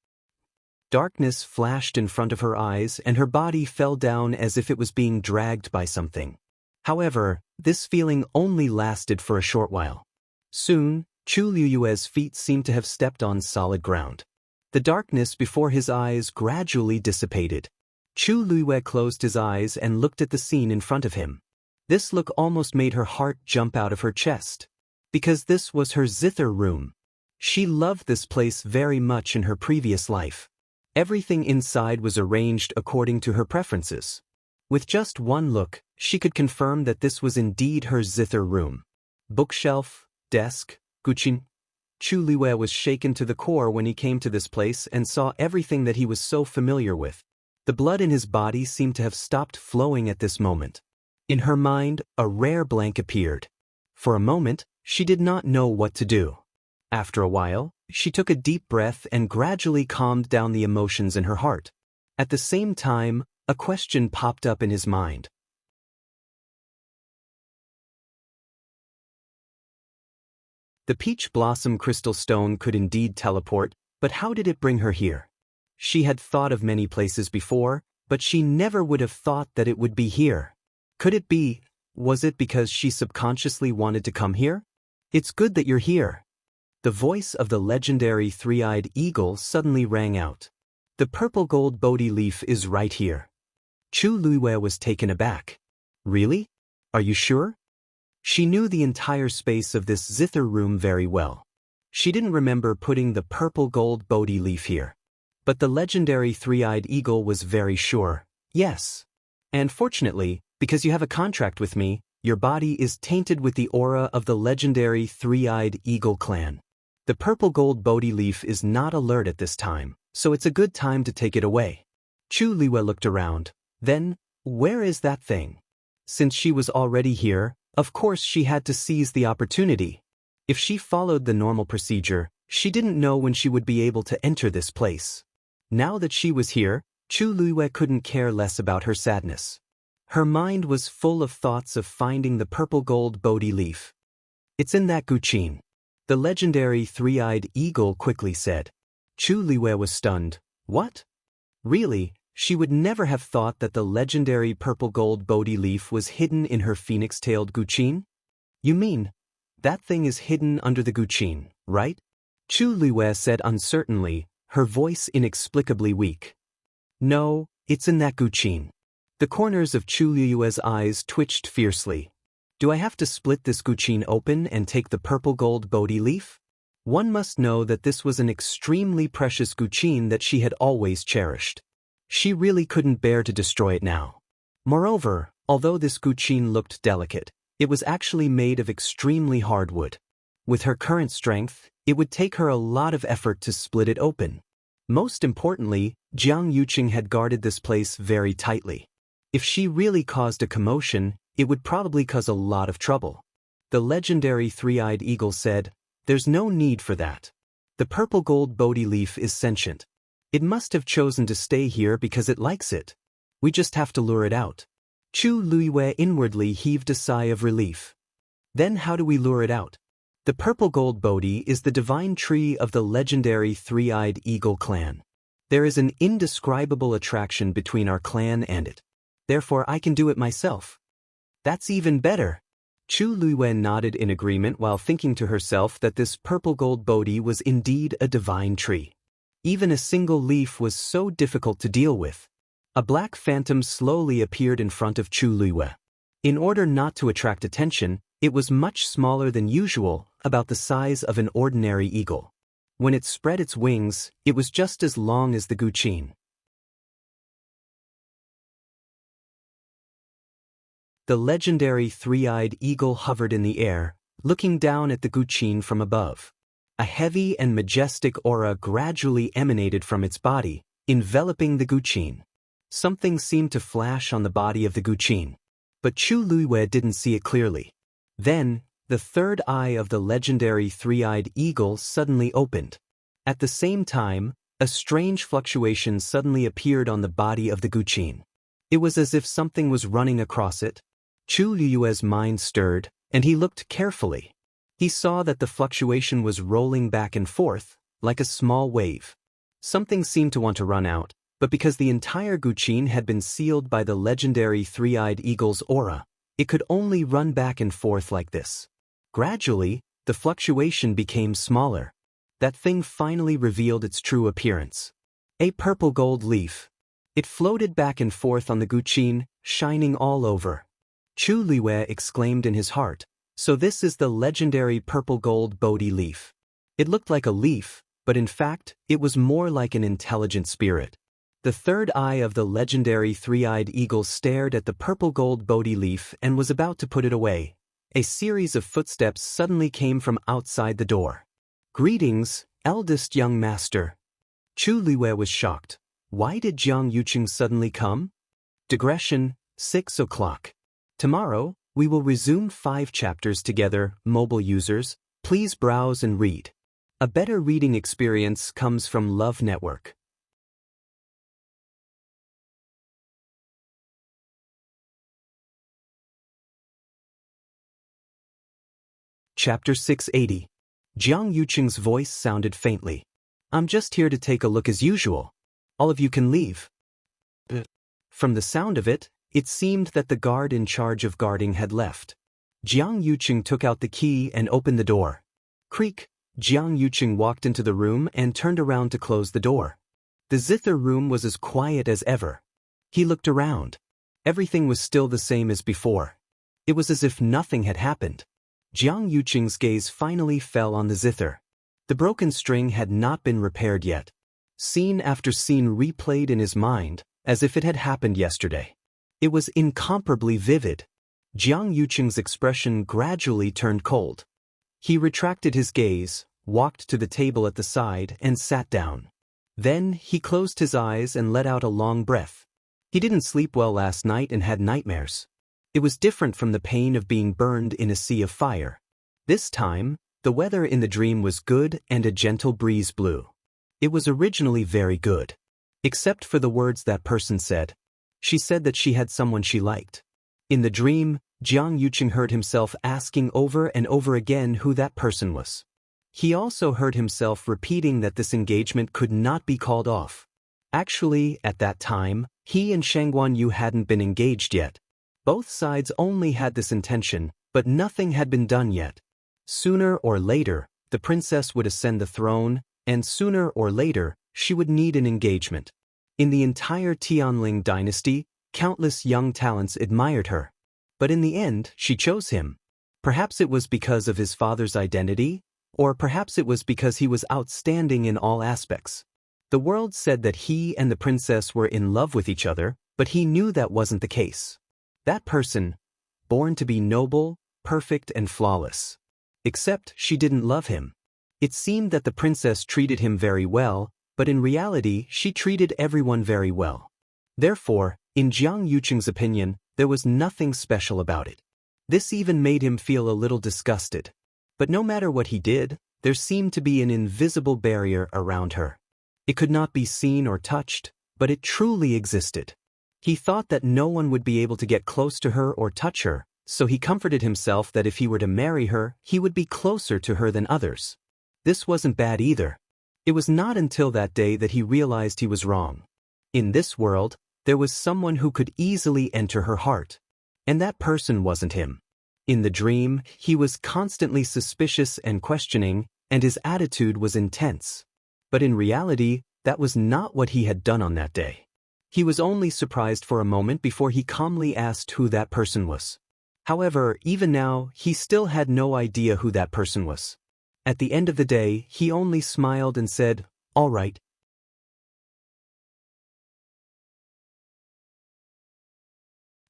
Darkness flashed in front of her eyes and her body fell down as if it was being dragged by something. However, this feeling only lasted for a short while. Soon, Chu Luiwei's feet seemed to have stepped on solid ground. The darkness before his eyes gradually dissipated. Chu Luiwei closed his eyes and looked at the scene in front of him. This look almost made her heart jump out of her chest. Because this was her zither room. She loved this place very much in her previous life. Everything inside was arranged according to her preferences. With just one look, she could confirm that this was indeed her zither room. Bookshelf, desk, guqin. Chu Luiwei was shaken to the core when he came to this place and saw everything that he was so familiar with. The blood in his body seemed to have stopped flowing at this moment. In her mind, a rare blank appeared. For a moment, she did not know what to do. After a while, she took a deep breath and gradually calmed down the emotions in her heart. At the same time, a question popped up in his mind. The peach blossom crystal stone could indeed teleport, but how did it bring her here? She had thought of many places before, but she never would have thought that it would be here. Was it because she subconsciously wanted to come here? It's good that you're here. The voice of the legendary three-eyed eagle suddenly rang out. The purple gold Bodhi leaf is right here. Chu Luiwei was taken aback. Really? Are you sure? She knew the entire space of this zither room very well. She didn't remember putting the purple gold Bodhi leaf here. But the legendary three-eyed eagle was very sure. Yes. And fortunately, because you have a contract with me, your body is tainted with the aura of the legendary three-eyed eagle clan. The purple gold Bodhi leaf is not alert at this time, so it's a good time to take it away. Chu Liwei looked around. Then, where is that thing? Since she was already here, of course she had to seize the opportunity. If she followed the normal procedure, she didn't know when she would be able to enter this place. Now that she was here, Chu Luiwei couldn't care less about her sadness. Her mind was full of thoughts of finding the purple gold Bodhi leaf. It's in that guqin. The legendary three-eyed eagle quickly said. Chu Luiwei was stunned. What? Really? She would never have thought that the legendary purple gold Bodhi leaf was hidden in her phoenix-tailed guqin? You mean, that thing is hidden under the guqin, right? Chu Luiwei said uncertainly, her voice inexplicably weak. No, it's in that guqin. The corners of Chu Luiwei's eyes twitched fiercely. Do I have to split this guqin open and take the purple gold Bodhi leaf? One must know that this was an extremely precious guqin that she had always cherished. She really couldn't bear to destroy it now. Moreover, although this guqin looked delicate, it was actually made of extremely hard wood. With her current strength, it would take her a lot of effort to split it open. Most importantly, Jiang Yuqing had guarded this place very tightly. If she really caused a commotion, it would probably cause a lot of trouble. The legendary three-eyed eagle said, There's no need for that. The purple gold Bodhi leaf is sentient. It must have chosen to stay here because it likes it. We just have to lure it out. Chu Luiwei inwardly heaved a sigh of relief. Then how do we lure it out? The purple gold Bodhi is the divine tree of the legendary three-eyed eagle clan. There is an indescribable attraction between our clan and it. Therefore I can do it myself. That's even better. Chu Luiwei nodded in agreement while thinking to herself that this purple gold Bodhi was indeed a divine tree. Even a single leaf was so difficult to deal with. A black phantom slowly appeared in front of Chu Luiwei. In order not to attract attention, it was much smaller than usual, about the size of an ordinary eagle. When it spread its wings, it was just as long as the guqin. The legendary three-eyed eagle hovered in the air, looking down at the guqin from above. A heavy and majestic aura gradually emanated from its body, enveloping the guqin. Something seemed to flash on the body of the guqin. But Chu Luiwei didn't see it clearly. Then, the third eye of the legendary three-eyed eagle suddenly opened. At the same time, a strange fluctuation suddenly appeared on the body of the guqin. It was as if something was running across it. Chu Luiwei's mind stirred, and he looked carefully. He saw that the fluctuation was rolling back and forth, like a small wave. Something seemed to want to run out, but because the entire guqin had been sealed by the legendary three-eyed eagle's aura, it could only run back and forth like this. Gradually, the fluctuation became smaller. That thing finally revealed its true appearance. A purple gold leaf. It floated back and forth on the guqin, shining all over. Chu Luiwei exclaimed in his heart, So this is the legendary purple gold Bodhi leaf. It looked like a leaf, but in fact, it was more like an intelligent spirit. The third eye of the legendary three-eyed eagle stared at the purple gold Bodhi leaf and was about to put it away. A series of footsteps suddenly came from outside the door. Greetings, eldest young master. Chu Luiwei was shocked. Why did Jiang Yuqing suddenly come? Digression, 6 o'clock. Tomorrow, we will resume 5 chapters together, mobile users. Please browse and read. A better reading experience comes from Love Network. Chapter 680. Jiang Yuqing's voice sounded faintly. I'm just here to take a look as usual. All of you can leave. From the sound of it, it seemed that the guard in charge of guarding had left. Jiang Yuqing took out the key and opened the door. Creak! Jiang Yuqing walked into the room and turned around to close the door. The zither room was as quiet as ever. He looked around. Everything was still the same as before. It was as if nothing had happened. Jiang Yuqing's gaze finally fell on the zither. The broken string had not been repaired yet. Scene after scene replayed in his mind, as if it had happened yesterday. It was incomparably vivid. Jiang Yuqing's expression gradually turned cold. He retracted his gaze, walked to the table at the side, and sat down. Then he closed his eyes and let out a long breath. He didn't sleep well last night and had nightmares. It was different from the pain of being burned in a sea of fire. This time, the weather in the dream was good and a gentle breeze blew. It was originally very good. Except for the words that person said. She said that she had someone she liked. In the dream, Jiang Yuqing heard himself asking over and over again who that person was. He also heard himself repeating that this engagement could not be called off. Actually, at that time, he and Shangguan Yu hadn't been engaged yet. Both sides only had this intention, but nothing had been done yet. Sooner or later, the princess would ascend the throne, and sooner or later, she would need an engagement. In the entire Tianling dynasty, countless young talents admired her. But in the end, she chose him. Perhaps it was because of his father's identity, or perhaps it was because he was outstanding in all aspects. The world said that he and the princess were in love with each other, but he knew that wasn't the case. That person, born to be noble, perfect, and flawless. Except she didn't love him. It seemed that the princess treated him very well, but in reality she treated everyone very well. Therefore, in Jiang Yuqing's opinion, there was nothing special about it. This even made him feel a little disgusted. But no matter what he did, there seemed to be an invisible barrier around her. It could not be seen or touched, but it truly existed. He thought that no one would be able to get close to her or touch her, so he comforted himself that if he were to marry her, he would be closer to her than others. This wasn't bad either. It was not until that day that he realized he was wrong. In this world, there was someone who could easily enter her heart. And that person wasn't him. In the dream, he was constantly suspicious and questioning, and his attitude was intense. But in reality, that was not what he had done on that day. He was only surprised for a moment before he calmly asked who that person was. However, even now, he still had no idea who that person was. At the end of the day, he only smiled and said, "All right."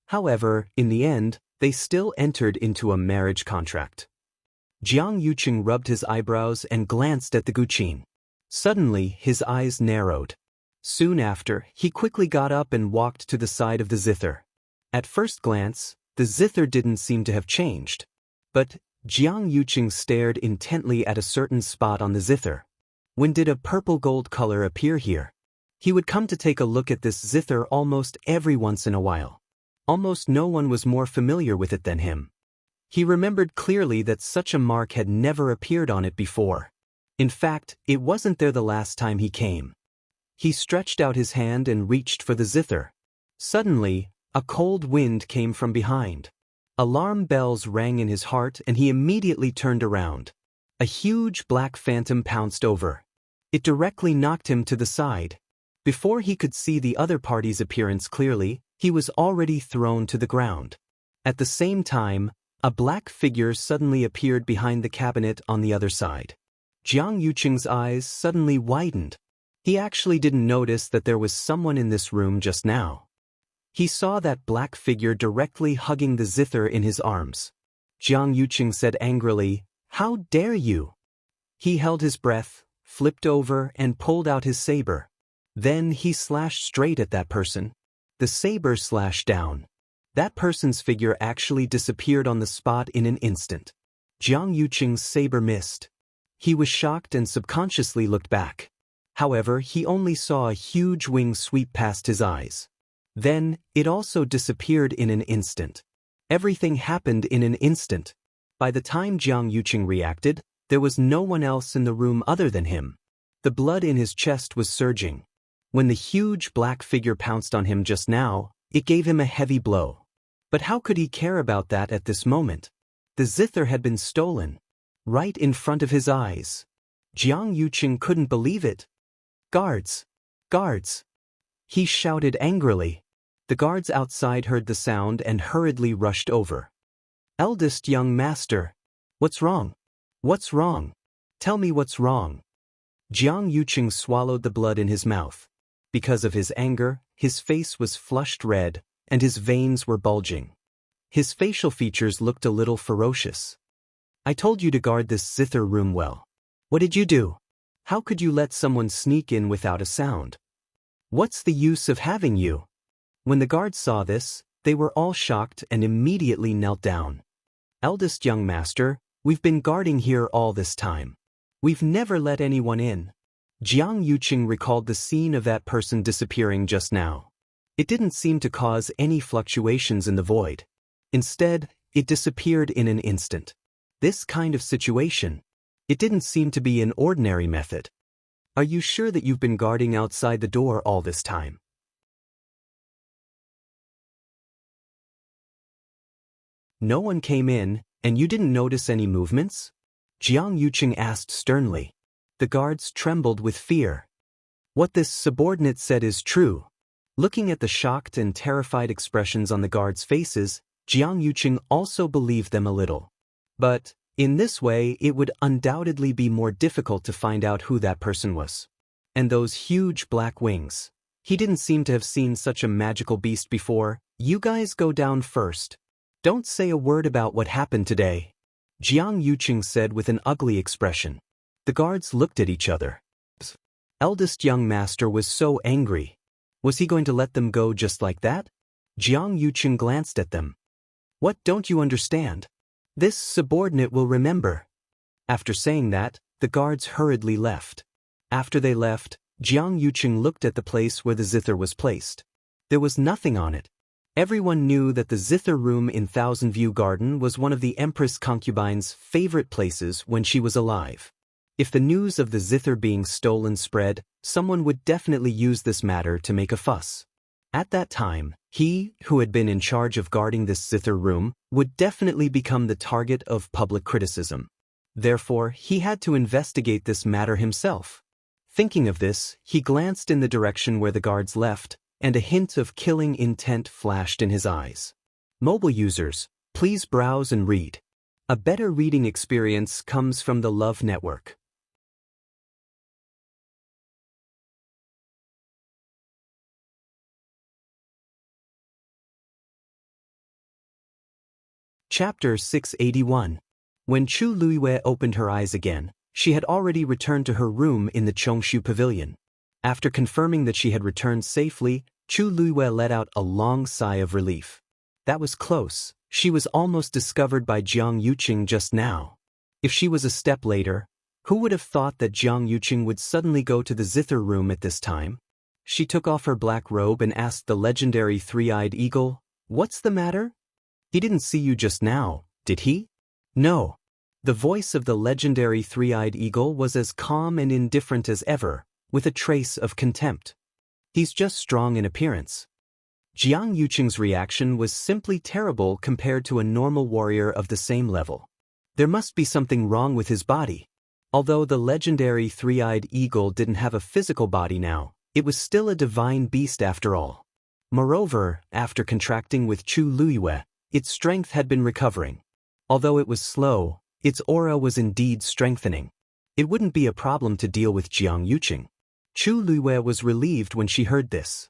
However, in the end, they still entered into a marriage contract. Jiang Yuqing rubbed his eyebrows and glanced at the guqin. Suddenly, his eyes narrowed. Soon after, he quickly got up and walked to the side of the zither. At first glance, the zither didn't seem to have changed. But Jiang Yuqing stared intently at a certain spot on the zither. When did a purple-gold color appear here? He would come to take a look at this zither almost every once in a while. Almost no one was more familiar with it than him. He remembered clearly that such a mark had never appeared on it before. In fact, it wasn't there the last time he came. He stretched out his hand and reached for the zither. Suddenly, a cold wind came from behind. Alarm bells rang in his heart and he immediately turned around. A huge black phantom pounced over. It directly knocked him to the side. Before he could see the other party's appearance clearly, he was already thrown to the ground. At the same time, a black figure suddenly appeared behind the cabinet on the other side. Jiang Yuqing's eyes suddenly widened. He actually didn't notice that there was someone in this room just now. He saw that black figure directly hugging the zither in his arms. Jiang Yuqing said angrily, "How dare you?" He held his breath, flipped over, and pulled out his saber. Then he slashed straight at that person. The saber slashed down. That person's figure actually disappeared on the spot in an instant. Jiang Yuqing's saber missed. He was shocked and subconsciously looked back. However, he only saw a huge wing sweep past his eyes. Then, it also disappeared in an instant. Everything happened in an instant. By the time Jiang Yuqing reacted, there was no one else in the room other than him. The blood in his chest was surging. When the huge black figure pounced on him just now, it gave him a heavy blow. But how could he care about that at this moment? The zither had been stolen. Right in front of his eyes. Jiang Yuqing couldn't believe it. "Guards! Guards!" He shouted angrily. The guards outside heard the sound and hurriedly rushed over. "Eldest young master. What's wrong? What's wrong? Tell me what's wrong." Jiang Yuqing swallowed the blood in his mouth. Because of his anger, his face was flushed red, and his veins were bulging. His facial features looked a little ferocious. "I told you to guard this zither room well. What did you do? How could you let someone sneak in without a sound? What's the use of having you?" When the guards saw this, they were all shocked and immediately knelt down. "Eldest young master, we've been guarding here all this time. We've never let anyone in." Jiang Yuqing recalled the scene of that person disappearing just now. It didn't seem to cause any fluctuations in the void. Instead, it disappeared in an instant. This kind of situation, it didn't seem to be an ordinary method. "Are you sure that you've been guarding outside the door all this time?" "No one came in, and you didn't notice any movements?" Jiang Yuqing asked sternly. The guards trembled with fear. What this subordinate said is true. Looking at the shocked and terrified expressions on the guards' faces, Jiang Yuqing also believed them a little. But, in this way, it would undoubtedly be more difficult to find out who that person was. And those huge black wings. He didn't seem to have seen such a magical beast before. "You guys go down first. Don't say a word about what happened today," Jiang Yuqing said with an ugly expression. The guards looked at each other. Eldest young master was so angry. Was he going to let them go just like that? Jiang Yuqing glanced at them. "What don't you understand? This subordinate will remember." After saying that, the guards hurriedly left. After they left, Jiang Yuqing looked at the place where the zither was placed. There was nothing on it. Everyone knew that the zither room in Thousand View Garden was one of the Empress concubine's favorite places when she was alive. If the news of the zither being stolen spread, someone would definitely use this matter to make a fuss. At that time, he, who had been in charge of guarding this zither room, would definitely become the target of public criticism. Therefore, he had to investigate this matter himself. Thinking of this, he glanced in the direction where the guards left, and a hint of killing intent flashed in his eyes. Mobile users, please browse and read. A better reading experience comes from the Love Network. Chapter 681. When Chu Luiyue opened her eyes again, she had already returned to her room in the Chongshu Pavilion. After confirming that she had returned safely, Chu Luiyue let out a long sigh of relief. That was close. She was almost discovered by Jiang Yuqing just now. If she was a step later, who would have thought that Jiang Yuqing would suddenly go to the zither room at this time? She took off her black robe and asked the legendary three-eyed eagle, "What's the matter?" "He didn't see you just now, did he?" "No." The voice of the legendary three-eyed eagle was as calm and indifferent as ever, with a trace of contempt. "He's just strong in appearance." Jiang Yuqing's reaction was simply terrible compared to a normal warrior of the same level. There must be something wrong with his body. Although the legendary three-eyed eagle didn't have a physical body now, it was still a divine beast after all. Moreover, after contracting with Chu Luiyue, its strength had been recovering. Although it was slow, its aura was indeed strengthening. It wouldn't be a problem to deal with Jiang Yuqing. Chu Luiyue was relieved when she heard this.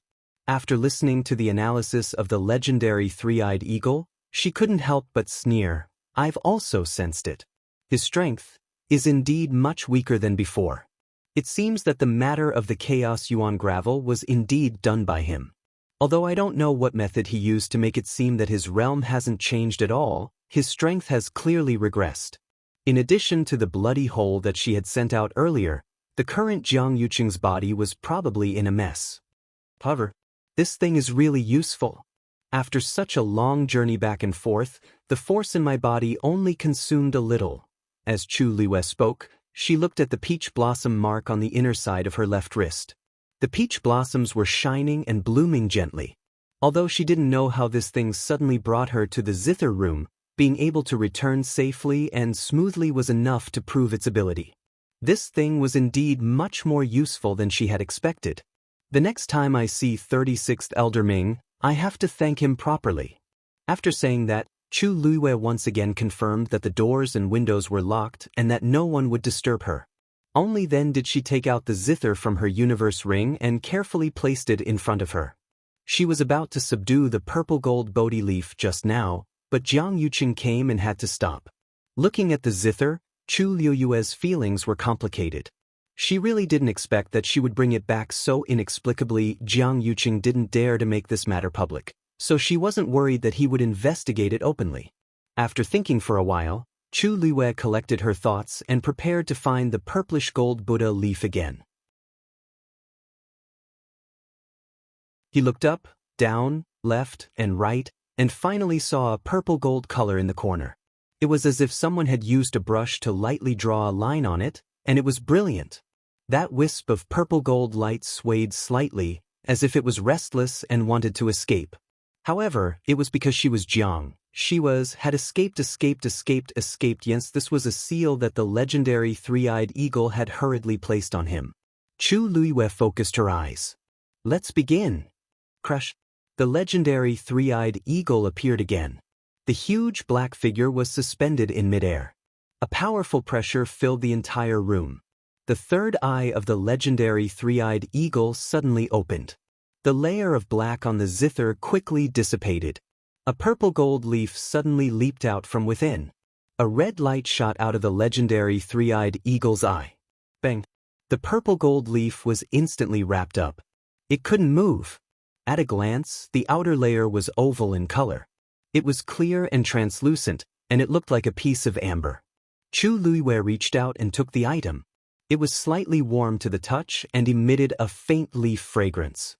After listening to the analysis of the legendary three-eyed eagle, she couldn't help but sneer. "I've also sensed it. His strength is indeed much weaker than before. It seems that the matter of the Chaos Yuan gravel was indeed done by him. Although I don't know what method he used to make it seem that his realm hasn't changed at all, his strength has clearly regressed." In addition to the bloody hole that she had sent out earlier, the current Jiang Yuqing's body was probably in a mess. However, this thing is really useful. After such a long journey back and forth, the force in my body only consumed a little. As Chu Luiyue spoke, she looked at the peach blossom mark on the inner side of her left wrist. The peach blossoms were shining and blooming gently. Although she didn't know how this thing suddenly brought her to the zither room, being able to return safely and smoothly was enough to prove its ability. This thing was indeed much more useful than she had expected. "The next time I see 36th Elder Ming, I have to thank him properly. After saying that, Chu Luiwei once again confirmed that the doors and windows were locked and that no one would disturb her. Only then did she take out the zither from her universe ring and carefully placed it in front of her. She was about to subdue the purple gold Bodhi leaf just now, but Jiang Yuqing came and had to stop. Looking at the zither, Chu Liuyue's feelings were complicated. She really didn't expect that she would bring it back so inexplicably. Jiang Yuqing didn't dare to make this matter public, so she wasn't worried that he would investigate it openly. After thinking for a while, Chu Liuyue collected her thoughts and prepared to find the purplish gold Buddha leaf again. He looked up, down, left, and right, and finally saw a purple gold color in the corner. It was as if someone had used a brush to lightly draw a line on it, and it was brilliant. That wisp of purple gold light swayed slightly, as if it was restless and wanted to escape. However, it was because she was Jiang. She had escaped. Yes, this was a seal that the legendary three-eyed eagle had hurriedly placed on him. Chu Luiyue focused her eyes. Let's begin. Crush. The legendary three-eyed eagle appeared again. The huge black figure was suspended in midair. A powerful pressure filled the entire room. The third eye of the legendary three-eyed eagle suddenly opened. The layer of black on the zither quickly dissipated. A purple gold leaf suddenly leaped out from within. A red light shot out of the legendary three-eyed eagle's eye. Bang! The purple gold leaf was instantly wrapped up. It couldn't move. At a glance, the outer layer was oval in color. It was clear and translucent, and it looked like a piece of amber. Chu Luiyue reached out and took the item. It was slightly warm to the touch and emitted a faint leaf fragrance.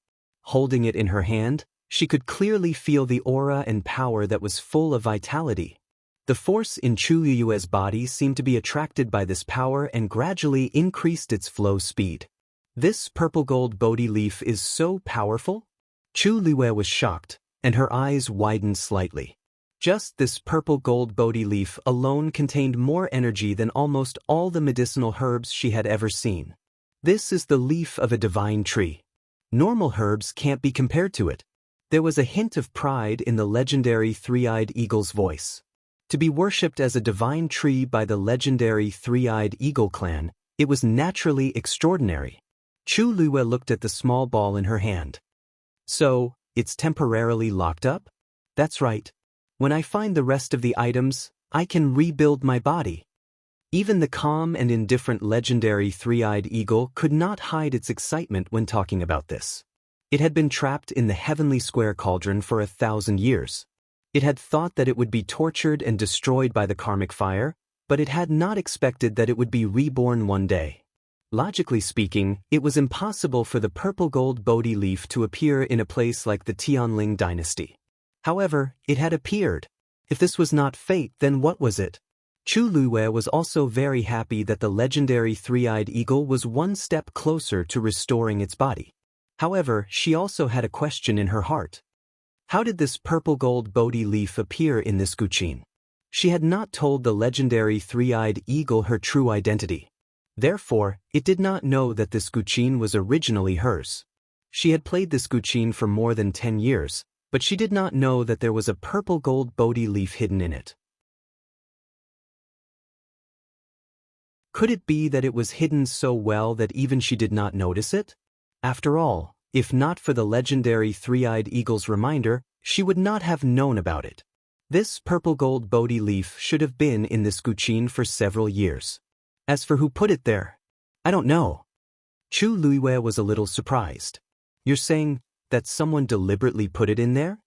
Holding it in her hand, she could clearly feel the aura and power that was full of vitality. The force in Chu Luiyue's body seemed to be attracted by this power and gradually increased its flow speed. This purple gold Bodhi leaf is so powerful? Chu Luiyue was shocked, and her eyes widened slightly. Just this purple gold Bodhi leaf alone contained more energy than almost all the medicinal herbs she had ever seen. This is the leaf of a divine tree. Normal herbs can't be compared to it. There was a hint of pride in the legendary three-eyed eagle's voice. To be worshipped as a divine tree by the legendary three-eyed eagle clan, it was naturally extraordinary. Chu Luiyue looked at the small ball in her hand. So, it's temporarily locked up? That's right. When I find the rest of the items, I can rebuild my body. Even the calm and indifferent legendary three-eyed eagle could not hide its excitement when talking about this. It had been trapped in the heavenly square cauldron for 1,000 years. It had thought that it would be tortured and destroyed by the karmic fire, but it had not expected that it would be reborn one day. Logically speaking, it was impossible for the purple gold Bodhi leaf to appear in a place like the Tianling dynasty. However, it had appeared. If this was not fate, then what was it? Chu Luiyue was also very happy that the legendary three-eyed eagle was one step closer to restoring its body. However, she also had a question in her heart. How did this purple gold Bodhi leaf appear in this guqin? She had not told the legendary three-eyed eagle her true identity. Therefore, it did not know that this guqin was originally hers. She had played this guqin for more than 10 years, but she did not know that there was a purple gold Bodhi leaf hidden in it. Could it be that it was hidden so well that even she did not notice it? After all, if not for the legendary three-eyed eagle's reminder, she would not have known about it. This purple gold Bodhi leaf should have been in this guqin for several years. As for who put it there, I don't know. Chu Luiyue was a little surprised. You're saying that someone deliberately put it in there?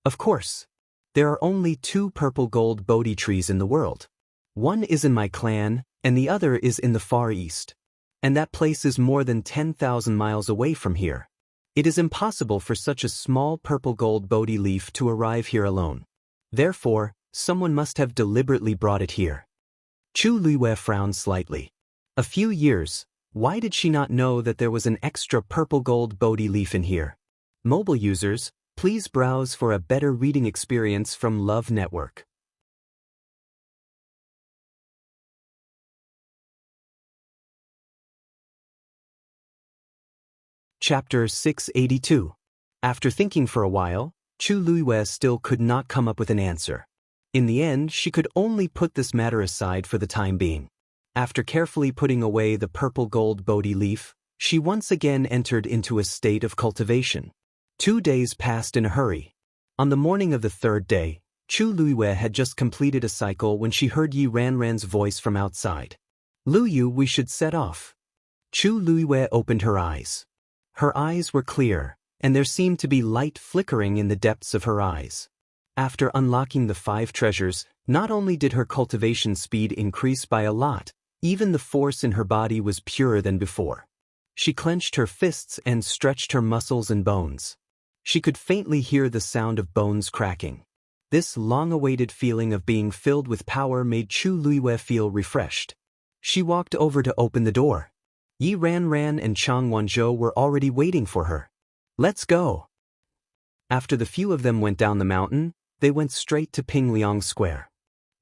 Of course. There are only 2 purple gold Bodhi trees in the world. One is in my clan, and the other is in the Far East. And that place is more than 10,000 miles away from here. It is impossible for such a small purple gold Bodhi leaf to arrive here alone. Therefore, someone must have deliberately brought it here. Chu Luiyue frowned slightly. A few years, why did she not know that there was an extra purple gold Bodhi leaf in here? Mobile users, please browse for a better reading experience from Love Network. Chapter 682. After thinking for a while, Chu Luiyue still could not come up with an answer. In the end, she could only put this matter aside for the time being. After carefully putting away the purple gold Bodhi leaf, she once again entered into a state of cultivation. 2 days passed in a hurry. On the morning of the third day, Chu Luiyue had just completed a cycle when she heard Yi Ranran's voice from outside. "Lu Yu, we should set off." Chu Luiyue opened her eyes. Her eyes were clear, and there seemed to be light flickering in the depths of her eyes. After unlocking the 5 treasures, not only did her cultivation speed increase by a lot, even the force in her body was purer than before. She clenched her fists and stretched her muscles and bones. She could faintly hear the sound of bones cracking. This long-awaited feeling of being filled with power made Chu Luiyue feel refreshed. She walked over to open the door. Yi Ranran and Chang Wanzhou were already waiting for her. "Let's go." After the few of them went down the mountain, they went straight to Pingliang Square.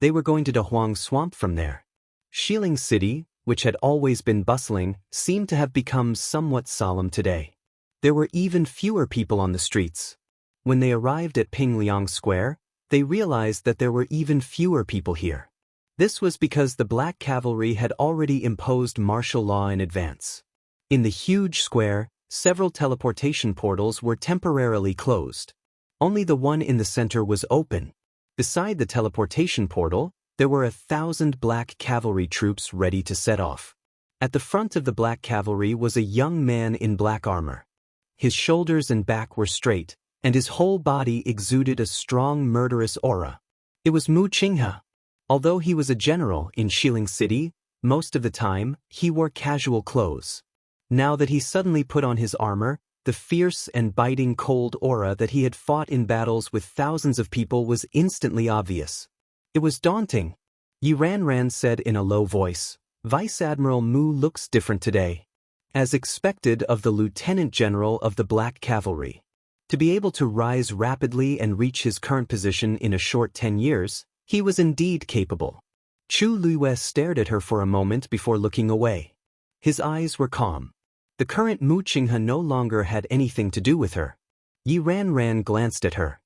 They were going to Dahuang Swamp from there. Xiling City, which had always been bustling, seemed to have become somewhat solemn today. There were even fewer people on the streets. When they arrived at Pingliang Square, they realized that there were even fewer people here. This was because the Black Cavalry had already imposed martial law in advance. In the huge square, several teleportation portals were temporarily closed. Only the one in the center was open. Beside the teleportation portal, there were 1,000 Black Cavalry troops ready to set off. At the front of the Black Cavalry was a young man in black armor. His shoulders and back were straight, and his whole body exuded a strong murderous aura. It was Mu Qinghe. Although he was a general in Xiling City, most of the time, he wore casual clothes. Now that he suddenly put on his armor, the fierce and biting cold aura that he had fought in battles with thousands of people was instantly obvious. It was daunting. Yi Ranran said in a low voice, "Vice Admiral Mu looks different today." As expected of the Lieutenant General of the Black Cavalry. To be able to rise rapidly and reach his current position in a short 10 years, he was indeed capable. Chu Luiyue stared at her for a moment before looking away. His eyes were calm. The current Mu Qinghe no longer had anything to do with her. Yi Ranran glanced at her.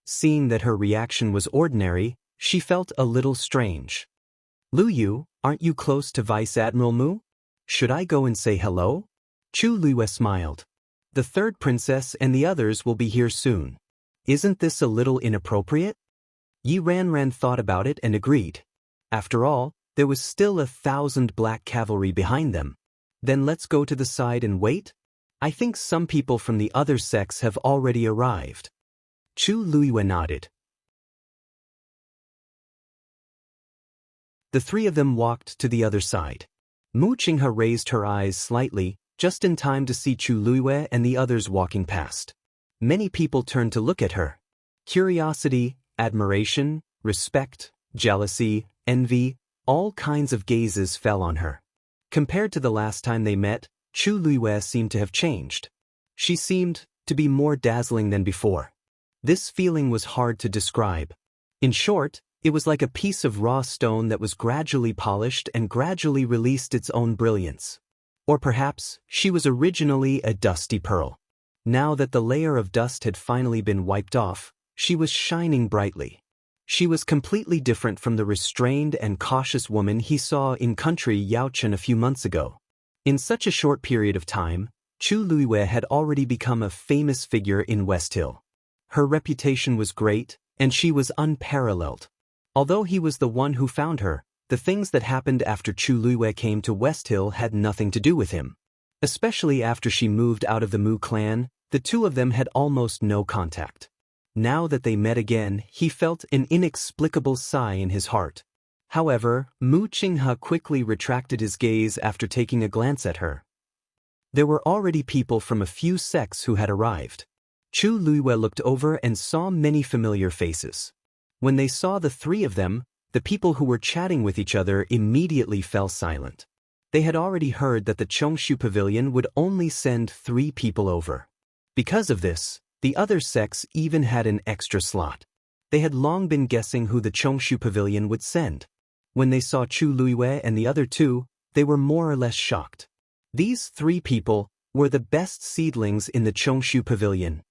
Seeing that her reaction was ordinary, she felt a little strange. "Lu Yu, aren't you close to Vice Admiral Mu? Should I go and say hello?" Chu Luiyue smiled. "The third princess and the others will be here soon. Isn't this a little inappropriate?" Yi Ranran thought about it and agreed. After all, there was still 1,000 Black Cavalry behind them. "Then let's go to the side and wait? I think some people from the other sects have already arrived." Chu Luiyue nodded. The 3 of them walked to the other side. Mu Qinghe raised her eyes slightly, just in time to see Chu Luiyue and the others walking past. Many people turned to look at her. Curiosity, admiration, respect, jealousy, envy, all kinds of gazes fell on her. Compared to the last time they met, Chu Luiyue seemed to have changed. She seemed to be more dazzling than before. This feeling was hard to describe. In short, it was like a piece of raw stone that was gradually polished and gradually released its own brilliance. Or perhaps, she was originally a dusty pearl. Now that the layer of dust had finally been wiped off, she was shining brightly. She was completely different from the restrained and cautious woman he saw in country Yaochen a few months ago. In such a short period of time, Chu Luiyue had already become a famous figure in West Hill. Her reputation was great, and she was unparalleled. Although he was the one who found her, the things that happened after Chu Luiyue came to West Hill had nothing to do with him. Especially after she moved out of the Mu clan, the 2 of them had almost no contact. Now that they met again, he felt an inexplicable sigh in his heart. However, Mu Qinghe quickly retracted his gaze after taking a glance at her. There were already people from a few sects who had arrived. Chu Luiyue looked over and saw many familiar faces. When they saw the 3 of them, the people who were chatting with each other immediately fell silent. They had already heard that the Chongshu Pavilion would only send 3 people over. Because of this, the other sects even had an extra slot. They had long been guessing who the Chongshu Pavilion would send. When they saw Chu Luiyue and the other 2, they were more or less shocked. These 3 people were the best seedlings in the Chongshu Pavilion.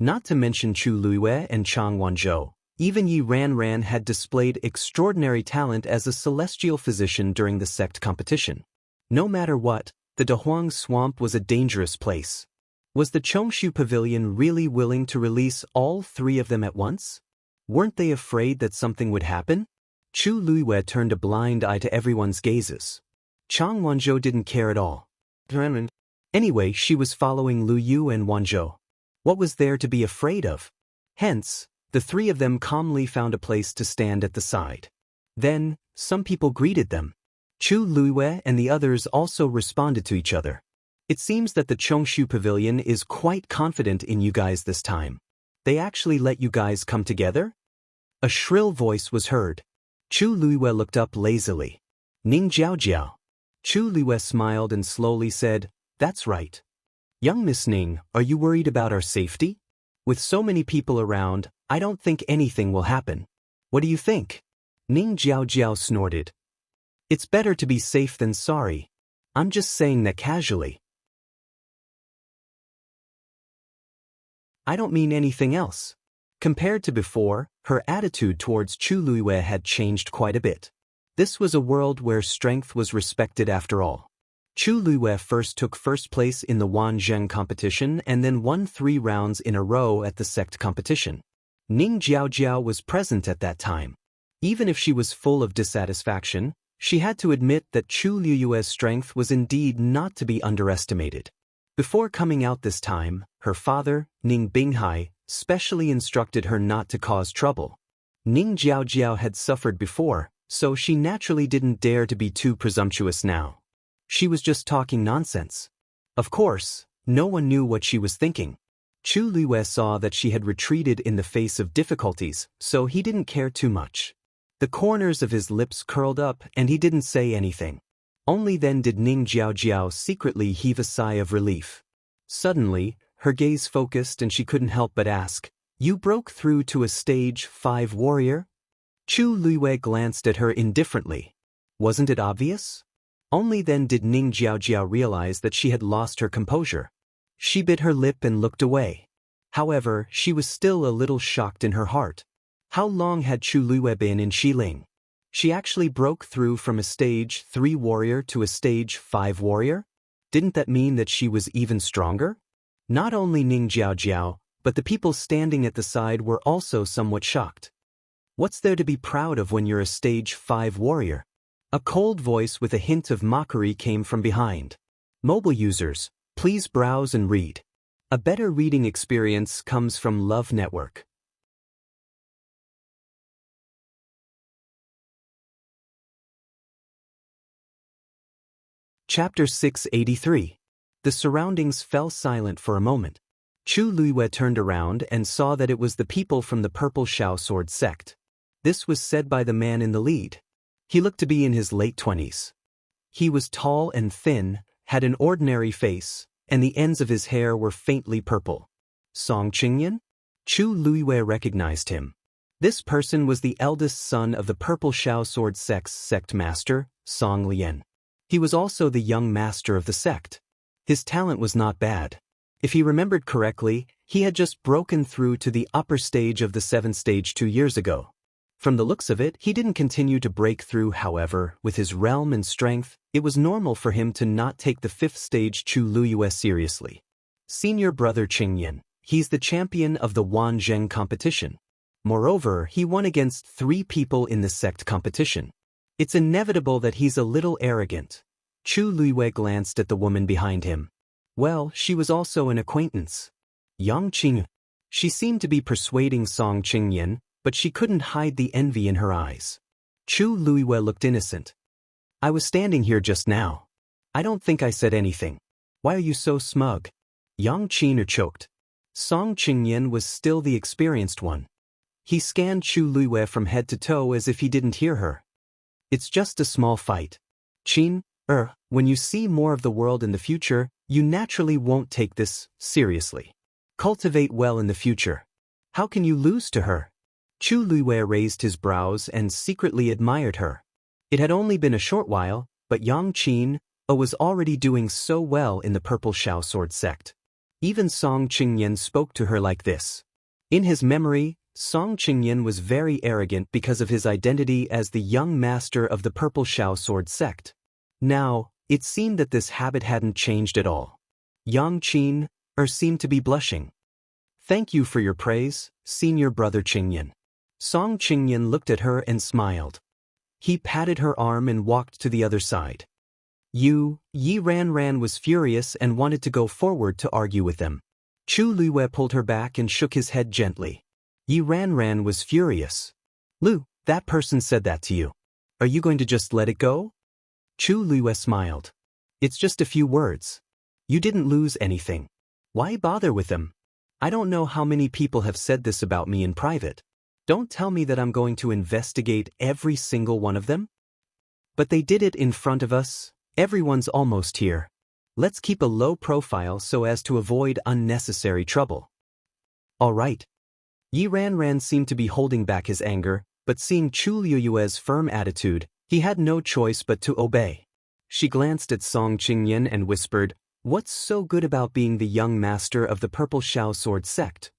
Not to mention Chu Luiyue and Chang Wanzhou. Even Yi Ranran had displayed extraordinary talent as a celestial physician during the sect competition. No matter what, the Dahuang swamp was a dangerous place. Was the Chongshu Pavilion really willing to release all three of them at once? Weren't they afraid that something would happen? Chu Luiyue turned a blind eye to everyone's gazes. Chang Wanzhou didn't care at all. Anyway, she was following Lu Yu and Wanzhou. What was there to be afraid of? Hence, the three of them calmly found a place to stand at the side. Then, some people greeted them. Chu Luiyue and the others also responded to each other. It seems that the Chongshu Pavilion is quite confident in you guys this time. They actually let you guys come together? A shrill voice was heard. Chu Luiyue looked up lazily. Ning Jiao Jiao. Chu Luiyue smiled and slowly said, "That's right. Young Miss Ning, are you worried about our safety? With so many people around, I don't think anything will happen. What do you think?" Ning Jiao Jiao snorted. "It's better to be safe than sorry. I'm just saying that casually. I don't mean anything else." Compared to before, her attitude towards Chu Luiyue had changed quite a bit. This was a world where strength was respected after all. Chu Luiyue first took first place in the Wanzheng competition and then won 3 rounds in a row at the sect competition. Ning Jiaojiao was present at that time. Even if she was full of dissatisfaction, she had to admit that Chu Luiyue's strength was indeed not to be underestimated. Before coming out this time, her father, Ning Binghai, specially instructed her not to cause trouble. Ning Jiaojiao had suffered before, so she naturally didn't dare to be too presumptuous now. She was just talking nonsense. Of course, no one knew what she was thinking. Chu Luiyue saw that she had retreated in the face of difficulties, so he didn't care too much. The corners of his lips curled up and he didn't say anything. Only then did Ning Jiaojiao secretly heave a sigh of relief. Suddenly, her gaze focused and she couldn't help but ask, "You broke through to a stage 5 warrior?" Chu Luiyue glanced at her indifferently. Wasn't it obvious? Only then did Ning Jiaojiao realize that she had lost her composure. She bit her lip and looked away. However, she was still a little shocked in her heart. How long had Chu Luiyue been in Xiling? She actually broke through from a stage 3 warrior to a stage 5 warrior? Didn't that mean that she was even stronger? Not only Ning Jiaojiao, but the people standing at the side were also somewhat shocked. What's there to be proud of when you're a stage 5 warrior? A cold voice with a hint of mockery came from behind. Mobile users, please browse and read. A better reading experience comes from Love Network. Chapter 683. The surroundings fell silent for a moment. Chu Luiyue turned around and saw that it was the people from the Purple Shao Sword sect. This was said by the man in the lead. He looked to be in his late 20s. He was tall and thin, had an ordinary face, and the ends of his hair were faintly purple. Song Qingyan? Chu Luiyue recognized him. This person was the eldest son of the Purple Shao Sword sect's sect master, Song Lian. He was also the young master of the sect. His talent was not bad. If he remembered correctly, he had just broken through to the upper stage of the 7th stage 2 years ago. From the looks of it, he didn't continue to break through. However, with his realm and strength, it was normal for him to not take the 5th stage Chu Luiyue seriously. Senior brother Qingyan, he's the champion of the Wanzheng competition. Moreover, he won against 3 people in the sect competition. It's inevitable that he's a little arrogant. Chu Luiyue glanced at the woman behind him. Well, she was also an acquaintance. Yang Qing. She seemed to be persuading Song Qingyan, but she couldn't hide the envy in her eyes. Chu Luiyue looked innocent. I was standing here just now. I don't think I said anything. Why are you so smug? Yang Qing choked. Song Qingyan was still the experienced one. He scanned Chu Luiyue from head to toe as if he didn't hear her. It's just a small fight. Qin, when you see more of the world in the future, you naturally won't take this seriously. Cultivate well in the future. How can you lose to her? Chu Luiyue raised his brows and secretly admired her. It had only been a short while, but Yang Qin was already doing so well in the Purple Shao Sword sect. Even Song Qingyan spoke to her like this. In his memory, Song Qingyan was very arrogant because of his identity as the young master of the Purple Shao Sword sect. Now, it seemed that this habit hadn't changed at all. Yang Qin seemed to be blushing. Thank you for your praise, senior brother Qingyan. Song Qingyan looked at her and smiled. He patted her arm and walked to the other side. Yi Ranran was furious and wanted to go forward to argue with them. Chu Luiwei pulled her back and shook his head gently. Yi Ranran was furious. Lu, that person said that to you. Are you going to just let it go? Chu Luiwei smiled. It's just a few words. You didn't lose anything. Why bother with them? I don't know how many people have said this about me in private. Don't tell me that I'm going to investigate every single one of them. But they did it in front of us. Everyone's almost here. Let's keep a low profile so as to avoid unnecessary trouble. All right. Yi Ranran seemed to be holding back his anger, but seeing Chu Liyue's firm attitude, he had no choice but to obey. She glanced at Song Qingyan and whispered, "What's so good about being the young master of the Purple Shao Sword sect?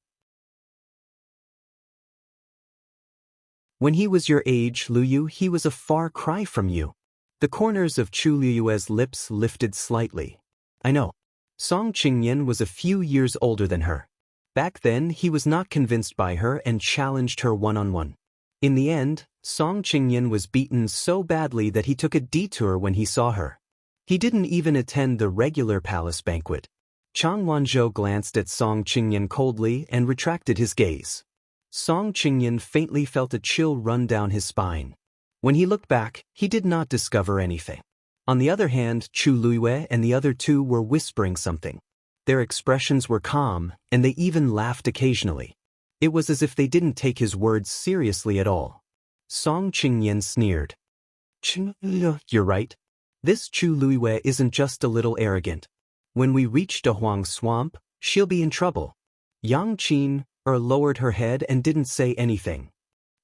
When he was your age, Luyu, he was a far cry from you." The corners of Chu Liyue's lips lifted slightly. I know. Song Qingyan was a few years older than her. Back then, he was not convinced by her and challenged her one-on-one. In the end, Song Qingyan was beaten so badly that he took a detour when he saw her. He didn't even attend the regular palace banquet. Chang Wanzhou glanced at Song Qingyan coldly and retracted his gaze. Song Qingyan faintly felt a chill run down his spine. When he looked back, he did not discover anything. On the other hand, Chu Luiwei and the other two were whispering something. Their expressions were calm, and they even laughed occasionally. It was as if they didn't take his words seriously at all. Song Qingyan sneered. You're right. This Chu Luiwei isn't just a little arrogant. When we reach Dahuang Swamp, she'll be in trouble. Yang Qin lowered her head and didn't say anything.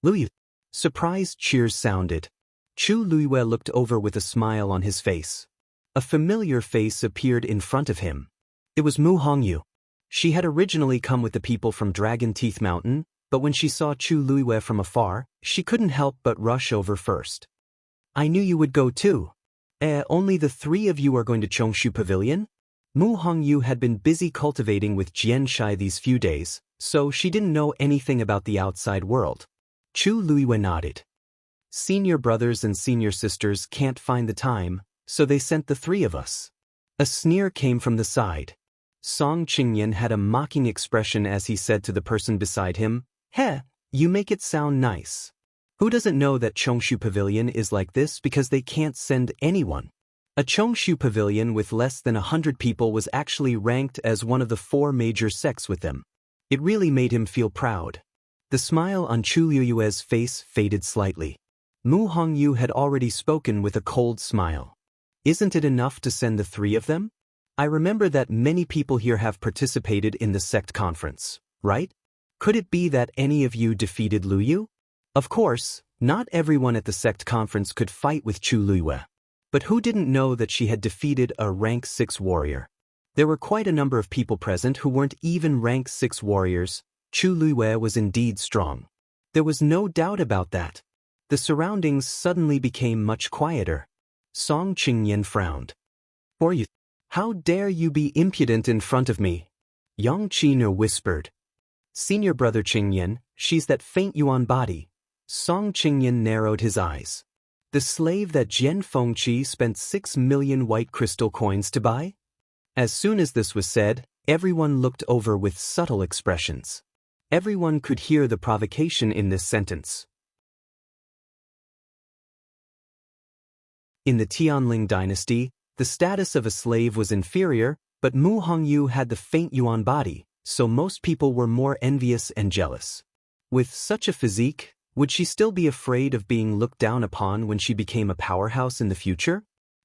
Luyu. Surprised cheers sounded. Chu Luiwei looked over with a smile on his face. A familiar face appeared in front of him. It was Mu Hongyu. She had originally come with the people from Dragon Teeth Mountain, but when she saw Chu Luiwei from afar, she couldn't help but rush over first. I knew you would go too. Only the three of you are going to Chongshu Pavilion? Mu Hongyu had been busy cultivating with Jian Shai these few days, so she didn't know anything about the outside world. Chu Luiwei nodded. Senior brothers and senior sisters can't find the time, so they sent the three of us. A sneer came from the side. Song Qingyan had a mocking expression as he said to the person beside him, "Heh, you make it sound nice. Who doesn't know that Chongshu Pavilion is like this because they can't send anyone?" A Chongshu Pavilion with less than 100 people was actually ranked as one of the 4 major sects with them. It really made him feel proud. The smile on Chu Liyue's face faded slightly. Mu Hongyu had already spoken with a cold smile. Isn't it enough to send the 3 of them? I remember that many people here have participated in the sect conference, right? Could it be that any of you defeated Luyu? Of course, not everyone at the sect conference could fight with Chu Luiwei. But who didn't know that she had defeated a rank 6 warrior? There were quite a number of people present who weren't even rank 6 warriors. Chu Luiwei was indeed strong. There was no doubt about that. The surroundings suddenly became much quieter. Song Qingyan frowned. "For you, how dare you be impudent in front of me?" Yang Qin whispered. "Senior brother Qingyan, she's that faint yuan body." Song Qingyan narrowed his eyes. The slave that Jian Fengqi spent 6 million white crystal coins to buy? As soon as this was said, everyone looked over with subtle expressions. Everyone could hear the provocation in this sentence. In the Tianling dynasty, the status of a slave was inferior, but Mu Hongyu had the faint yuan body, so most people were more envious and jealous. With such a physique, would she still be afraid of being looked down upon when she became a powerhouse in the future?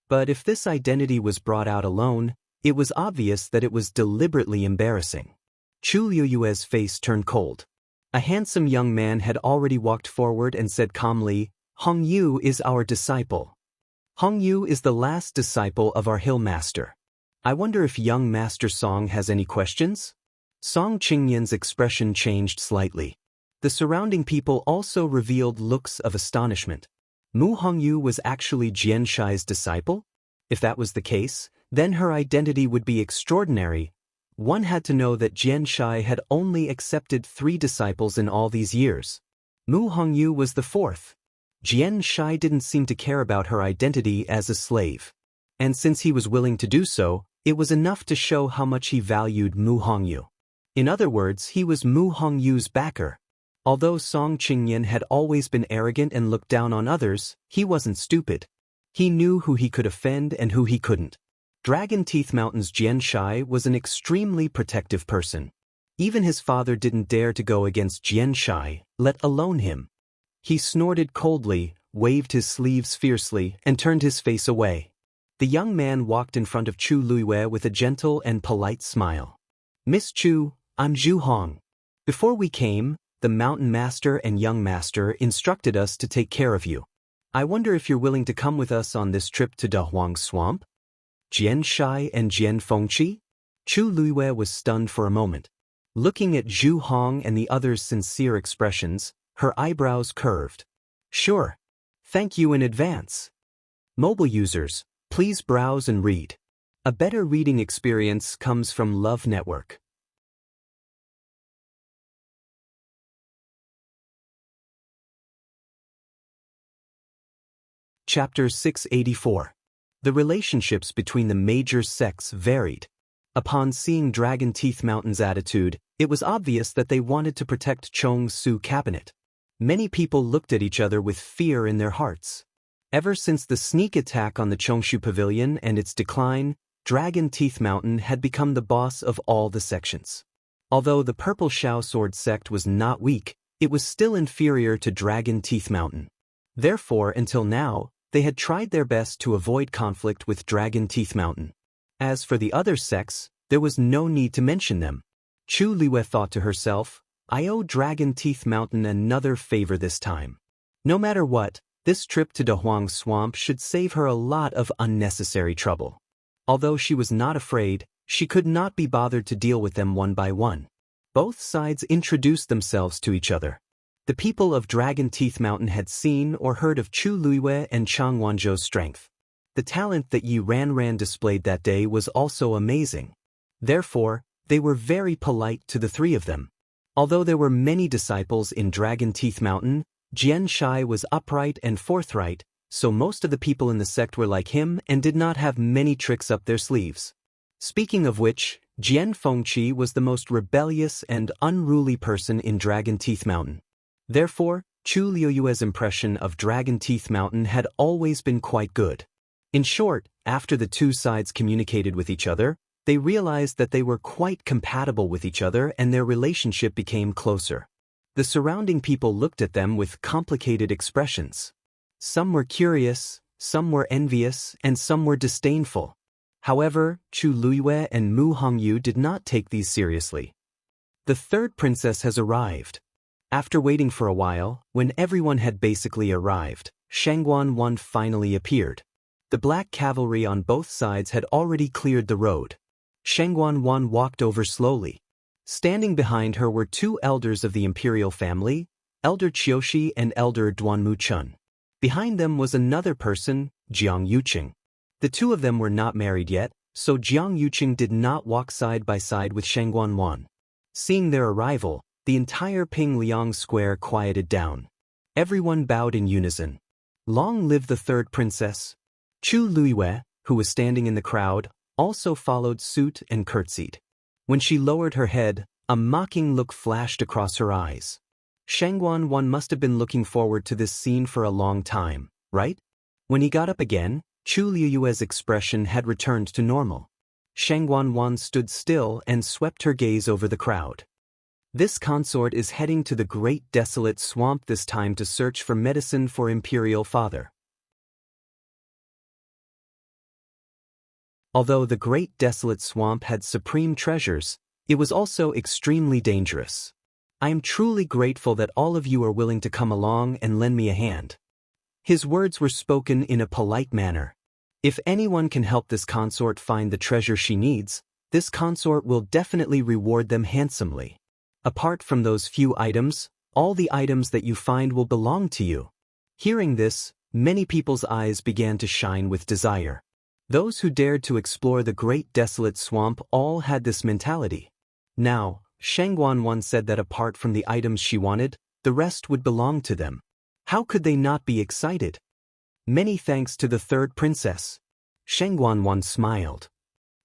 But if this identity was brought out alone, it was obvious that it was deliberately embarrassing. Chu Liyue's face turned cold. A handsome young man had already walked forward and said calmly, "Hongyu is our disciple. Hongyu is the last disciple of our hill master. I wonder if young Master Song has any questions? Song Qingyan's expression changed slightly. The surrounding people also revealed looks of astonishment. Mu Hongyu was actually Xianxia's disciple? If that was the case, then her identity would be extraordinary. One had to know that Xianxia had only accepted 3 disciples in all these years. Mu Hongyu was the 4th. Xianxia didn't seem to care about her identity as a slave. And since he was willing to do so, it was enough to show how much he valued Mu Hongyu. In other words, he was Mu Hongyu's backer. Although Song Qingyan had always been arrogant and looked down on others, he wasn't stupid. He knew who he could offend and who he couldn't. Dragon Teeth Mountain's Xianxia was an extremely protective person. Even his father didn't dare to go against Xianxia, let alone him. He snorted coldly, waved his sleeves fiercely, and turned his face away. The young man walked in front of Chu Luiyue with a gentle and polite smile. "Miss Chu, I'm Zhu Hong. Before we came, the mountain master and young master instructed us to take care of you. I wonder if you're willing to come with us on this trip to Dahuang Swamp?" Xianxia and Jian Fengqi? Chu Luiyue was stunned for a moment. Looking at Zhu Hong and the others' sincere expressions, her eyebrows curved. "Sure. Thank you in advance." Mobile users, please browse and read. A better reading experience comes from Love Network. Chapter 684. The relationships between the major sects varied. Upon seeing Dragon Teeth Mountain's attitude, it was obvious that they wanted to protect Chong Su Cabinet. Many people looked at each other with fear in their hearts. Ever since the sneak attack on the Chongshu Pavilion and its decline, Dragon Teeth Mountain had become the boss of all the sections. Although the Purple Shao Sword sect was not weak, it was still inferior to Dragon Teeth Mountain. Therefore, until now, they had tried their best to avoid conflict with Dragon Teeth Mountain. As for the other sects, there was no need to mention them. Chu Luiyue thought to herself, I owe Dragon Teeth Mountain another favor this time. No matter what, this trip to Dahuang Swamp should save her a lot of unnecessary trouble. Although she was not afraid, she could not be bothered to deal with them one by one. Both sides introduced themselves to each other. The people of Dragon Teeth Mountain had seen or heard of Chu Luiyue and Chang Wanzhou's strength. The talent that Yi Ranran displayed that day was also amazing. Therefore, they were very polite to the 3 of them. Although there were many disciples in Dragon Teeth Mountain, Xianxia was upright and forthright, so most of the people in the sect were like him and did not have many tricks up their sleeves. Speaking of which, Jian Fengqi was the most rebellious and unruly person in Dragon Teeth Mountain. Therefore, Chu Luiyue's impression of Dragon Teeth Mountain had always been quite good. In short, after the 2 sides communicated with each other, they realized that they were quite compatible with each other and their relationship became closer. The surrounding people looked at them with complicated expressions. Some were curious, some were envious, and some were disdainful. However, Chu Luiyue and Mu Hongyu did not take these seriously. The 3rd princess has arrived. After waiting for a while, when everyone had basically arrived, Shangguan Wan finally appeared. The black cavalry on both sides had already cleared the road. Shangguan Wan walked over slowly. Standing behind her were 2 elders of the imperial family, Elder Qiushi and Elder Duanmu Chun. Behind them was another person, Jiang Yuqing. The 2 of them were not married yet, so Jiang Yuqing did not walk side by side with Shangguan Wan. Seeing their arrival, the entire Ping Liang Square quieted down. Everyone bowed in unison. Long live the 3rd princess. Chu Luiyue, who was standing in the crowd, also followed suit and curtsied. When she lowered her head, a mocking look flashed across her eyes. Shangguan Wan must have been looking forward to this scene for a long time, right? When he got up again, Chu Luiyue's expression had returned to normal. Shangguan Wan stood still and swept her gaze over the crowd. This consort is heading to the Great Desolate Swamp this time to search for medicine for Imperial Father. Although the Great Desolate Swamp had supreme treasures, it was also extremely dangerous. I am truly grateful that all of you are willing to come along and lend me a hand. His words were spoken in a polite manner. If anyone can help this consort find the treasure she needs, this consort will definitely reward them handsomely. Apart from those few items, all the items that you find will belong to you. Hearing this, many people's eyes began to shine with desire. Those who dared to explore the great desolate swamp all had this mentality. Now, Shangguan said that apart from the items she wanted, the rest would belong to them. How could they not be excited? Many thanks to the third princess. Shangguan smiled.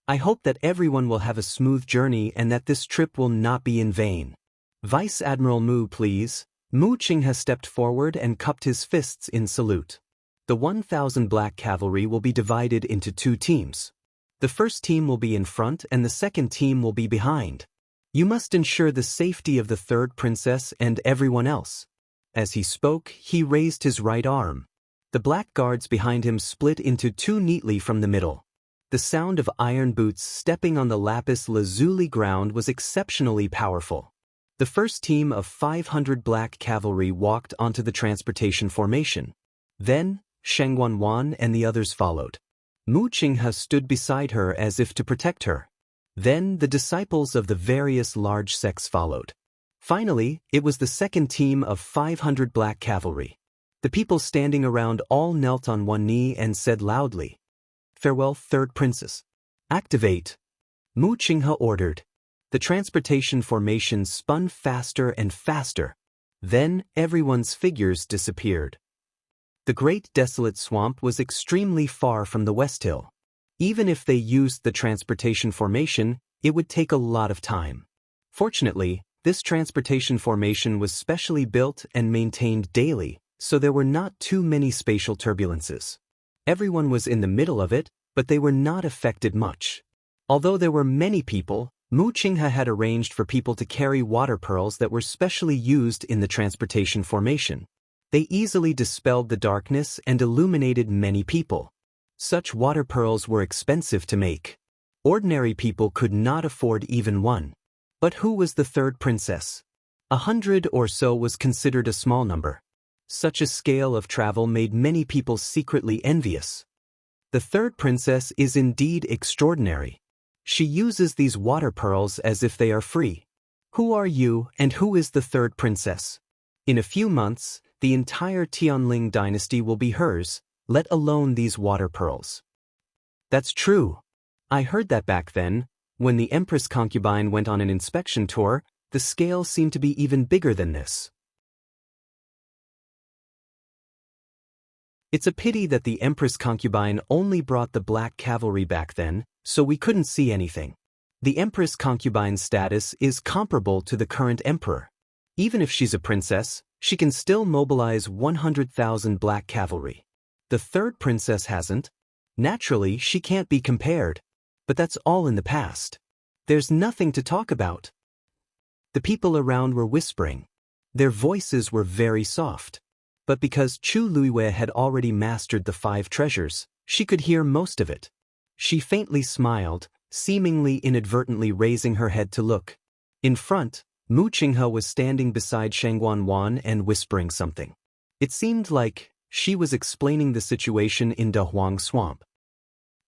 I hope that everyone will have a smooth journey and that this trip will not be in vain. Vice Admiral Mu, please. Mu Qinghe stepped forward and cupped his fists in salute. The 1,000 black cavalry will be divided into 2 teams. The first team will be in front and the second team will be behind. You must ensure the safety of the third princess and everyone else. As he spoke, he raised his right arm. The black guards behind him split into 2 neatly from the middle. The sound of iron boots stepping on the lapis lazuli ground was exceptionally powerful. The first team of 500 black cavalry walked onto the transportation formation. Then, Shangguan and the others followed. Mu Qinghe stood beside her as if to protect her. Then the disciples of the various large sects followed. Finally, it was the second team of 500 black cavalry. The people standing around all knelt on one knee and said loudly, "Farewell, third princess. Activate." Mu Qinghe ordered. The transportation formation spun faster and faster. Then everyone's figures disappeared. The great desolate swamp was extremely far from the West Hill. Even if they used the transportation formation, it would take a lot of time. Fortunately, this transportation formation was specially built and maintained daily, so there were not too many spatial turbulences. Everyone was in the middle of it, but they were not affected much. Although there were many people, Mu Qinghe had arranged for people to carry water pearls that were specially used in the transportation formation. They easily dispelled the darkness and illuminated many people. Such water pearls were expensive to make. Ordinary people could not afford even one. But who was the third princess? 100 or so was considered a small number. Such a scale of travel made many people secretly envious. The third princess is indeed extraordinary. She uses these water pearls as if they are free. Who are you and who is the third princess? In a few months, the entire Tianling dynasty will be hers, let alone these water pearls. That's true. I heard that back then, when the Empress concubine went on an inspection tour, the scale seemed to be even bigger than this. It's a pity that the Empress concubine only brought the black cavalry back then, so we couldn't see anything. The Empress concubine's status is comparable to the current emperor. Even if she's a princess, she can still mobilize 100,000 black cavalry. The third princess hasn't. Naturally, she can't be compared. But that's all in the past. There's nothing to talk about. The people around were whispering. Their voices were very soft. But because Chu Luiwei had already mastered the 5 treasures, she could hear most of it. She faintly smiled, seemingly inadvertently raising her head to look. In front, Mu Qinghe was standing beside Shangguan and whispering something. It seemed like she was explaining the situation in Daoist Swamp.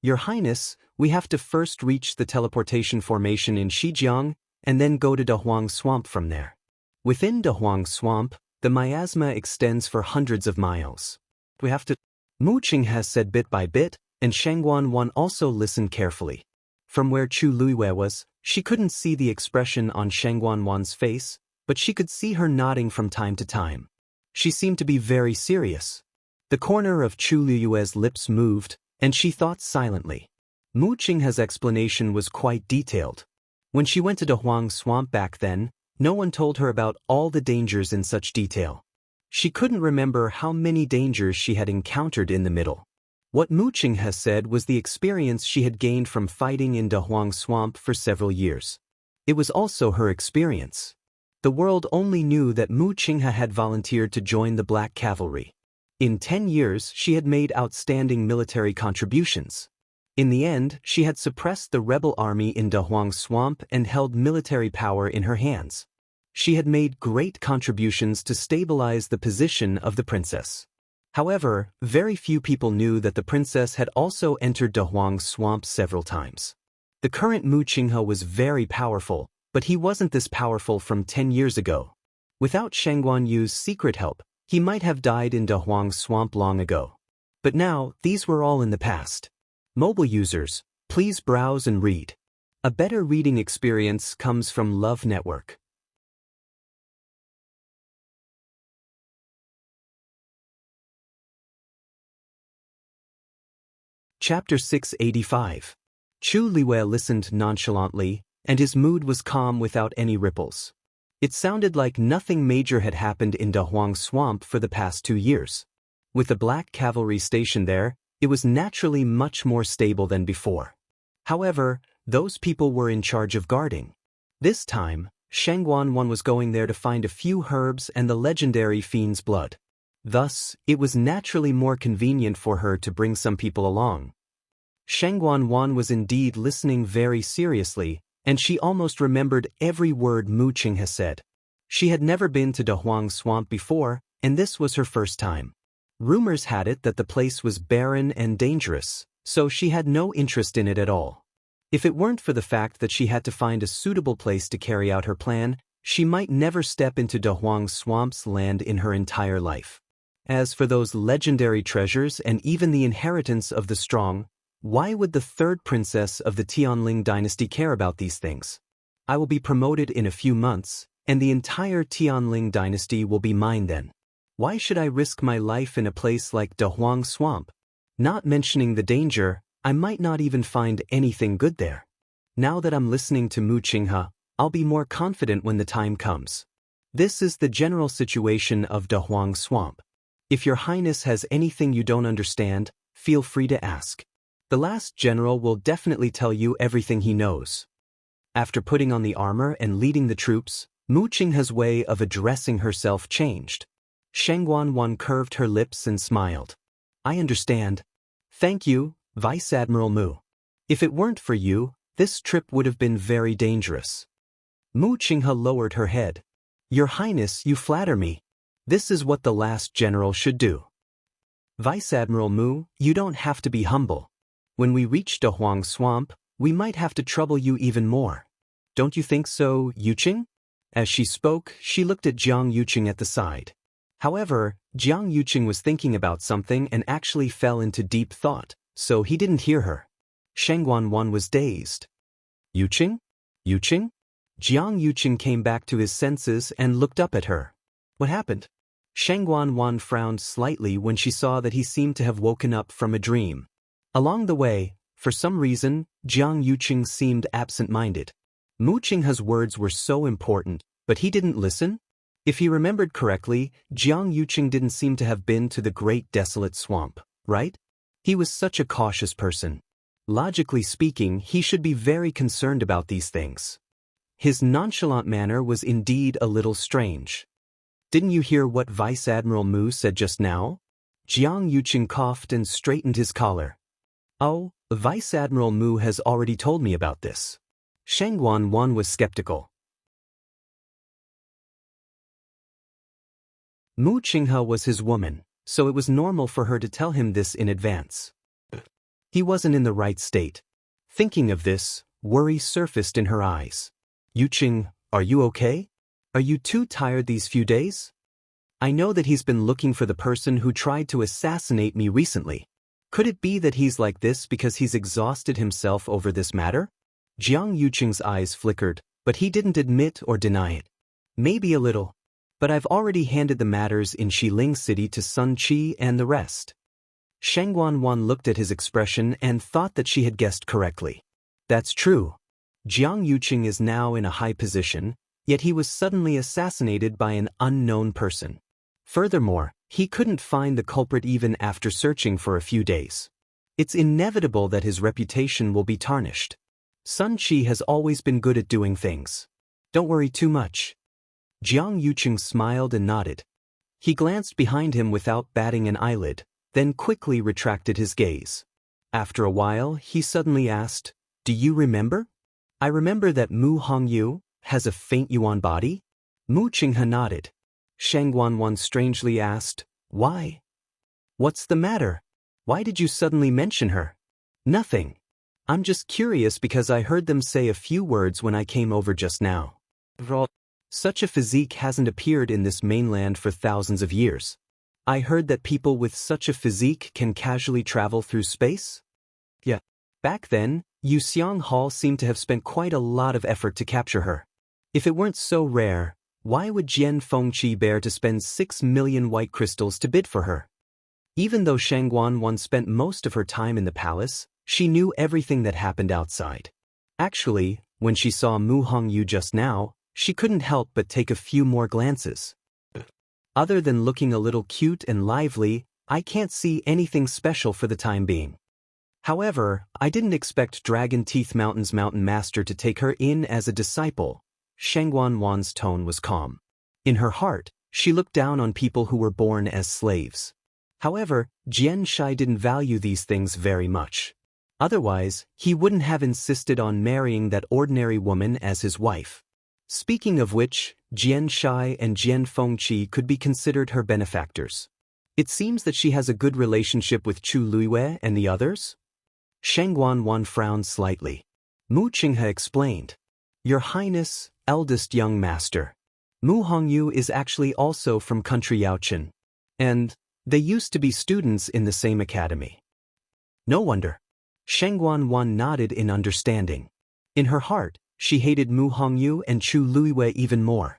Your Highness, we have to first reach the teleportation formation in Shijiang and then go to Daoist Swamp from there. Within Daoist Swamp, the miasma extends for hundreds of miles. We have to... Mu Qinghe said bit by bit, and Shangguan also listened carefully. From where Chu Luiwei was, she couldn't see the expression on Shangguan's face, but she could see her nodding from time to time. She seemed to be very serious. The corner of Chu Luiwei's lips moved, and she thought silently. Mu Qinghe's explanation was quite detailed. When she went to Daoist Swamp back then, no one told her about all the dangers in such detail. She couldn't remember how many dangers she had encountered in the middle. What Mu Qinghe said was the experience she had gained from fighting in Daoist Swamp for several years. It was also her experience. The world only knew that Mu Qinghe had volunteered to join the Black Cavalry. In 10 years, she had made outstanding military contributions. In the end, she had suppressed the rebel army in Daoist Swamp and held military power in her hands. She had made great contributions to stabilize the position of the princess. However, very few people knew that the princess had also entered Dahuang's swamp several times. The current Mu Qinghe was very powerful, but he wasn't this powerful from 10 years ago. Without Shang Guanyu's secret help, he might have died in Dahuang's swamp long ago. But now, these were all in the past. Mobile users, please browse and read. A better reading experience comes from Love Network. Chapter 685. Chu Liwei listened nonchalantly, and his mood was calm without any ripples. It sounded like nothing major had happened in Dahuang's swamp for the past 2 years. With the Black Cavalry stationed there, it was naturally much more stable than before. However, those people were in charge of guarding. This time, Shang Guanwan was going there to find a few herbs and the legendary fiend's blood. Thus, it was naturally more convenient for her to bring some people along. Shang Guanwan was indeed listening very seriously, and she almost remembered every word Mu Qinghe said. She had never been to Dahuang's swamp before, and this was her first time. Rumors had it that the place was barren and dangerous, so she had no interest in it at all. If it weren't for the fact that she had to find a suitable place to carry out her plan, she might never step into Dahuang's swamp's land in her entire life. As for those legendary treasures and even the inheritance of the strong, why would the third princess of the Tianling dynasty care about these things? I will be promoted in a few months, and the entire Tianling dynasty will be mine then. Why should I risk my life in a place like Dahuang Swamp? Not mentioning the danger, I might not even find anything good there. Now that I'm listening to Mu Qinghe, I'll be more confident when the time comes. This is the general situation of Dahuang Swamp. If your highness has anything you don't understand, feel free to ask. The last general will definitely tell you everything he knows. After putting on the armor and leading the troops, Mu Qinghe's way of addressing herself changed. Shang Guanwan curved her lips and smiled. I understand. Thank you, Vice Admiral Mu. If it weren't for you, this trip would have been very dangerous. Mu Qinghe lowered her head. Your Highness, you flatter me. This is what the last general should do. Vice Admiral Mu, you don't have to be humble. When we reach Dahuang Swamp, we might have to trouble you even more. Don't you think so, Yuqing? As she spoke, she looked at Jiang Yuqing at the side. However, Jiang Yuqing was thinking about something and actually fell into deep thought, so he didn't hear her. Shang Guanwan was dazed. Yuqing? Yuqing? Jiang Yuqing came back to his senses and looked up at her. What happened? Shang Guanwan frowned slightly when she saw that he seemed to have woken up from a dream. Along the way, for some reason, Jiang Yuqing seemed absent-minded. Mu Qinghe's words were so important, but he didn't listen? If he remembered correctly, Jiang Yuqing didn't seem to have been to the Great Desolate Swamp, right? He was such a cautious person. Logically speaking, he should be very concerned about these things. His nonchalant manner was indeed a little strange. Didn't you hear what Vice Admiral Mu said just now? Jiang Yuqing coughed and straightened his collar. Oh, Vice Admiral Mu has already told me about this. Shang Guanwan was skeptical. Mu Qinghe was his woman, so it was normal for her to tell him this in advance. He wasn't in the right state. Thinking of this, worry surfaced in her eyes. Yuqing, are you okay? Are you too tired these few days? I know that he's been looking for the person who tried to assassinate me recently. Could it be that he's like this because he's exhausted himself over this matter? Jiang Yuqing's eyes flickered, but he didn't admit or deny it. Maybe a little. But I've already handed the matters in Xiling City to Sun Qi and the rest. Shang Guanwan looked at his expression and thought that she had guessed correctly. That's true. Jiang Yuqing is now in a high position, yet he was suddenly assassinated by an unknown person. Furthermore, he couldn't find the culprit even after searching for a few days. It's inevitable that his reputation will be tarnished. Sun Qi has always been good at doing things. Don't worry too much. Jiang Yuqing smiled and nodded. He glanced behind him without batting an eyelid, then quickly retracted his gaze. After a while, he suddenly asked, Do you remember? I remember that Mu Hongyu has a faint yuan body? Mu Qinghe nodded. Shang Guanwan strangely asked, Why? What's the matter? Why did you suddenly mention her? Nothing. I'm just curious because I heard them say a few words when I came over just now. Such a physique hasn't appeared in this mainland for thousands of years. I heard that people with such a physique can casually travel through space? Yeah. Back then, Yu Xiang Hall seemed to have spent quite a lot of effort to capture her. If it weren't so rare, why would Jian Fengqi bear to spend 6 million white crystals to bid for her? Even though Shangguan Wan spent most of her time in the palace, she knew everything that happened outside. Actually, when she saw Mu Hongyu just now, she couldn't help but take a few more glances. Other than looking a little cute and lively, I can't see anything special for the time being. However, I didn't expect Dragon Teeth Mountain's Mountain Master to take her in as a disciple. Shangguan Wan's tone was calm. In her heart, she looked down on people who were born as slaves. However, Jian Shai didn't value these things very much. Otherwise, he wouldn't have insisted on marrying that ordinary woman as his wife. Speaking of which, Jian Shai and Jian Fengqi could be considered her benefactors. It seems that she has a good relationship with Chu Luiwei and the others? Shangguan Wan frowned slightly. Mu Qinghe explained. Your Highness, eldest young master. Mu Hongyu is actually also from country Yaochen. And they used to be students in the same academy. No wonder. Shangguan Wan nodded in understanding. In her heart, she hated Mu Hongyu and Chu Luiwei even more.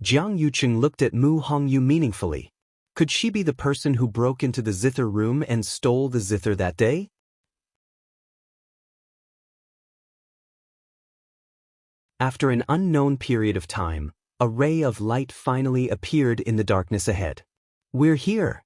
Jiang Yuqing looked at Mu Hongyu meaningfully. Could she be the person who broke into the zither room and stole the zither that day? After an unknown period of time, a ray of light finally appeared in the darkness ahead. We're here,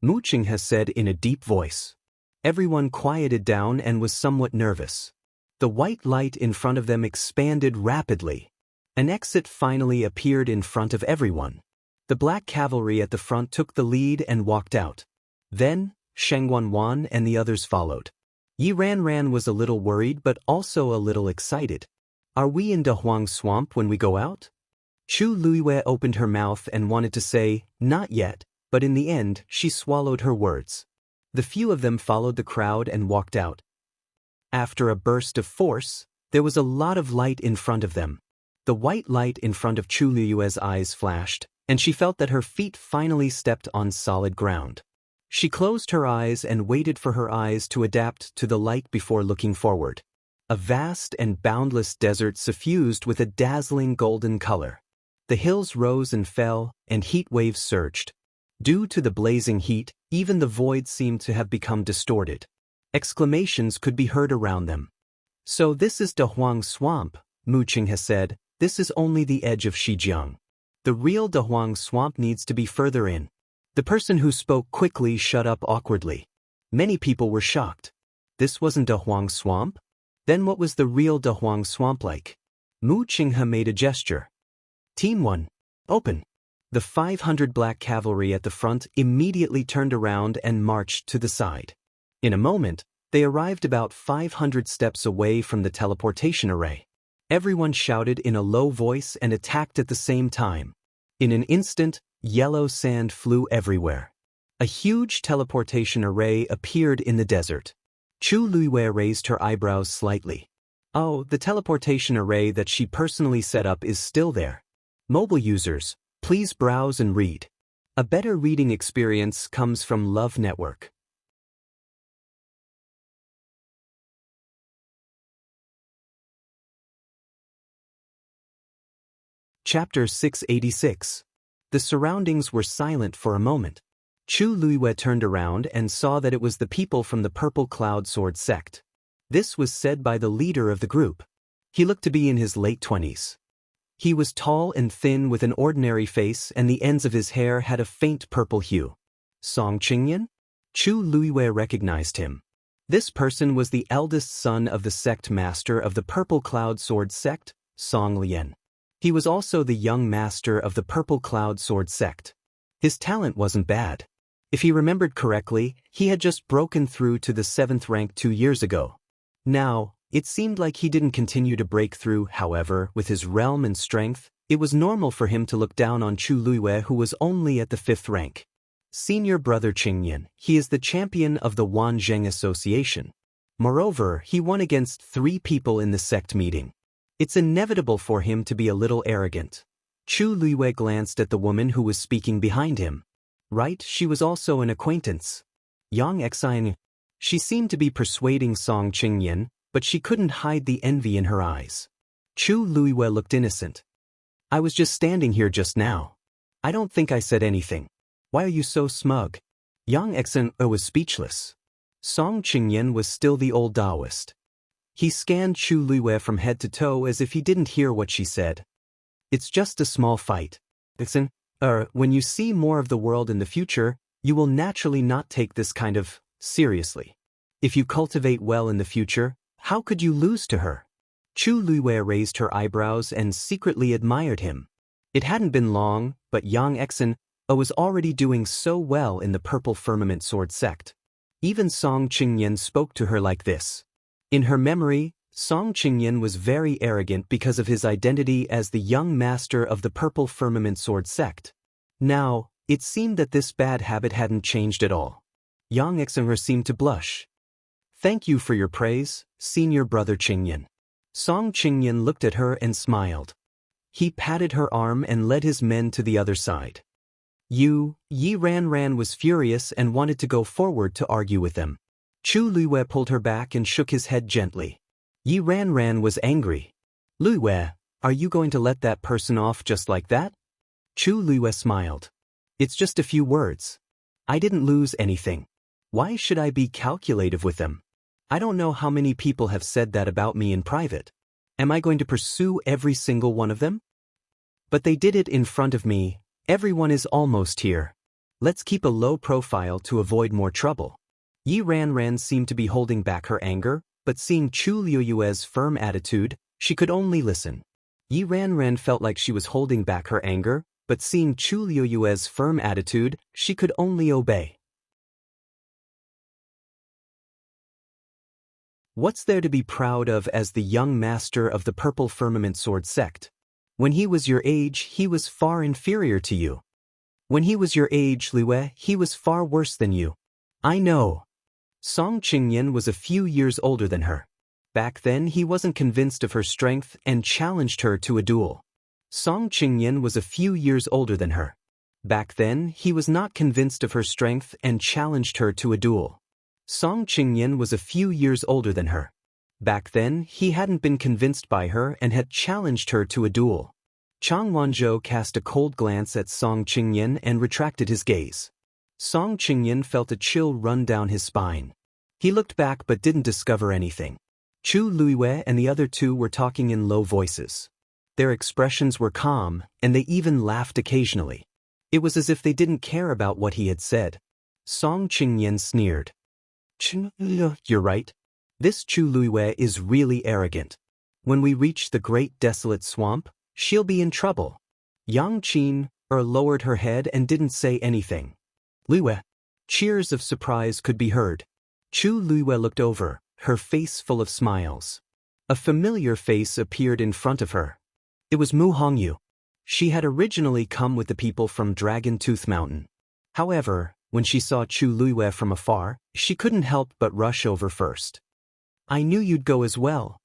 Mu Qinghe said in a deep voice. Everyone quieted down and was somewhat nervous. The white light in front of them expanded rapidly. An exit finally appeared in front of everyone. The black cavalry at the front took the lead and walked out. Then, Shangguan Wan and the others followed. Yi Ran was a little worried but also a little excited. Are we in Dahuang Swamp when we go out? Chu Luiwei opened her mouth and wanted to say, not yet, but in the end she swallowed her words. The few of them followed the crowd and walked out. After a burst of force, there was a lot of light in front of them. The white light in front of Chu Luiwei's eyes flashed, and she felt that her feet finally stepped on solid ground. She closed her eyes and waited for her eyes to adapt to the light before looking forward. A vast and boundless desert suffused with a dazzling golden color. The hills rose and fell, and heat waves surged. Due to the blazing heat, even the void seemed to have become distorted. Exclamations could be heard around them. So this is Dahuang Swamp, Mu Qinghe said. This is only the edge of Shijiang. The real Dahuang Swamp needs to be further in. The person who spoke quickly shut up awkwardly. Many people were shocked. This wasn't Dahuang Swamp? Then what was the real Dahuang Swamp like? Mu Qinghe made a gesture. Team 1. Open. The 500 black cavalry at the front immediately turned around and marched to the side. In a moment, they arrived about 500 steps away from the teleportation array. Everyone shouted in a low voice and attacked at the same time. In an instant, yellow sand flew everywhere. A huge teleportation array appeared in the desert. Chu Luiwei raised her eyebrows slightly. Oh, the teleportation array that she personally set up is still there. Mobile users, please browse and read. A better reading experience comes from Love Network. Chapter 686. The surroundings were silent for a moment. Chu Luiwei turned around and saw that it was the people from the Purple Cloud Sword sect. This was said by the leader of the group. He looked to be in his late 20s. He was tall and thin with an ordinary face and the ends of his hair had a faint purple hue. Song Qingyan? Chu Luiwei recognized him. This person was the eldest son of the sect master of the Purple Cloud Sword sect, Song Lian. He was also the young master of the Purple Cloud Sword sect. His talent wasn't bad. If he remembered correctly, he had just broken through to the 7th rank 2 years ago. Now, it seemed like he didn't continue to break through. However, with his realm and strength, it was normal for him to look down on Chu Luiwei, who was only at the 5th rank. Senior brother Qingyan, he is the champion of the Wanzheng Association. Moreover, he won against 3 people in the sect meeting. It's inevitable for him to be a little arrogant. Chu Luiwei glanced at the woman who was speaking behind him. Right, she was also an acquaintance. Yang Xianxia. She seemed to be persuading Song Qingyan, but she couldn't hide the envy in her eyes. Chu Luiwei looked innocent. I was just standing here just now. I don't think I said anything. Why are you so smug? Yang Xianxia was speechless. Song Qingyan was still the old Daoist. He scanned Chu Luiwei from head to toe as if he didn't hear what she said. It's just a small fight. When you see more of the world in the future, you will naturally not take this kind of seriously. If you cultivate well in the future, how could you lose to her? Chu Luiwei raised her eyebrows and secretly admired him. It hadn't been long, but Yang Xianxia was already doing so well in the Purple Firmament Sword sect. Even Song Qingyan spoke to her like this. In her memory, Song Qingyan was very arrogant because of his identity as the young master of the Purple Firmament Sword sect. Now, it seemed that this bad habit hadn't changed at all. Yang Xianxia seemed to blush. Thank you for your praise, senior brother Qingyan. Song Qingyan looked at her and smiled. He patted her arm and led his men to the other side. Yi Ranran was furious and wanted to go forward to argue with them. Chu Luiwei pulled her back and shook his head gently. Yi Ranran was angry. Luiwei, are you going to let that person off just like that? Chu Luiwei smiled. It's just a few words. I didn't lose anything. Why should I be calculative with them? I don't know how many people have said that about me in private. Am I going to pursue every single one of them? But they did it in front of me. Everyone is almost here. Let's keep a low profile to avoid more trouble. Yi Ranran seemed to be holding back her anger, but seeing Chu Luiwei's firm attitude, she could only listen. Yi Ranran felt like she was holding back her anger, but seeing Chu Luiwei's firm attitude, she could only obey. What's there to be proud of as the young master of the Purple Firmament Sword sect? When he was your age, he was far inferior to you. When he was your age, Luiwei, he was far worse than you. I know. Song Qingyan was a few years older than her. Back then he wasn't convinced of her strength and challenged her to a duel. Song Qingyan was a few years older than her. Back then he was not convinced of her strength and challenged her to a duel. Song Qingyan was a few years older than her. Back then he hadn't been convinced by her and had challenged her to a duel. Chang Wanzhou cast a cold glance at Song Qingyan and retracted his gaze. Song Qingyan felt a chill run down his spine. He looked back but didn't discover anything. Chu Luiwei and the other two were talking in low voices. Their expressions were calm, and they even laughed occasionally. It was as if they didn't care about what he had said. Song Qingyan sneered. You're right. This Chu Luiwei is really arrogant. When we reach the great desolate swamp, she'll be in trouble. Yang Qin lowered her head and didn't say anything. Luiwei. Cheers of surprise could be heard. Chu Luiwei looked over, her face full of smiles. A familiar face appeared in front of her. It was Mu Hongyu. She had originally come with the people from Dragon Tooth Mountain. However, when she saw Chu Luiwei from afar, she couldn't help but rush over first. I knew you'd go as well.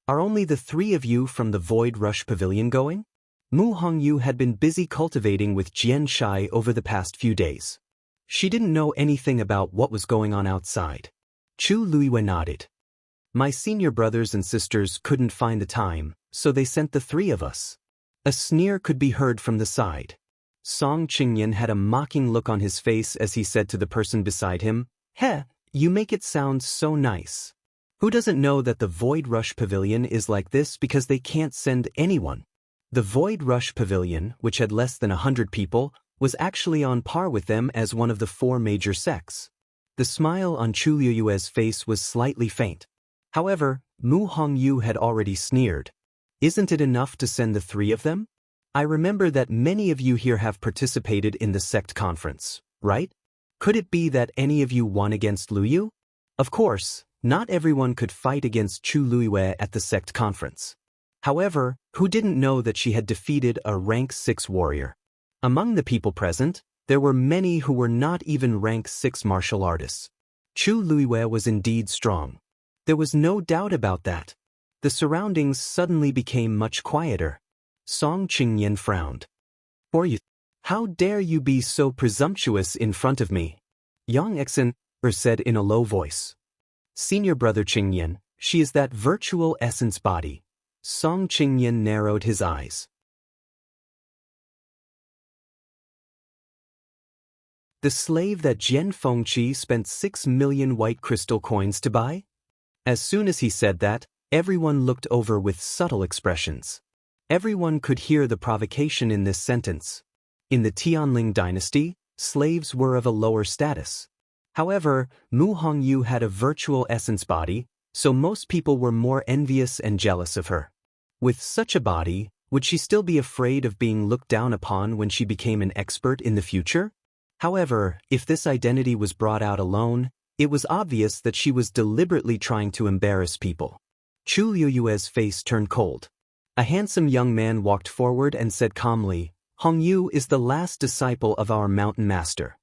Are only the 3 of you from the Void Rush Pavilion going? Mu Hongyu had been busy cultivating with Jian Shai over the past few days. She didn't know anything about what was going on outside. Chu Luiwei nodded. My senior brothers and sisters couldn't find the time, so they sent the 3 of us. A sneer could be heard from the side. Song Qingyan had a mocking look on his face as he said to the person beside him, Heh, you make it sound so nice. Who doesn't know that the Void Rush Pavilion is like this because they can't send anyone? The Void Rush Pavilion, which had less than 100 people, was actually on par with them as one of the 4 major sects. The smile on Chu Luiwei's face was slightly faint. However, Mu Hongyu had already sneered. Isn't it enough to send the 3 of them? I remember that many of you here have participated in the sect conference, right? Could it be that any of you won against Luyu? Of course, not everyone could fight against Chu Luiwei at the sect conference. However, who didn't know that she had defeated a rank 6 warrior? Among the people present, There were many who were not even rank 6 martial artists. Chu Luiwei was indeed strong. There was no doubt about that. The surroundings suddenly became much quieter. Song Qingyan frowned. "For you, how dare you be so presumptuous in front of me?" Yang Exen said in a low voice. "Senior brother Qingyan, she is that virtual essence body." Song Qingyan narrowed his eyes. The slave that Jian Fengqi spent 6 million white crystal coins to buy? As soon as he said that, everyone looked over with subtle expressions. Everyone could hear the provocation in this sentence. In the Tianling dynasty, slaves were of a lower status. However, Mu Hongyu had a virtual essence body, so most people were more envious and jealous of her. With such a body, would she still be afraid of being looked down upon when she became an expert in the future? However, if this identity was brought out alone, it was obvious that she was deliberately trying to embarrass people. Chu Liyue's face turned cold. A handsome young man walked forward and said calmly, "Hongyu is the last disciple of our mountain master.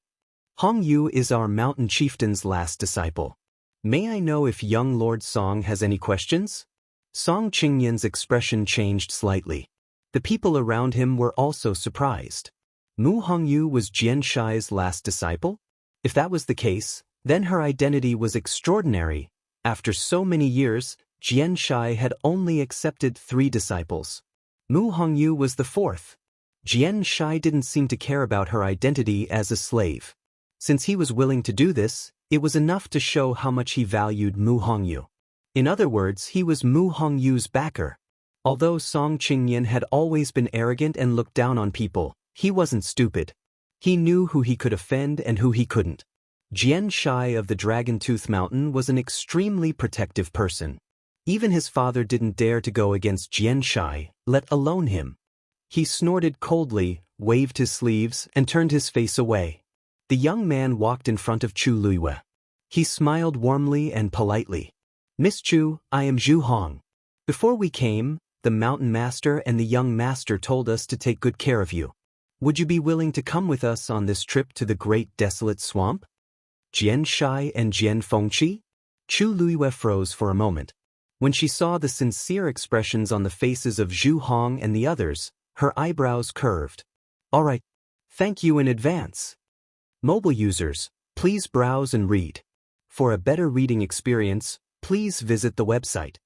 Hongyu is our mountain chieftain's last disciple. May I know if young Lord Song has any questions?" Song Qingyan's expression changed slightly. The people around him were also surprised. Mu Hongyu was Jian Shai's last disciple? If that was the case, then her identity was extraordinary. After so many years, Jian Shai had only accepted 3 disciples. Mu Hongyu was the 4th. Jian Shai didn't seem to care about her identity as a slave. Since he was willing to do this, it was enough to show how much he valued Mu Hongyu. In other words, he was Mu Hongyu's backer. Although Song Qingyan had always been arrogant and looked down on people, he wasn't stupid. He knew who he could offend and who he couldn't. Jian Shai of the Dragon Tooth Mountain was an extremely protective person. Even his father didn't dare to go against Jian Shai, let alone him. He snorted coldly, waved his sleeves, and turned his face away. The young man walked in front of Chu Luiwei. He smiled warmly and politely. "Miss Chu, I am Zhu Hong. Before we came, the mountain master and the young master told us to take good care of you. Would you be willing to come with us on this trip to the great desolate swamp?" Jian Shai and Jian Fengqi? Chu Luiwei froze for a moment. When she saw the sincere expressions on the faces of Zhu Hong and the others, her eyebrows curved. "All right. Thank you in advance." Mobile users, please browse and read. For a better reading experience, please visit the website.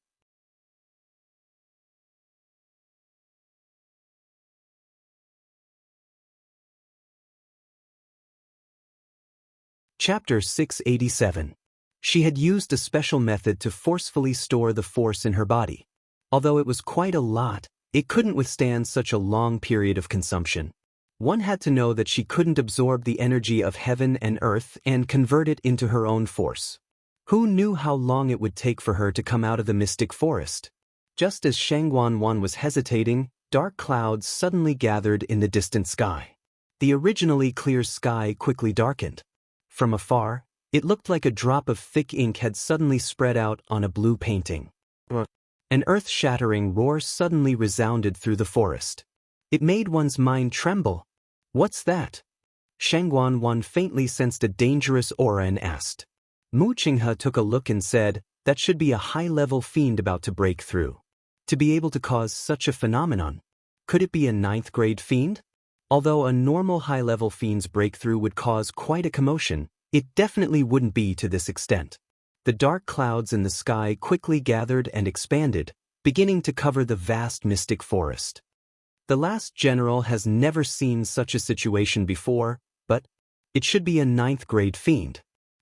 Chapter 687. She had used a special method to forcefully store the force in her body. Although it was quite a lot, it couldn't withstand such a long period of consumption. One had to know that she couldn't absorb the energy of heaven and earth and convert it into her own force. Who knew how long it would take for her to come out of the mystic forest? Just as Shangguan was hesitating, dark clouds suddenly gathered in the distant sky. The originally clear sky quickly darkened. From afar, it looked like a drop of thick ink had suddenly spread out on a blue painting. An earth-shattering roar suddenly resounded through the forest. It made one's mind tremble. "What's that?" Shangguan faintly sensed a dangerous aura and asked. Mu Qinghe took a look and said, "That should be a high-level fiend about to break through. To be able to cause such a phenomenon. Could it be a 9th-grade fiend? Although a normal high-level fiend's breakthrough would cause quite a commotion, it definitely wouldn't be to this extent." The dark clouds in the sky quickly gathered and expanded, beginning to cover the vast mystic forest. The last general has never seen such a situation before, but it should be a 9th-grade fiend.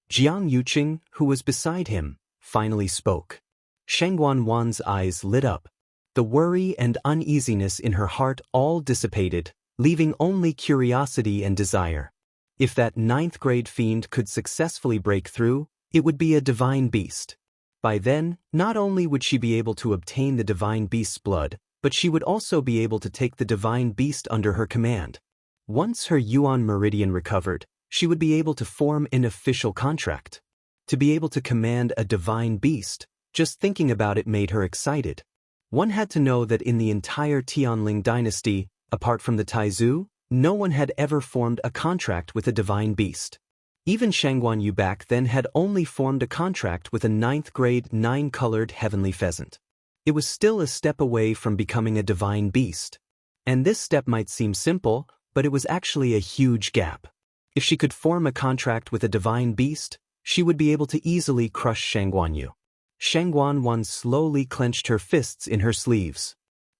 Jiang Yuqing, who was beside him, finally spoke. Shangguan's eyes lit up. The worry and uneasiness in her heart all dissipated, leaving only curiosity and desire. If that 9th-grade fiend could successfully break through, it would be a divine beast. By then, not only would she be able to obtain the divine beast's blood, but she would also be able to take the divine beast under her command. Once her Yuan meridian recovered, she would be able to form an official contract. To be able to command a divine beast, just thinking about it made her excited. One had to know that in the entire Tianling dynasty, apart from the Taizu, No one had ever formed a contract with a divine beast. Even Shangguan Yu back then had only formed a contract with a 9th grade 9-colored heavenly pheasant. It was still a step away from becoming a divine beast. And this step might seem simple, but it was actually a huge gap. If she could form a contract with a divine beast, she would be able to easily crush Shangguan Yu. Shangguan Wan slowly clenched her fists in her sleeves.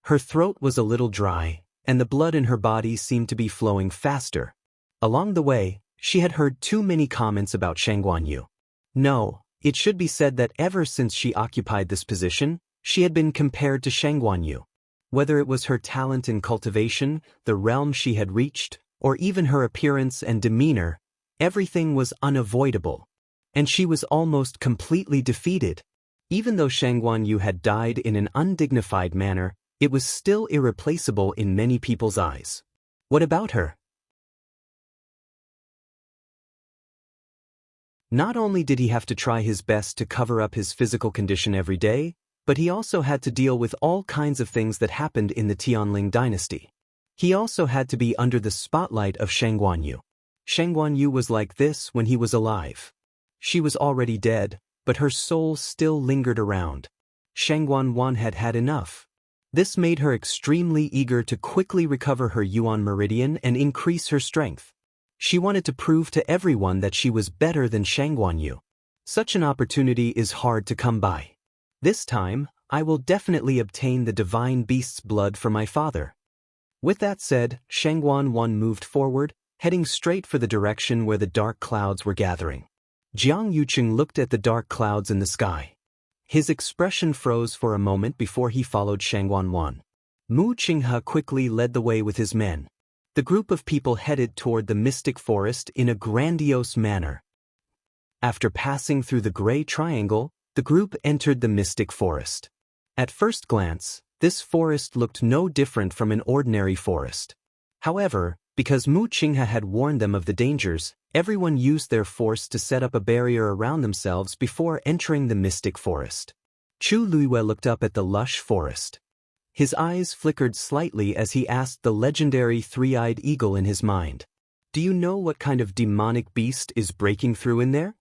Her throat was a little dry, and the blood in her body seemed to be flowing faster. Along the way, she had heard too many comments about Shangguan Yu. No, it should be said that ever since she occupied this position, she had been compared to Shangguan Yu. Whether it was her talent in cultivation, the realm she had reached, or even her appearance and demeanor, everything was unavoidable. And she was almost completely defeated. Even though Shangguan Yu had died in an undignified manner, it was still irreplaceable in many people's eyes. What about her? Not only did he have to try his best to cover up his physical condition every day, but he also had to deal with all kinds of things that happened in the Tianling dynasty. He also had to be under the spotlight of Shangguan Yu. Shangguan Yu was like this when he was alive. She was already dead, but her soul still lingered around. Shangguan Wan had had enough. This made her extremely eager to quickly recover her Yuan meridian and increase her strength. She wanted to prove to everyone that she was better than Shangguan Yu. Such an opportunity is hard to come by. This time, I will definitely obtain the divine beast's blood for my father. With that said, Shangguan Wan moved forward, heading straight for the direction where the dark clouds were gathering. Jiang Yuqing looked at the dark clouds in the sky. His expression froze for a moment before he followed Shangguan Wan. Mu Qinghe quickly led the way with his men. The group of people headed toward the mystic forest in a grandiose manner. After passing through the gray triangle, the group entered the mystic forest. At first glance, this forest looked no different from an ordinary forest. However, because Mu Qinghe had warned them of the dangers, everyone used their force to set up a barrier around themselves before entering the mystic forest. Chu Luiyue looked up at the lush forest. His eyes flickered slightly as he asked the legendary three-eyed eagle in his mind, "Do you know what kind of demonic beast is breaking through in there?"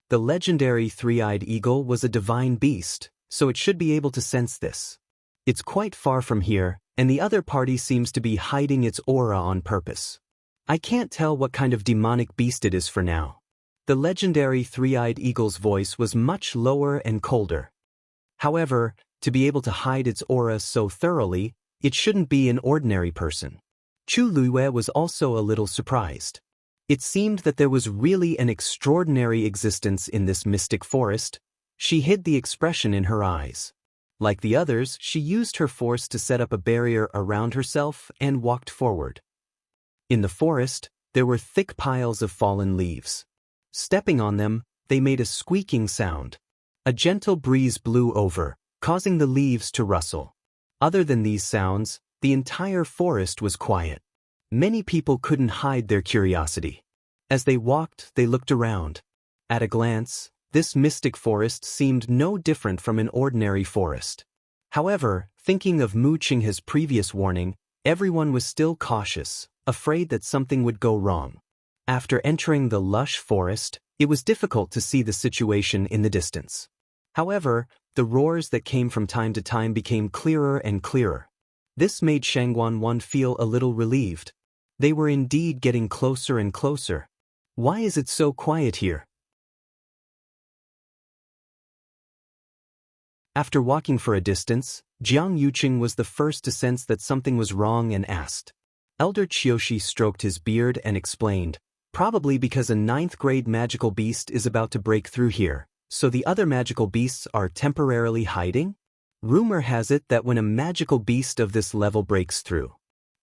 The legendary three-eyed eagle was a divine beast, so it should be able to sense this. It's quite far from here, and the other party seems to be hiding its aura on purpose. I can't tell what kind of demonic beast it is for now. The legendary three-eyed eagle's voice was much lower and colder. However, to be able to hide its aura so thoroughly, it shouldn't be an ordinary person. Chu Luiyue was also a little surprised. It seemed that there was really an extraordinary existence in this mystic forest. She hid the expression in her eyes. Like the others, she used her force to set up a barrier around herself and walked forward. In the forest, there were thick piles of fallen leaves. Stepping on them, they made a squeaking sound. A gentle breeze blew over, causing the leaves to rustle. Other than these sounds, the entire forest was quiet. Many people couldn't hide their curiosity. As they walked, they looked around. At a glance, this mystic forest seemed no different from an ordinary forest. However, thinking of Mu Qinghe's previous warning, everyone was still cautious, afraid that something would go wrong. After entering the lush forest, it was difficult to see the situation in the distance. However, the roars that came from time to time became clearer and clearer. This made Shangguan Wan feel a little relieved. They were indeed getting closer and closer. Why is it so quiet here? After walking for a distance, Jiang Yuqing was the first to sense that something was wrong and asked. Elder Qiushi stroked his beard and explained, "Probably because a 9th grade magical beast is about to break through here, so the other magical beasts are temporarily hiding? Rumor has it that when a magical beast of this level breaks through,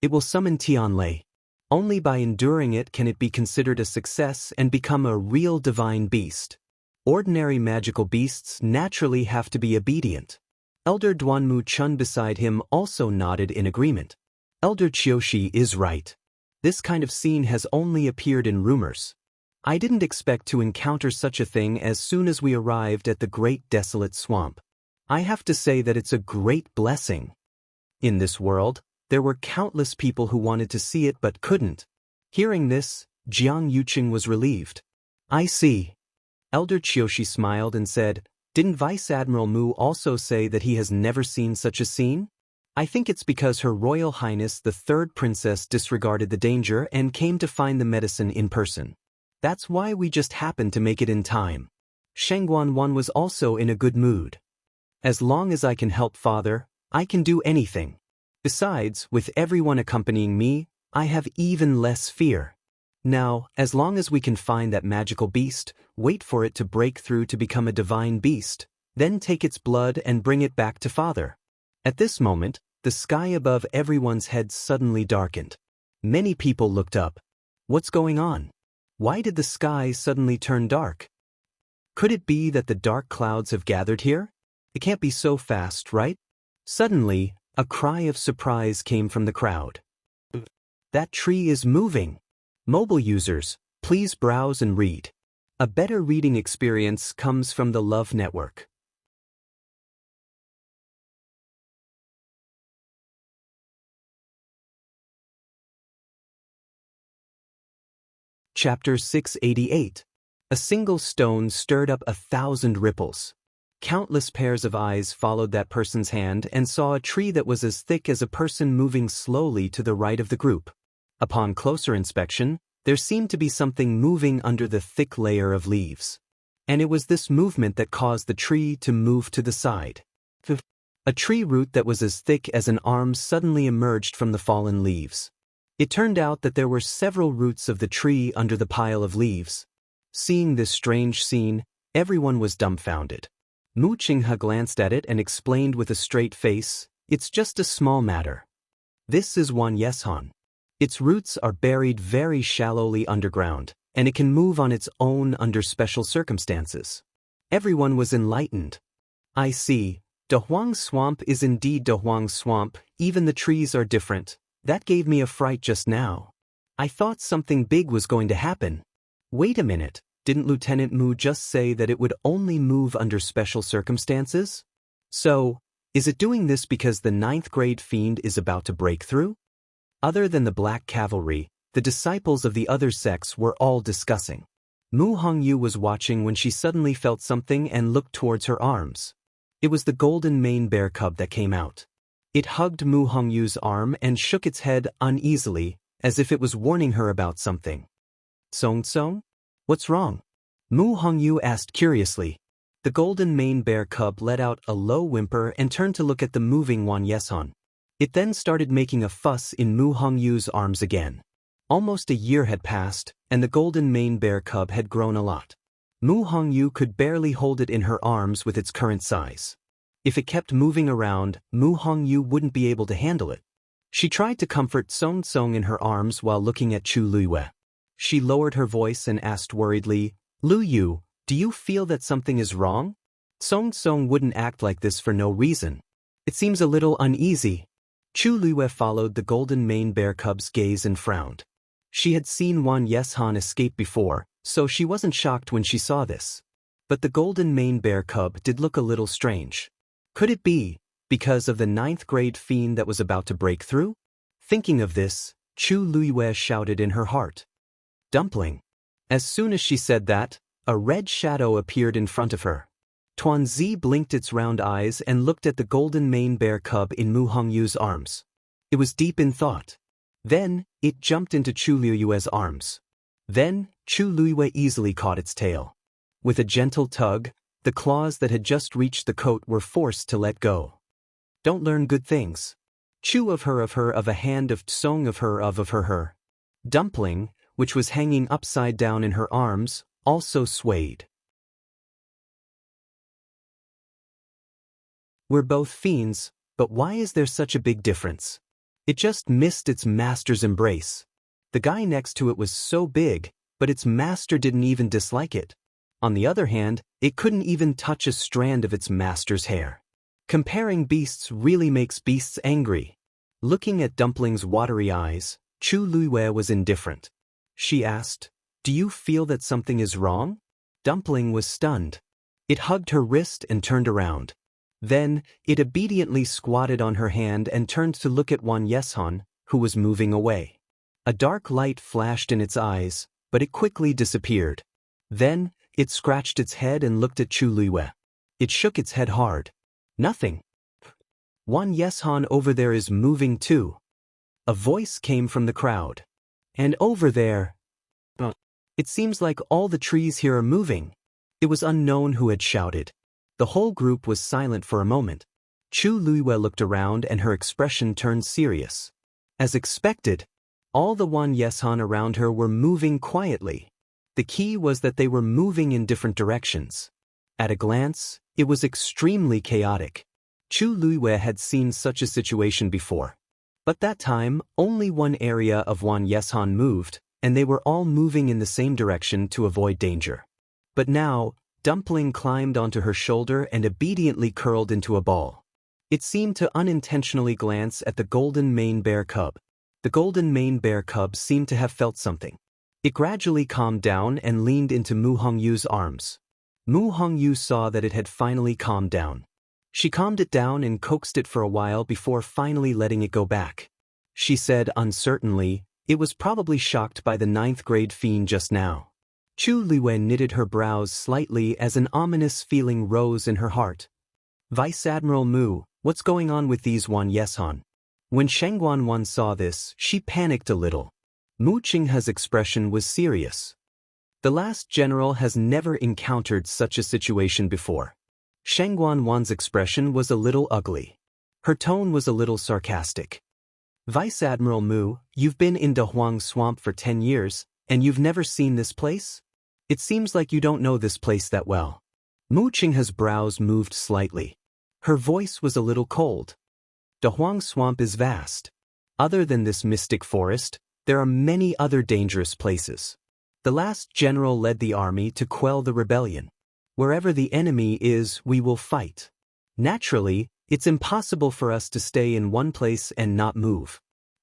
it will summon Tianlei. Only by enduring it can it be considered a success and become a real divine beast. Ordinary magical beasts naturally have to be obedient." Elder Duanmu Chun beside him also nodded in agreement. Elder Qiushi is right. This kind of scene has only appeared in rumors. I didn't expect to encounter such a thing as soon as we arrived at the Great Desolate Swamp. I have to say that it's a great blessing. In this world, There were countless people who wanted to see it but couldn't. Hearing this, Jiang Yuqing was relieved. I see. Elder Qiushi smiled and said, didn't Vice Admiral Mu also say that he has never seen such a scene? I think it's because Her Royal Highness the Third Princess disregarded the danger and came to find the medicine in person. That's why we just happened to make it in time. Shengguan was also in a good mood. As long as I can help Father, I can do anything. Besides, with everyone accompanying me, I have even less fear. Now, as long as we can find that magical beast, wait for it to break through to become a divine beast, then take its blood and bring it back to Father. At this moment, the sky above everyone's heads suddenly darkened. Many people looked up. What's going on? Why did the sky suddenly turn dark? Could it be that the dark clouds have gathered here? It can't be so fast, right? Suddenly, a cry of surprise came from the crowd. That tree is moving. Mobile users, please browse and read. A better reading experience comes from the Love Network. Chapter 688. A single stone stirred up 1,000 ripples. Countless pairs of eyes followed that person's hand and saw a tree that was as thick as a person moving slowly to the right of the group. Upon closer inspection, there seemed to be something moving under the thick layer of leaves. And it was this movement that caused the tree to move to the side. A tree root that was as thick as an arm suddenly emerged from the fallen leaves. It turned out that there were several roots of the tree under the pile of leaves. Seeing this strange scene, everyone was dumbfounded. Mu Qinghe glanced at it and explained with a straight face, it's just a small matter. This is Wan Yeshan. Its roots are buried very shallowly underground, and it can move on its own under special circumstances. Everyone was enlightened. I see. Dahuang Swamp is indeed Dahuang Swamp, even the trees are different. That gave me a fright just now. I thought something big was going to happen. Wait a minute, didn't Lieutenant Mu just say that it would only move under special circumstances? So, is it doing this because the 9th grade fiend is about to break through? Other than the Black Cavalry, the disciples of the other sects were all discussing. Mu Hongyu was watching when she suddenly felt something and looked towards her arms. It was the golden mane bear cub that came out. It hugged Mu Hongyu's arm and shook its head uneasily, as if it was warning her about something. Song? What's wrong? Mu Hongyu asked curiously. The golden mane bear cub let out a low whimper and turned to look at the moving Wan Yeshan. It then started making a fuss in Mu Hongyu's arms again. Almost a year had passed, and the golden mane bear cub had grown a lot. Mu Hongyu could barely hold it in her arms with its current size. If it kept moving around, Mu Hongyu wouldn't be able to handle it. She tried to comfort Song in her arms while looking at Chu Luiyue. She lowered her voice and asked worriedly, Lu Yu, do you feel that something is wrong? Song wouldn't act like this for no reason. It seems a little uneasy. Chu Luiyue followed the golden mane bear cub's gaze and frowned. She had seen Wan Yeshan escape before, so she wasn't shocked when she saw this. But the golden mane bear cub did look a little strange. Could it be because of the 9th grade fiend that was about to break through? Thinking of this, Chu Luiyue shouted in her heart. Dumpling. As soon as she said that, a red shadow appeared in front of her. Tuanzi blinked its round eyes and looked at the golden mane bear cub in Mu Hongyu's arms. It was deep in thought. Then, it jumped into Chu Luiyue's arms. Then, Chu Luiyue easily caught its tail. With a gentle tug, the claws that had just reached the coat were forced to let go. Don't learn good things. Chu of her, of a hand of Tsong of her. Dumpling, which was hanging upside down in her arms, also swayed. We're both fiends, but why is there such a big difference? It just missed its master's embrace. The guy next to it was so big, but its master didn't even dislike it. On the other hand, it couldn't even touch a strand of its master's hair. Comparing beasts really makes beasts angry. Looking at Dumpling's watery eyes, Chu Luiyue was indifferent. She asked, Do you feel that something is wrong? Dumpling was stunned. It hugged her wrist and turned around. Then, it obediently squatted on her hand and turned to look at Wang Yeshan, who was moving away. A dark light flashed in its eyes, but it quickly disappeared. Then, it scratched its head and looked at Chu Luiwei. It shook its head hard. Nothing. Wang Yeshan over there is moving too. A voice came from the crowd. And over there. It seems like all the trees here are moving. It was unknown who had shouted. The whole group was silent for a moment. Chu Luiwei looked around and her expression turned serious. As expected, all the Wang Yeshan around her were moving quietly. The key was that they were moving in different directions. At a glance, it was extremely chaotic. Chu Luiwei had seen such a situation before. But that time, only one area of Wang Yeshan moved, and they were all moving in the same direction to avoid danger. But now, Dumpling climbed onto her shoulder and obediently curled into a ball. It seemed to unintentionally glance at the golden mane bear cub. The golden mane bear cub seemed to have felt something. It gradually calmed down and leaned into Mu Hongyu's arms. Mu Hongyu saw that it had finally calmed down. She calmed it down and coaxed it for a while before finally letting it go back. She said uncertainly, "It was probably shocked by the 9th grade fiend just now." Chu Luiwei knitted her brows slightly as an ominous feeling rose in her heart. "Vice Admiral Mu, what's going on with these Wang Yeshan?" When Shengguan saw this, she panicked a little. Mu Qinghe's expression was serious. The last general has never encountered such a situation before. Shengguan's expression was a little ugly. Her tone was a little sarcastic. "Vice Admiral Mu, you've been in Dahuang Swamp for 10 years, and you've never seen this place? It seems like you don't know this place that well." Mu Qinghe's brows moved slightly. Her voice was a little cold. Dahuang Swamp is vast. Other than this mystic forest, there are many other dangerous places. The last general led the army to quell the rebellion. Wherever the enemy is, we will fight. Naturally, it's impossible for us to stay in one place and not move.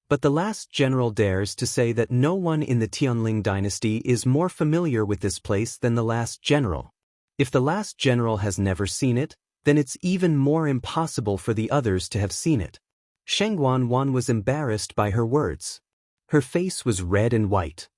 But the last general dares to say that no one in the Tianling dynasty is more familiar with this place than the last general. If the last general has never seen it, then it's even more impossible for the others to have seen it. Shengguan was embarrassed by her words. Her face was red and white.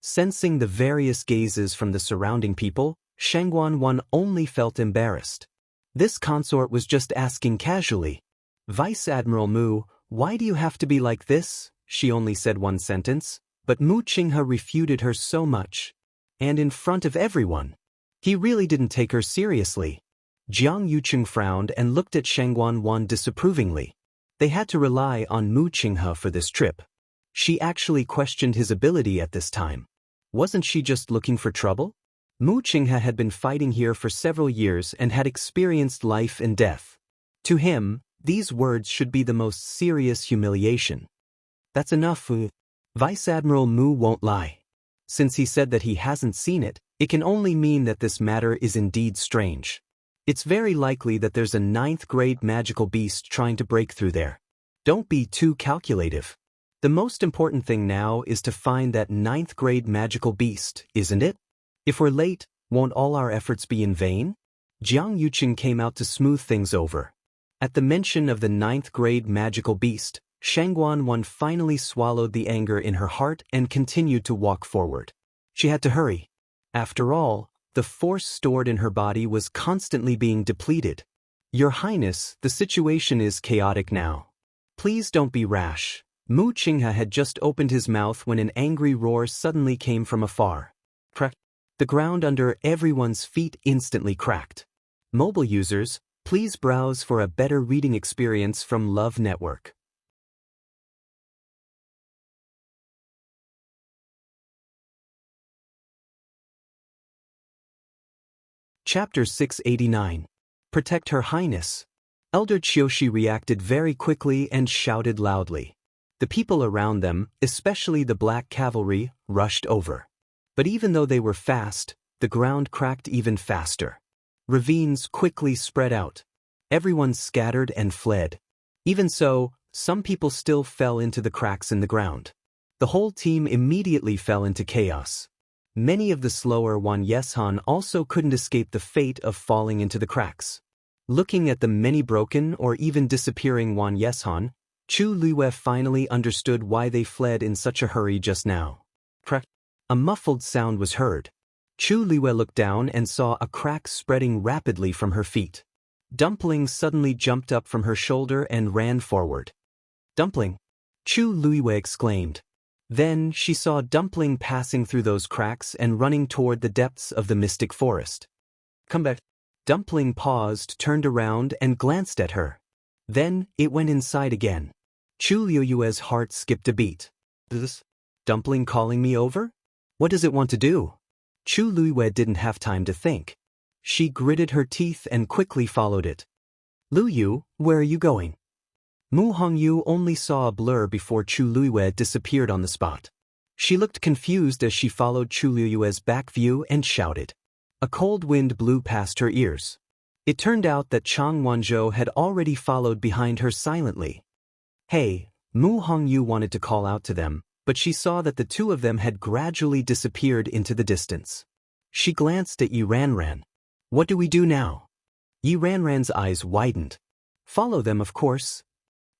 Sensing the various gazes from the surrounding people, Shengguan only felt embarrassed. This consort was just asking casually, "Vice Admiral Mu, why do you have to be like this?" She only said one sentence, but Mu Qinghe refuted her so much. And in front of everyone. He really didn't take her seriously. Jiang Yuqing frowned and looked at Shengguan disapprovingly. They had to rely on Mu Qinghe for this trip. She actually questioned his ability at this time. Wasn't she just looking for trouble? Mu Qinghe had been fighting here for several years and had experienced life and death. To him, these words should be the most serious humiliation. That's enough. Vice Admiral Mu won't lie. Since he said that he hasn't seen it, it can only mean that this matter is indeed strange. It's very likely that there's a 9th grade magical beast trying to break through there. Don't be too calculative. The most important thing now is to find that 9th grade magical beast, isn't it? If we're late, won't all our efforts be in vain? Jiang Yuqing came out to smooth things over. At the mention of the 9th grade magical beast, Shengguan finally swallowed the anger in her heart and continued to walk forward. She had to hurry. After all, the force stored in her body was constantly being depleted. "Your Highness, the situation is chaotic now. Please don't be rash." Mu Qinghe had just opened his mouth when an angry roar suddenly came from afar. Crack. The ground under everyone's feet instantly cracked. Mobile users, please browse for a better reading experience from Love Network. Chapter 689. Protect Her Highness. Elder Qiushi reacted very quickly and shouted loudly. The people around them, especially the black cavalry, rushed over. But even though they were fast, the ground cracked even faster. Ravines quickly spread out. Everyone scattered and fled. Even so, some people still fell into the cracks in the ground. The whole team immediately fell into chaos. Many of the slower Wan Yeshan also couldn't escape the fate of falling into the cracks. Looking at the many broken or even disappearing Wan Yeshan, Chu Luiwe finally understood why they fled in such a hurry just now. Crack. A muffled sound was heard. Chu Luiwe looked down and saw a crack spreading rapidly from her feet. Dumpling suddenly jumped up from her shoulder and ran forward. Dumpling! Chu Luiwe exclaimed. Then she saw Dumpling passing through those cracks and running toward the depths of the mystic forest. Come back. Dumpling paused, turned around, and glanced at her. Then it went inside again. Chu Luiwe's heart skipped a beat. Is this Dumpling calling me over? What does it want to do? Chu Luiwe didn't have time to think. She gritted her teeth and quickly followed it. Lu Yu, where are you going? Mu Hongyu only saw a blur before Chu Luiwe disappeared on the spot. She looked confused as she followed Chu Luiwe's back view and shouted. A cold wind blew past her ears. It turned out that Chang Wanzhou had already followed behind her silently. Hey, Mu Hongyu wanted to call out to them, but she saw that the two of them had gradually disappeared into the distance. She glanced at Yi Ranran. What do we do now? Yi Ranran's eyes widened. Follow them, of course.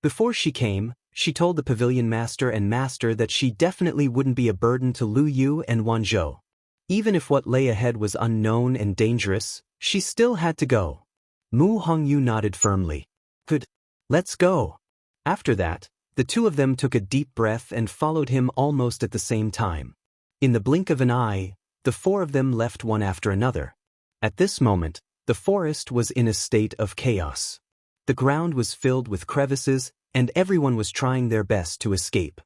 Before she came, she told the pavilion master and master that she definitely wouldn't be a burden to Lu Yu and Wanzhou. Even if what lay ahead was unknown and dangerous, she still had to go. Mu Hongyu nodded firmly. Good. Let's go. After that, the two of them took a deep breath and followed him almost at the same time. In the blink of an eye, the four of them left one after another. At this moment, the forest was in a state of chaos. The ground was filled with crevices, and everyone was trying their best to escape.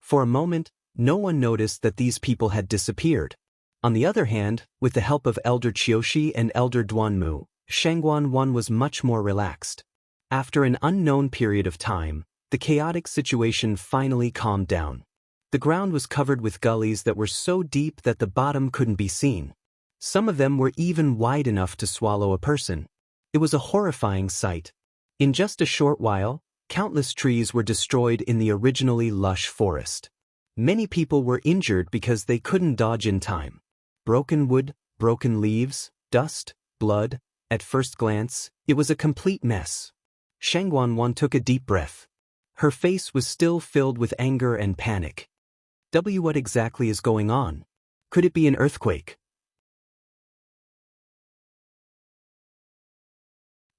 For a moment, no one noticed that these people had disappeared. On the other hand, with the help of Elder Qiushi and Elder Duanmu, Shangguan Wan was much more relaxed. After an unknown period of time, the chaotic situation finally calmed down. The ground was covered with gullies that were so deep that the bottom couldn't be seen. Some of them were even wide enough to swallow a person. It was a horrifying sight. In just a short while, countless trees were destroyed in the originally lush forest. Many people were injured because they couldn't dodge in time. Broken wood, broken leaves, dust, blood. At first glance, it was a complete mess. Shangguan Wan took a deep breath. Her face was still filled with anger and panic. What exactly is going on? Could it be an earthquake?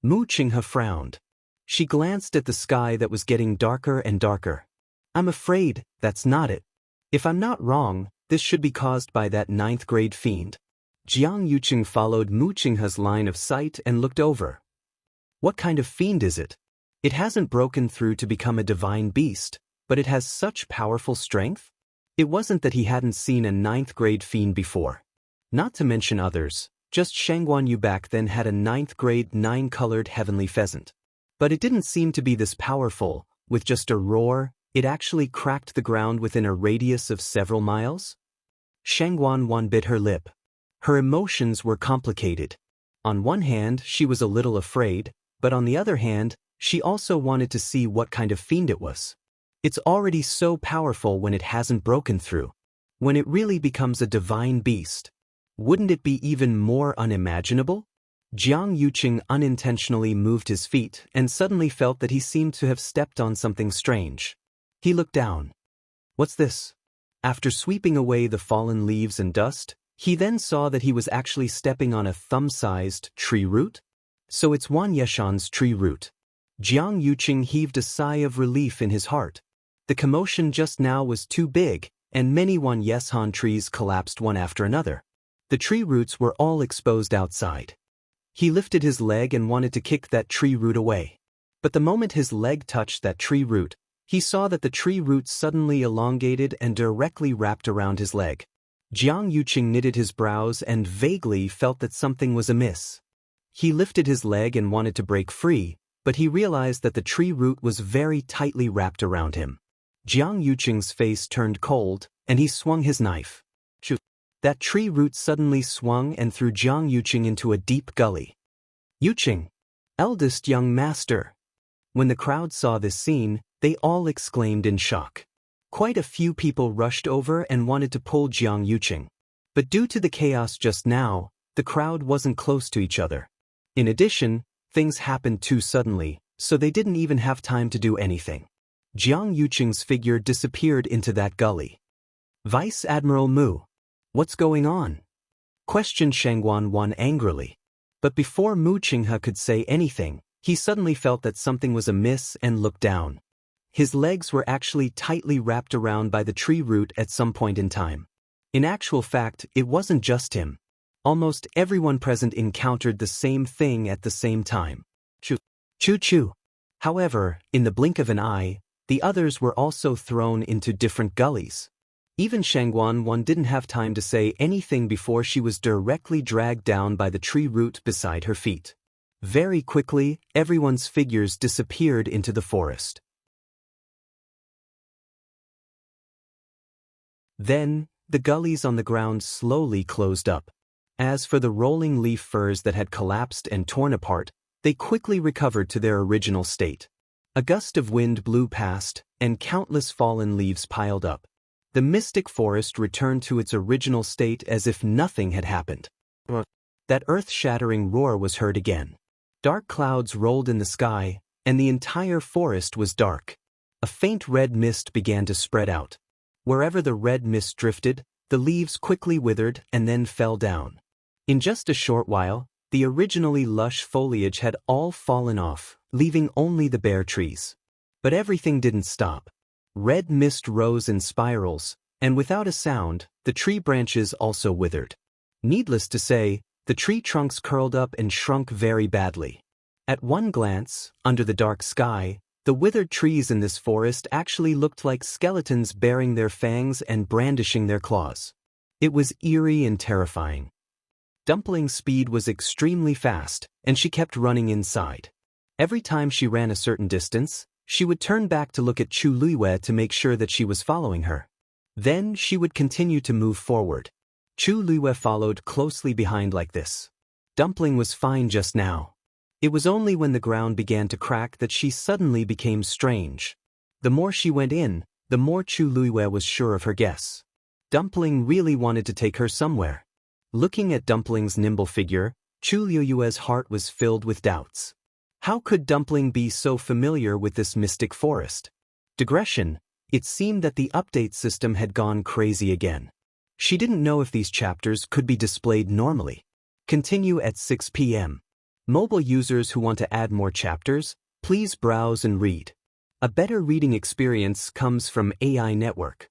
Mu Qinghe frowned. She glanced at the sky that was getting darker and darker. I'm afraid that's not it. If I'm not wrong, this should be caused by that 9th grade fiend. Jiang Yuqing followed Mu Qinghe's line of sight and looked over. What kind of fiend is it? It hasn't broken through to become a divine beast, but it has such powerful strength? It wasn't that he hadn't seen a 9th grade fiend before. Not to mention others, just Shangguan Yu back then had a 9th grade 9-colored heavenly pheasant. But it didn't seem to be this powerful. With just a roar, it actually cracked the ground within a radius of several miles. Shangguan Wan bit her lip. Her emotions were complicated. On one hand, she was a little afraid, but on the other hand, she also wanted to see what kind of fiend it was. It's already so powerful when it hasn't broken through. When it really becomes a divine beast, wouldn't it be even more unimaginable? Jiang Yuqing unintentionally moved his feet and suddenly felt that he seemed to have stepped on something strange. He looked down. What's this? After sweeping away the fallen leaves and dust, he then saw that he was actually stepping on a thumb-sized tree root. So it's Wan Yeshan's tree root. Jiang Yuqing heaved a sigh of relief in his heart. The commotion just now was too big, and many Wan Yeshan trees collapsed one after another. The tree roots were all exposed outside. He lifted his leg and wanted to kick that tree root away. But the moment his leg touched that tree root, he saw that the tree root suddenly elongated and directly wrapped around his leg. Jiang Yuqing knitted his brows and vaguely felt that something was amiss. He lifted his leg and wanted to break free, but he realized that the tree root was very tightly wrapped around him. Jiang Yuqing's face turned cold, and he swung his knife. Shoo! That tree root suddenly swung and threw Jiang Yuqing into a deep gully. Yuqing! Eldest young master! When the crowd saw this scene, they all exclaimed in shock. Quite a few people rushed over and wanted to pull Jiang Yuqing. But due to the chaos just now, the crowd wasn't close to each other. In addition, things happened too suddenly, so they didn't even have time to do anything. Jiang Yuqing's figure disappeared into that gully. Vice Admiral Mu. What's going on? Questioned Shangguan Wan angrily. But before Mu Qinghe could say anything, he suddenly felt that something was amiss and looked down. His legs were actually tightly wrapped around by the tree root at some point in time. In actual fact, it wasn't just him. Almost everyone present encountered the same thing at the same time. Choo-choo. However, in the blink of an eye, the others were also thrown into different gullies. Even Shangguan Wan didn't have time to say anything before she was directly dragged down by the tree root beside her feet. Very quickly, everyone's figures disappeared into the forest. Then, the gullies on the ground slowly closed up. As for the rolling leaf firs that had collapsed and torn apart, they quickly recovered to their original state. A gust of wind blew past, and countless fallen leaves piled up. The mystic forest returned to its original state as if nothing had happened. That earth-shattering roar was heard again. Dark clouds rolled in the sky, and the entire forest was dark. A faint red mist began to spread out. Wherever the red mist drifted, the leaves quickly withered and then fell down. In just a short while, the originally lush foliage had all fallen off, leaving only the bare trees. But everything didn't stop. Red mist rose in spirals, and without a sound, the tree branches also withered. Needless to say, the tree trunks curled up and shrunk very badly. At one glance, under the dark sky, the withered trees in this forest actually looked like skeletons baring their fangs and brandishing their claws. It was eerie and terrifying. Dumpling's speed was extremely fast, and she kept running inside. Every time she ran a certain distance, she would turn back to look at Chu Luiwei to make sure that she was following her. Then she would continue to move forward. Chu Luiwei followed closely behind like this. Dumpling was fine just now. It was only when the ground began to crack that she suddenly became strange. The more she went in, the more Chu Luiwei was sure of her guess. Dumpling really wanted to take her somewhere. Looking at Dumpling's nimble figure, Chu Luiwei's heart was filled with doubts. How could Dumpling be so familiar with this mystic forest? Digression, it seemed that the update system had gone crazy again. She didn't know if these chapters could be displayed normally. Continue at 6 p.m. Mobile users who want to add more chapters, please browse and read. A better reading experience comes from AI Network.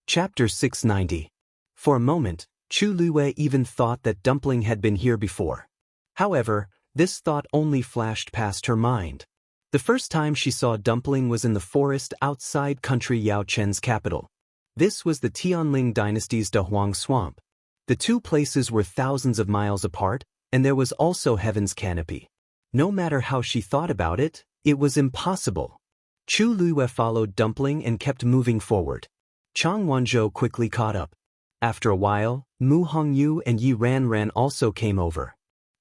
Chapter 690. For a moment, Chu Luiwei even thought that Dumpling had been here before. However, this thought only flashed past her mind. The first time she saw Dumpling was in the forest outside country Yao Chen's capital. This was the Tianling dynasty's Dahuang Swamp. The two places were thousands of miles apart, and there was also Heaven's Canopy. No matter how she thought about it, it was impossible. Chu Luiwei followed Dumpling and kept moving forward. Chang Wanzhou quickly caught up. After a while, Mu Hongyu and Yi Ranran also came over.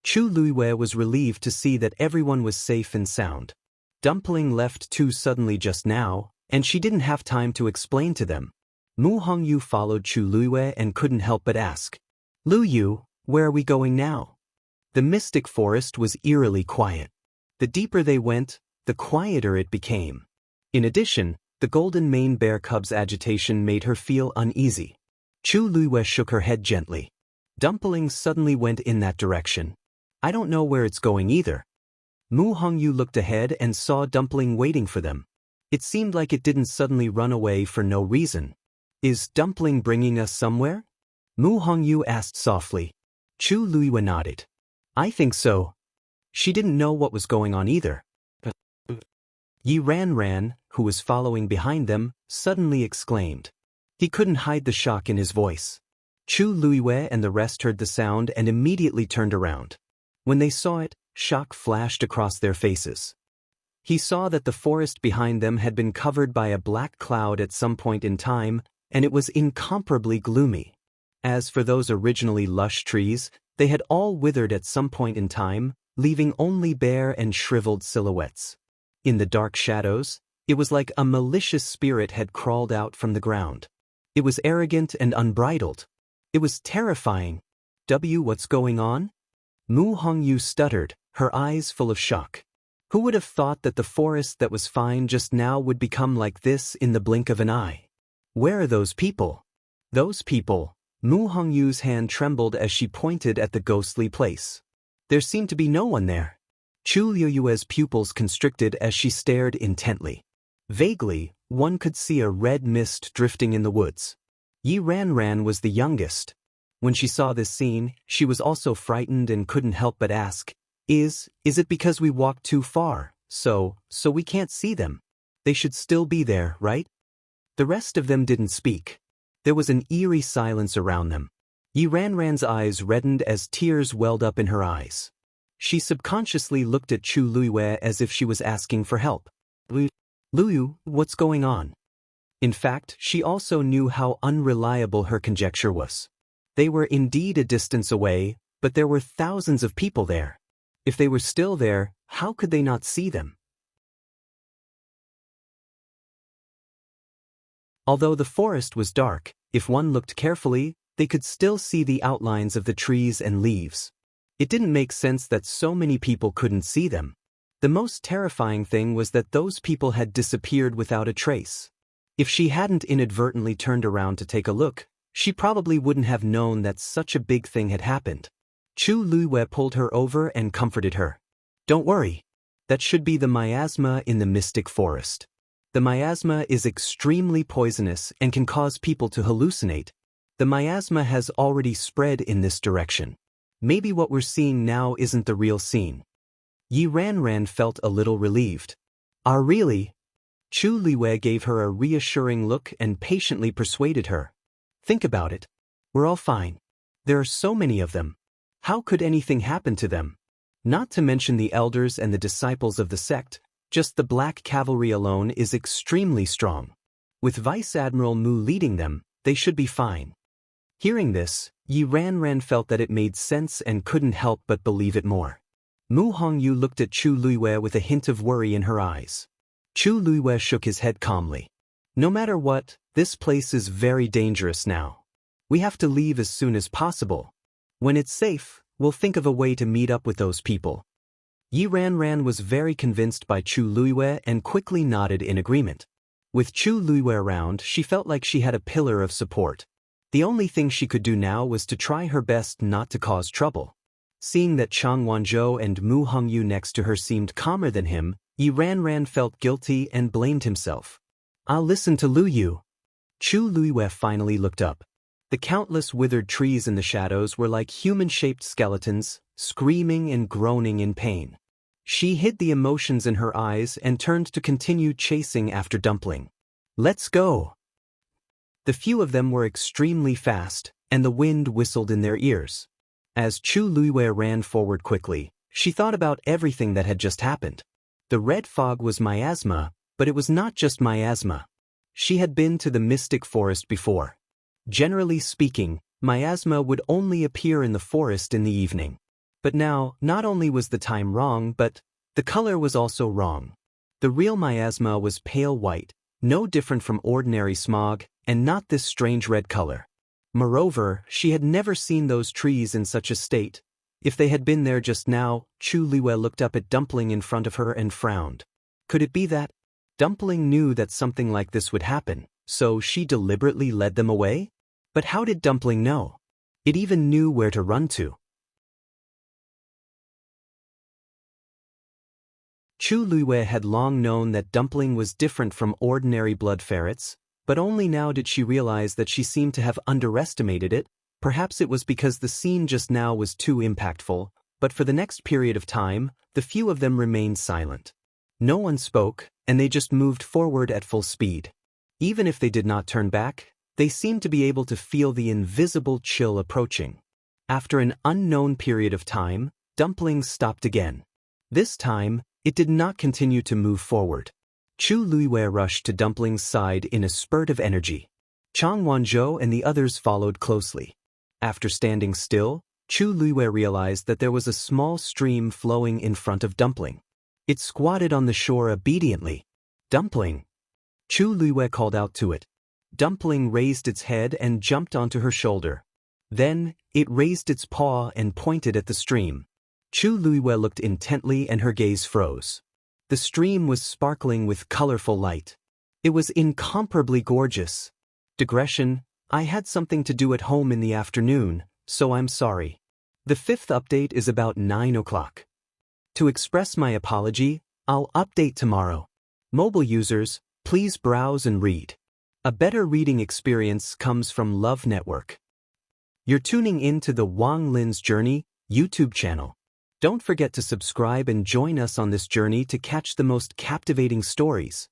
Chu Luiwei was relieved to see that everyone was safe and sound. Dumpling left too suddenly just now, and she didn't have time to explain to them. Mu Hongyu followed Chu Luiwei and couldn't help but ask, "Lu Yu, where are we going now?" The mystic forest was eerily quiet. The deeper they went, the quieter it became. In addition, the golden mane bear cub's agitation made her feel uneasy. Chu Luiwei shook her head gently. Dumpling suddenly went in that direction. "I don't know where it's going either." Mu Hongyu looked ahead and saw Dumpling waiting for them. It seemed like it didn't suddenly run away for no reason. "Is Dumpling bringing us somewhere?" Mu Hongyu asked softly. Chu Luiwei nodded. "I think so." She didn't know what was going on either. Yi Ranran, who was following behind them, suddenly exclaimed. He couldn't hide the shock in his voice. Chu Luiwei and the rest heard the sound and immediately turned around. When they saw it, shock flashed across their faces. He saw that the forest behind them had been covered by a black cloud at some point in time, and it was incomparably gloomy. As for those originally lush trees, they had all withered at some point in time, leaving only bare and shriveled silhouettes. In the dark shadows, it was like a malicious spirit had crawled out from the ground. It was arrogant and unbridled. It was terrifying. What's going on? Mu Hongyu stuttered, her eyes full of shock. Who would have thought that the forest that was fine just now would become like this in the blink of an eye? Where are those people? Those people. Mu Hongyu's hand trembled as she pointed at the ghostly place. There seemed to be no one there. Chu Liuyue's pupils constricted as she stared intently. Vaguely, one could see a red mist drifting in the woods. Yi Ranran was the youngest. When she saw this scene, she was also frightened and couldn't help but ask, Is it because we walked too far, so we can't see them? They should still be there, right? The rest of them didn't speak. There was an eerie silence around them. Yi Ranran's eyes reddened as tears welled up in her eyes. She subconsciously looked at Chu Luyue as if she was asking for help. Luyu, what's going on? In fact, she also knew how unreliable her conjecture was. They were indeed a distance away, but there were thousands of people there. If they were still there, how could they not see them? Although the forest was dark, if one looked carefully, they could still see the outlines of the trees and leaves. It didn't make sense that so many people couldn't see them. The most terrifying thing was that those people had disappeared without a trace. If she hadn't inadvertently turned around to take a look, she probably wouldn't have known that such a big thing had happened. Chu Luyue pulled her over and comforted her. Don't worry. That should be the miasma in the mystic forest. The miasma is extremely poisonous and can cause people to hallucinate. The miasma has already spread in this direction. Maybe what we're seeing now isn't the real scene. Yi Ranran felt a little relieved. Really? Chu Liyue gave her a reassuring look and patiently persuaded her. Think about it. We're all fine. There are so many of them. How could anything happen to them? Not to mention the elders and the disciples of the sect, just the Black Cavalry alone is extremely strong. With Vice Admiral Mu leading them, they should be fine. Hearing this, Yi Ranran felt that it made sense and couldn't help but believe it more. Mu Hongyu looked at Chu Luyue with a hint of worry in her eyes. Chu Luyue shook his head calmly. No matter what, this place is very dangerous now. We have to leave as soon as possible. When it's safe, we'll think of a way to meet up with those people. Yi Ranran was very convinced by Chu Luyue and quickly nodded in agreement. With Chu Luyue around, she felt like she had a pillar of support. The only thing she could do now was to try her best not to cause trouble. Seeing that Chang Wanzhou and Mu Hongyu next to her seemed calmer than him, Yi Ranran felt guilty and blamed himself. I'll listen to Luyu. Chu Luyue finally looked up. The countless withered trees in the shadows were like human-shaped skeletons, screaming and groaning in pain. She hid the emotions in her eyes and turned to continue chasing after Dumpling. Let's go! The few of them were extremely fast, and the wind whistled in their ears. As Chu Luyue ran forward quickly, she thought about everything that had just happened. The red fog was miasma, but it was not just miasma. She had been to the mystic forest before. Generally speaking, miasma would only appear in the forest in the evening. But now, not only was the time wrong, but the color was also wrong. The real miasma was pale white, no different from ordinary smog, and not this strange red color. Moreover, she had never seen those trees in such a state. If they had been there just now, Chu Liyue looked up at Dumpling in front of her and frowned. Could it be that? Dumpling knew that something like this would happen, so she deliberately led them away? But how did Dumpling know? It even knew where to run to. Chu Liyue had long known that Dumpling was different from ordinary blood ferrets, but only now did she realize that she seemed to have underestimated it. Perhaps it was because the scene just now was too impactful, but for the next period of time, the few of them remained silent. No one spoke, and they just moved forward at full speed. Even if they did not turn back, they seemed to be able to feel the invisible chill approaching. After an unknown period of time, Dumpling stopped again. This time, it did not continue to move forward. Chu Liyue rushed to Dumpling's side in a spurt of energy. Chang Wanzhou and the others followed closely. After standing still, Chu Luiwei realized that there was a small stream flowing in front of Dumpling. It squatted on the shore obediently. Dumpling! Chu Luiwei called out to it. Dumpling raised its head and jumped onto her shoulder. Then, it raised its paw and pointed at the stream. Chu Luiwei looked intently and her gaze froze. The stream was sparkling with colorful light. It was incomparably gorgeous. Digression: I had something to do at home in the afternoon, so I'm sorry. The fifth update is about 9 o'clock. To express my apology, I'll update tomorrow. Mobile users, please browse and read. A better reading experience comes from Love Network. You're tuning in to the Wang Lin's Journey YouTube channel. Don't forget to subscribe and join us on this journey to catch the most captivating stories.